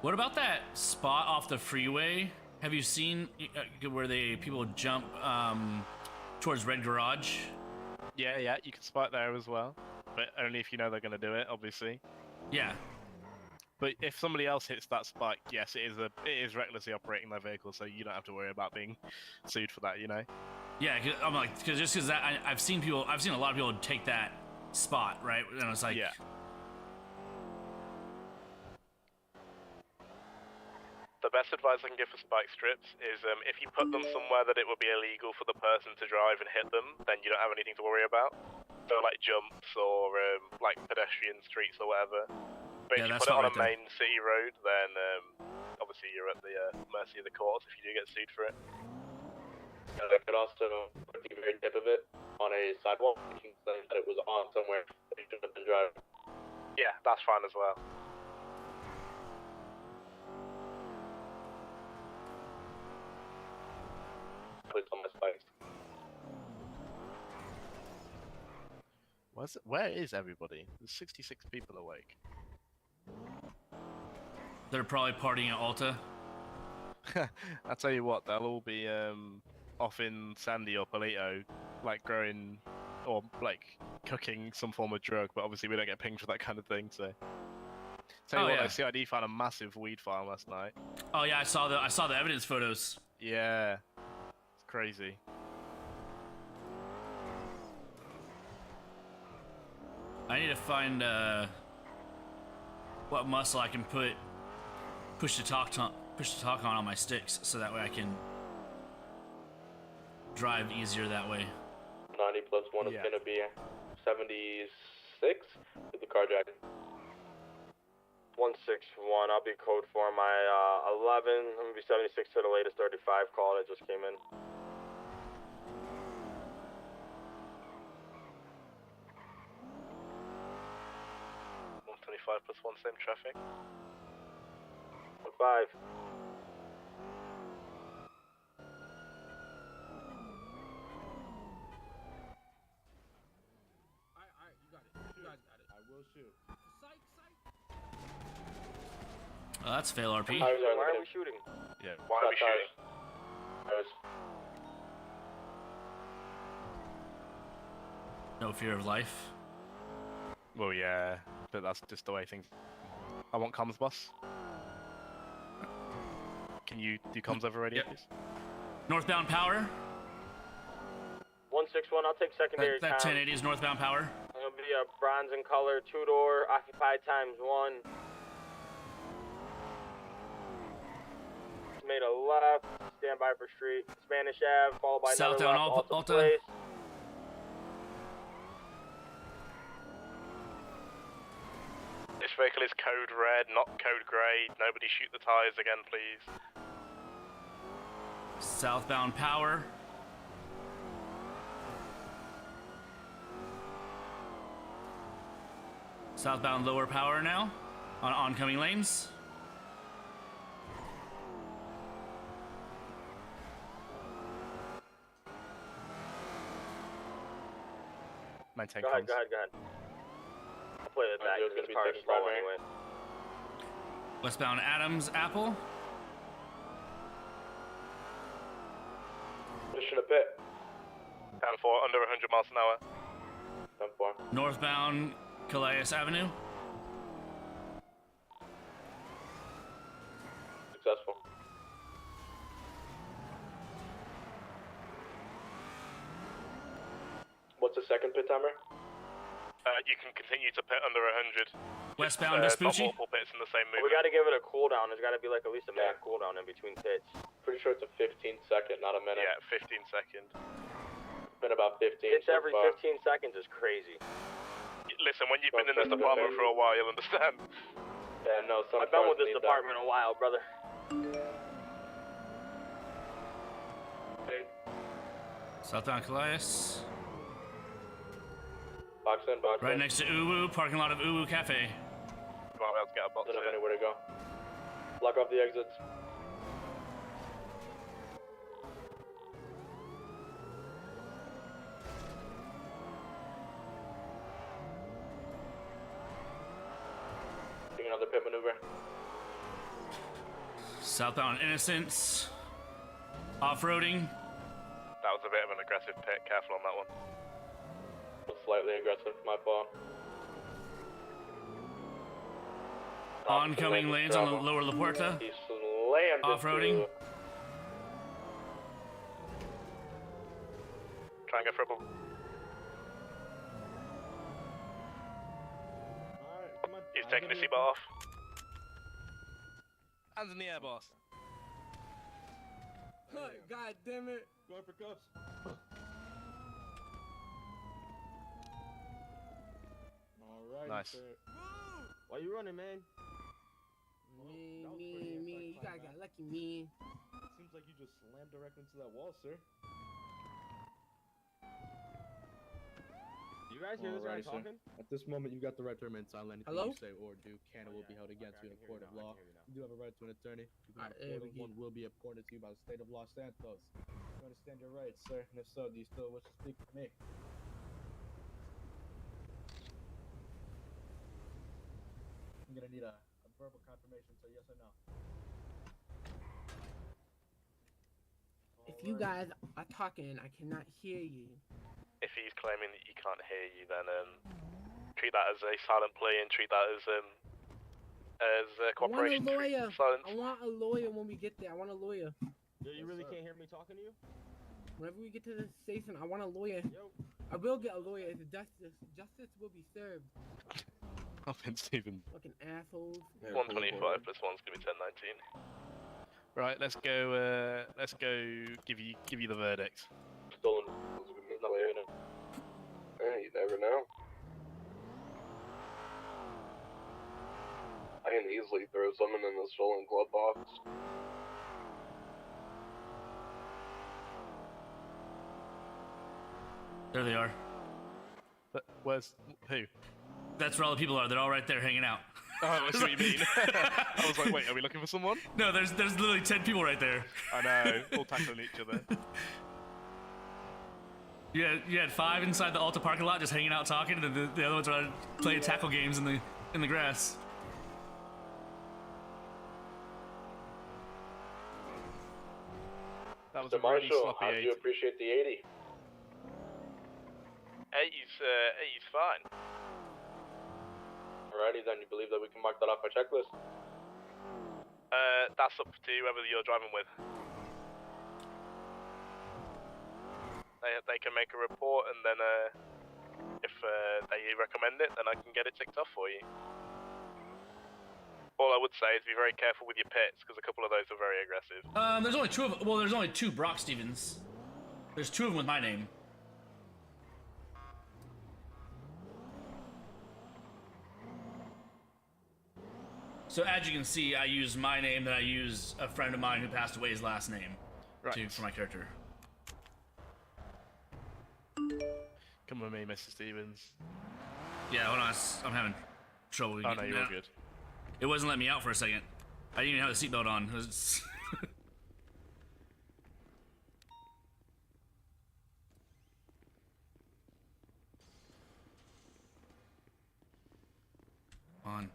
What about that spot off the freeway? Have you seen where people jump towards Red Garage? Yeah, yeah, you can spike there as well, but only if you know they're going to do it, obviously. Yeah. But if somebody else hits that spike, yes, it is recklessly operating their vehicle, so you don't have to worry about being sued for that, you know. Yeah, I'm like, because I've seen a lot of people take that spot, right? And it's like, yeah. The best advice I can give for spike strips is if you put them somewhere that it would be illegal for the person to drive and hit them, then you don't have anything to worry about. So like jumps or like pedestrian streets or whatever. But if you put it on a main city road, then obviously you're at the mercy of the courts if you do get sued for it. And I could also put the very tip of it on a sidewalk, thinking that it was on somewhere that you shouldn't have been driving. Yeah, that's fine as well. On my spikes. Where is everybody? There's 66 people awake. They're probably partying at Alta. I tell you what, they'll all be off in Sandy or Palito, like growing or like cooking some form of drug. But obviously we don't get pinged for that kind of thing. So tell you what, the CID found a massive weed farm last night. Oh yeah, I saw the evidence photos. Yeah. Crazy. I need to find what muscle I can push to talk on my sticks, so that way I can drive easier that way. 90 plus 1 is gonna be 76 with the carjacking. 161. I'll be code for my 11. I'm gonna be 76 to the latest 35 call that just came in. 125 plus 1, same traffic. 5. You guys got it. I will shoot. Oh, that's fail RP. Why are we shooting? Yeah, why are we shooting? No fear of life. Well, yeah, but that's just the way things. I want comms, boss. Can you do comms over radio, please? Northbound power. 161. I'll take secondary. That 1080 is northbound power. It'll be a bronze in color, 2-door, occupied ×1. Made a left, stand by for street, Spanish Ave, followed by another left, Alta Place. This vehicle is code red, not code grey. Nobody shoot the tires again, please. Southbound power. Southbound lower power now on oncoming lanes. Maintain Go ahead. I'll play it back because this car is slow anyway. Westbound Adams, Apple. Mission a pit. 10-4, under 100 miles an hour. 10-4. Northbound Calais Avenue. Successful. What's the second pit timer? You can continue to pit under 100. Westbound Vespucci. Vespucci. Multiple pits in the same movement. We gotta give it a cooldown. There's gotta be like at least a minute cooldown in between pits. Pretty sure it's a 15-second, not a minute. Yeah, 15 second. Been about 15. It's so every far. 15 seconds is crazy. Listen, when you've been in this department for a while, you'll understand. Yeah, no, some I've been cars with this need department a while, brother. Southbound Calais. Box in, box Right in. next to Uwu, parking lot of Uwu Cafe. You might be able to get a box Don't have in. anywhere to go. Block off the exits. Doing another pit maneuver. Southbound Innocence. Off-roading. That was a bit of an aggressive pit. Careful on that one. Slightly aggressive, my fault. Oncoming lanes on the lower La Puerta. Off-roading. Try and go for a ball. Alright, come on. He's taking the seatbelt off. Hands in the air, boss. God damn it. Going for cuffs. Alright. Nice. Sir. Why you running, man? Me. You guys got lucky, me. Seems like you just slammed directly into that wall, sir. You guys hear this guy Alrighty, sir. talking? At this moment, you've got the right to remain silent. Anything Hello? you say or do can or will be held against you in a court of law. You do have a right to an attorney. You can Alright, have a there we one will be appointed to you by the state of Los Santos. You understand your rights, sir? And if so, do you still wish to speak with me? I'm gonna need a verbal confirmation, so yes or no. If you guys are talking, I cannot hear you. If he's claiming that you can't hear you, then treat that as a silent plea and treat that as cooperation. I want a lawyer. Silence. I want a lawyer when we get there. I want a lawyer. Yo, you really can't hear me talking to you? Whenever we get to the station, I want a lawyer. Yo. I will get a lawyer. It's justice. Justice will be served. Nothing, Stephen. Fucking assholes. 125 plus 1's gonna be 1019. Right, let's go. Give you the verdict. Stolen. You never know. I can easily throw someone in the stolen glove box. There they are. But where's who? That's where all the people are. They're all right there hanging out. Oh, I see what you mean. I was like, wait, are we looking for someone? No, there's literally 10 people right there. I know, all tackling each other. You had 5 inside the Alta parking lot just hanging out talking, and the other ones are playing tackle games in the grass. That was Mr. a really Marshall, sloppy how do you 80. appreciate the 80? 80's fine. Alrighty then, you believe that we can mark that off our checklist? That's up to whoever you're driving with. They can make a report, and then if they recommend it, then I can get it ticked off for you. All I would say is be very careful with your pits, because a couple of those are very aggressive. There's only 2 of well, there's only 2 Brock Stevens. There's 2 of them with my name. So as you can see, I use my name, then I use a friend of mine who passed away's last name for my character. Come with me, Mr. Stevens. Yeah, hold on, I'm having trouble. Oh no, you're all good. It wasn't letting me out for a second. I didn't even have the seatbelt on. It was on.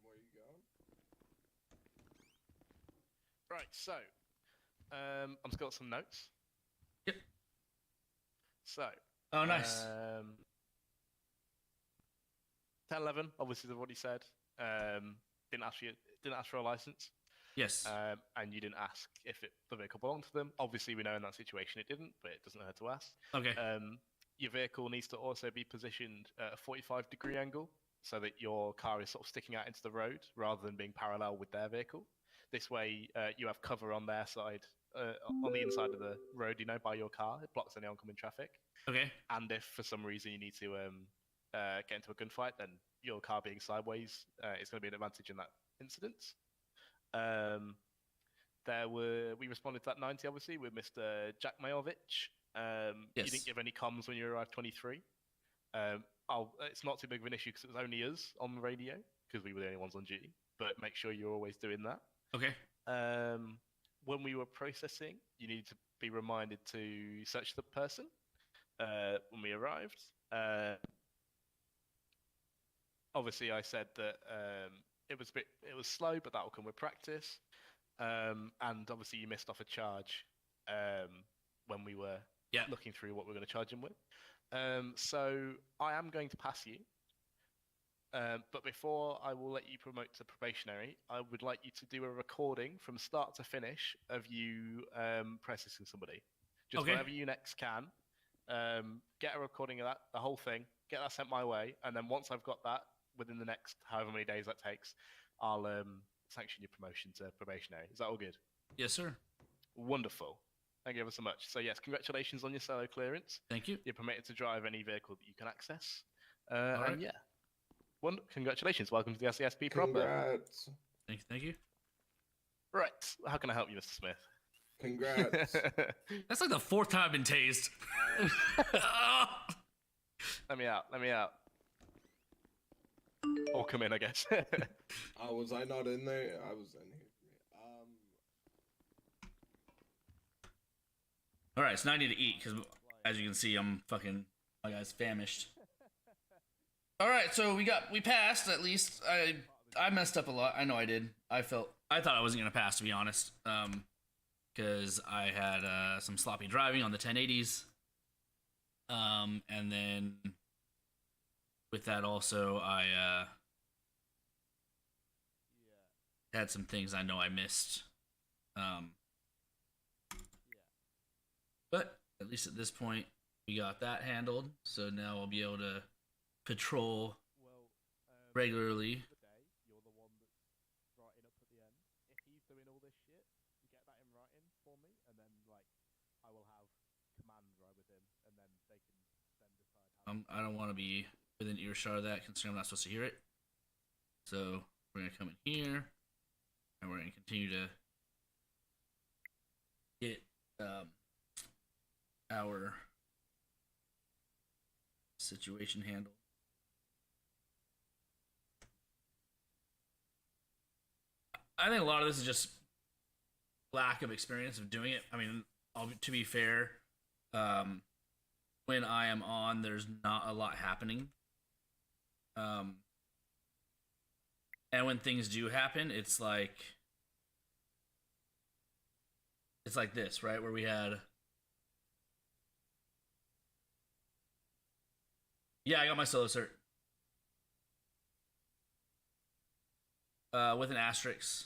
Where you going? Right, so I've just got some notes. Yep. So. Oh, nice. 10-11, obviously, is what he said. Didn't ask for a license. Yes. And you didn't ask if the vehicle belonged to them. Obviously, we know in that situation it didn't, but it doesn't hurt to ask. Okay. Your vehicle needs to also be positioned at a 45-degree angle so that your car is sort of sticking out into the road rather than being parallel with their vehicle. This way, you have cover on their side, on the inside of the road, by your car. It blocks any oncoming traffic. Okay. And if for some reason you need to get into a gunfight, then your car being sideways is going to be an advantage in that incident. We responded to that 90, obviously, with Mr. Jack Majovich. Yes. You didn't give any comms when you arrived 23. It's not too big of an issue because it was only us on the radio, because we were the only ones on duty. But make sure you're always doing that. Okay. When we were processing, you needed to be reminded to search the person when we arrived. Obviously, I said that it was slow, but that will come with practice. And obviously, you missed off a charge when we were looking through what we're going to charge him with. So I am going to pass you. But before I will let you promote to probationary, I would like you to do a recording from start to finish of you processing somebody. Just whenever you next can. Get a recording of that, the whole thing, get that sent my way, and then once I've got that, within the next however many days that takes, I'll sanction your promotion to probationary. Is that all good? Yes, sir. Wonderful. Thank you ever so much. So yes, congratulations on your solo clearance. Thank you. You're permitted to drive any vehicle that you can access. Right. And yeah, congratulations. Welcome to the SCSP proper. Congrats. Thank you. Right. How can I help you, Mr. Smith? Congrats. That's like the 4th time I've been tased. Let me out. Or come in, I guess. Was I not in there? I was in here. All right, so now I need to eat because, as you can see, my guy's famished. All right, so we passed at least. I messed up a lot. I know I did. I thought I wasn't gonna pass, to be honest. Because I had some sloppy driving on the 1080s. And then with that also, I had some things I know I missed. But at least at this point, we got that handled. So now I'll be able to patrol regularly. You're the one that's writing up at the end. If he's doing all this shit, get that in writing for me, and then I will have command right with him, and then they can then decide how. I don't want to be within earshot of that, considering I'm not supposed to hear it. So we're gonna come in here, and we're gonna continue to get our situation handled. I think a lot of this is just lack of experience of doing it. I mean, to be fair, when I am on, there's not a lot happening. And when things do happen, it's like this, right? Where we had... Yeah, I got my solo cert. With an asterisk.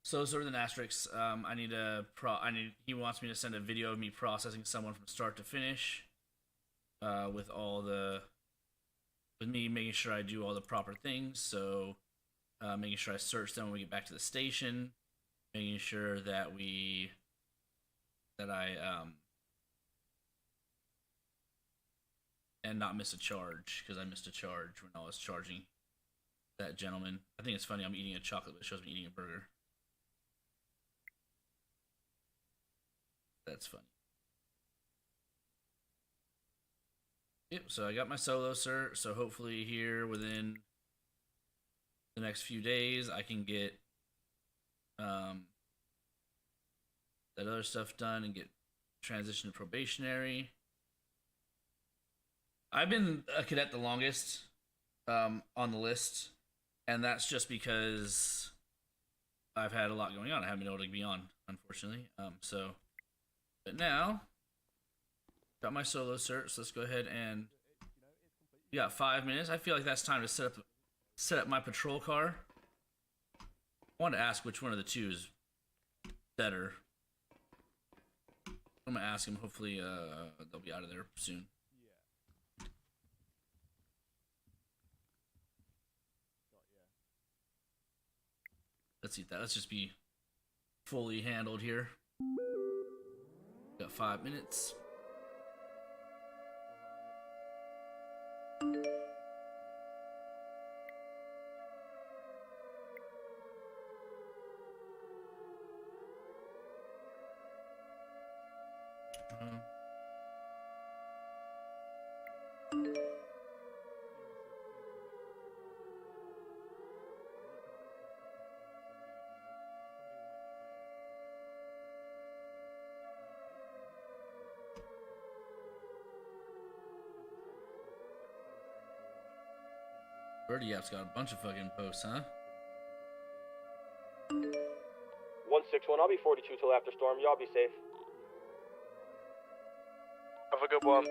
Solo cert with an asterisk. He wants me to send a video of me processing someone from start to finish. With me making sure I do all the proper things. So, making sure I search them when we get back to the station. Making sure that and not miss a charge, because I missed a charge when I was charging that gentleman. I think it's funny, I'm eating a chocolate, but it shows me eating a burger. That's funny. Yep, so I got my solo cert, so hopefully here within the next few days I can get that other stuff done and get transition to probationary. I've been a cadet the longest on the list, and that's just because I've had a lot going on. I haven't been able to be on, unfortunately. But now, got my solo cert, so let's go ahead and... We got 5 minutes. I feel like that's time to set up my patrol car. I wanted to ask which one of the two is better. I'm gonna ask him. Hopefully, they'll be out of there soon. Let's eat that. Let's just be fully handled here. Got 5 minutes. Birdie app's got a bunch of fucking posts, huh? 161, I'll be 42 till after storm. Y'all be safe. Have a good one.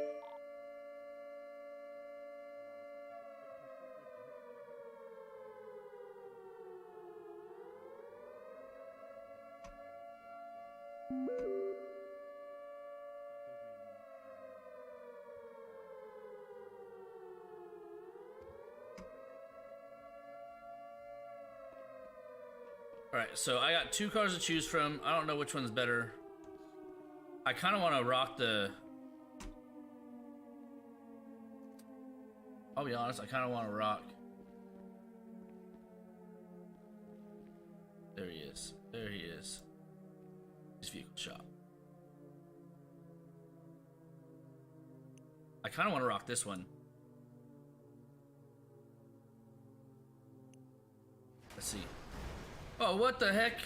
Alright, so I got 2 cars to choose from. I don't know which one's better. I kind of want to rock the... I'll be honest, I kind of want to rock... There he is. There he is. His vehicle shop. I kind of want to rock this one. Let's see. Oh, what the heck?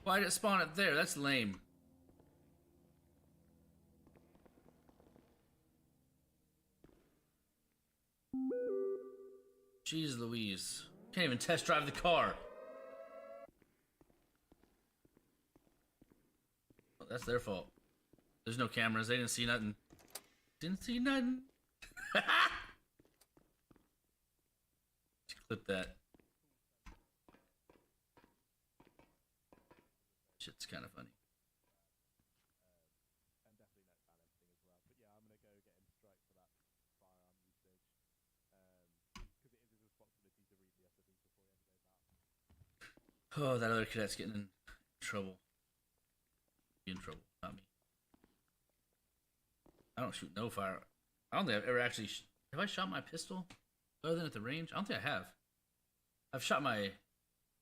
Why did it spawn it there? That's lame. Jeez Louise. Can't even test drive the car. Oh, that's their fault. There's no cameras. They didn't see nothing. Didn't see nothing. Clip that. Shit's kind of funny. And definitely not ban everything as well. But yeah, I'm gonna go get him strike for that firearm usage. Because it is his responsibility to read the SOPs before he ever goes out. Oh, that other cadet's getting in trouble. In trouble, not me. I don't shoot no fire. I don't think I've ever actually... have I shot my pistol? Other than at the range? I don't think I have. I've shot my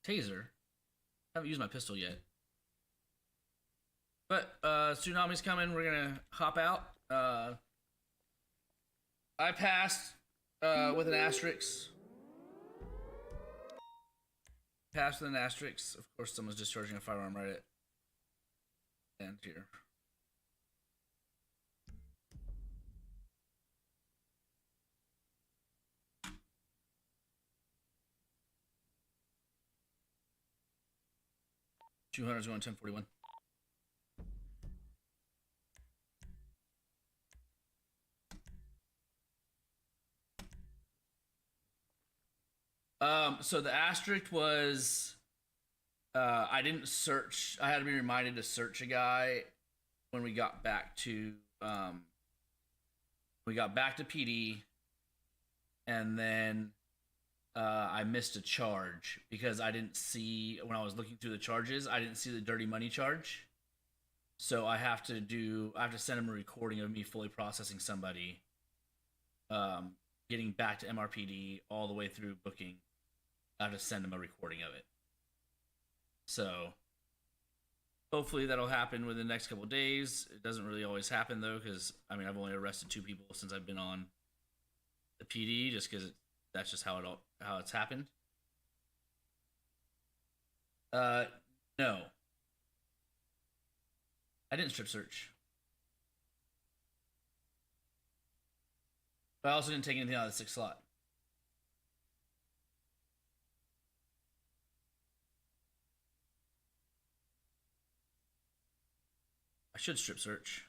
taser. I haven't used my pistol yet. But, tsunami's coming. We're gonna hop out. I passed, with an asterisk. Passed with an asterisk. Of course, someone's discharging a firearm right at the end here. $200's going 1041. So the asterisk was, I didn't search. I had to be reminded to search a guy when we got back to, PD, and then I missed a charge because I didn't see, when I was looking through the charges, I didn't see the dirty money charge. So I have to send him a recording of me fully processing somebody, getting back to MRPD all the way through booking. I have to send him a recording of it. So hopefully that'll happen within the next couple of days. It doesn't really always happen though, because I mean I've only arrested 2 people since I've been on the PD, just because that's just how it's happened. No, I didn't strip search. But I also didn't take anything out of the 6th slot. I should strip search.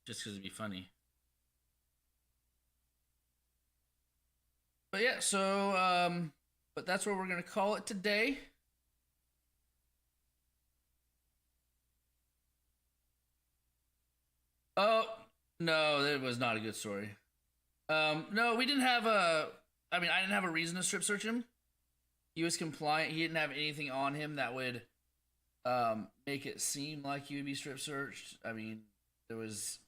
Just because it'd be funny. But yeah, so, but that's where we're going to call it today. Oh, no, that was not a good story. No, we didn't have I didn't have a reason to strip search him. He was compliant. He didn't have anything on him that would make it seem like he would be strip searched. I mean, there was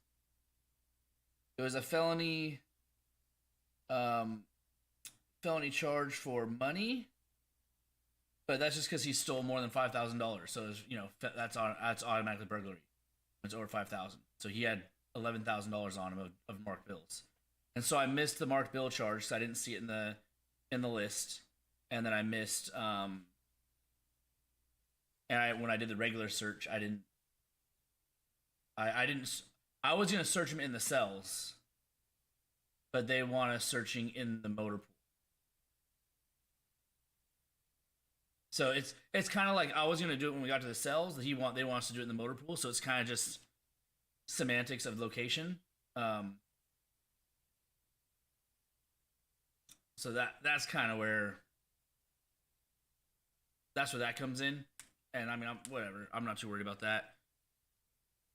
a felony charge for money, but that's just because he stole more than $5,000. So it's, that's automatically burglary. It's over $5,000. So he had $11,000 on him of marked bills, and so I missed the marked bill charge. So I didn't see it in the list, and then I missed And when I did the regular search, I was gonna search them in the cells, but they want us searching in the motor pool. So it's kind of like I was gonna do it when we got to the cells. They want us to do it in the motor pool. So it's kind of just semantics of location. So that's kind of where that comes in. And I mean, whatever. I'm not too worried about that.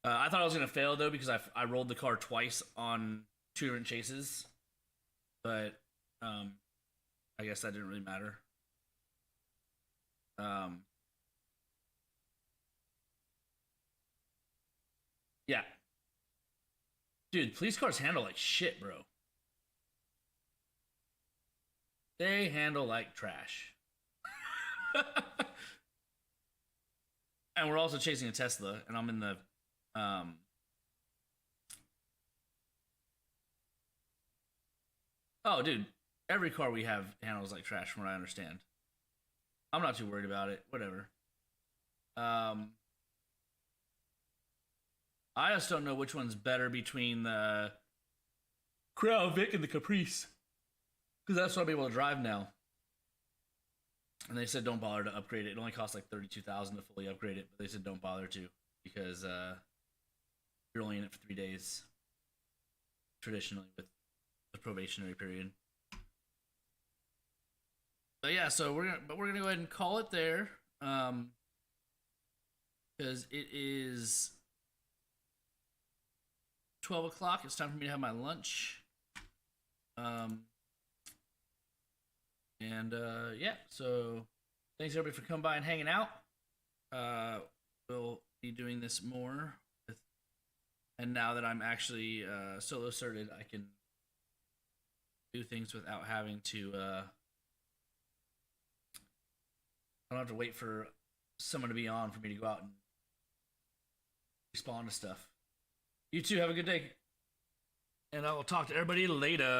I thought I was gonna fail though because I rolled the car twice on 2 different chases, but I guess that didn't really matter. Yeah, dude, police cars handle like shit, bro. They handle like trash. And we're also chasing a Tesla, and I'm in the oh, dude, every car we have handles like trash from what I understand. I'm not too worried about it. Whatever. I just don't know which one's better between the Crown Vic and the Caprice, because that's what I'll be able to drive now. And they said don't bother to upgrade it. It only costs like $32,000 to fully upgrade it, but they said don't bother to because you're only in it for 3 days traditionally with the probationary period. But yeah, so we're gonna go ahead and call it there, because it is 12 o'clock. It's time for me to have my lunch. Yeah, so thanks everybody for coming by and hanging out. We'll be doing this more and now that I'm actually solo certed, I can do things without having to I don't have to wait for someone to be on for me to go out and respond to stuff. You too, have a good day. And I will talk to everybody later.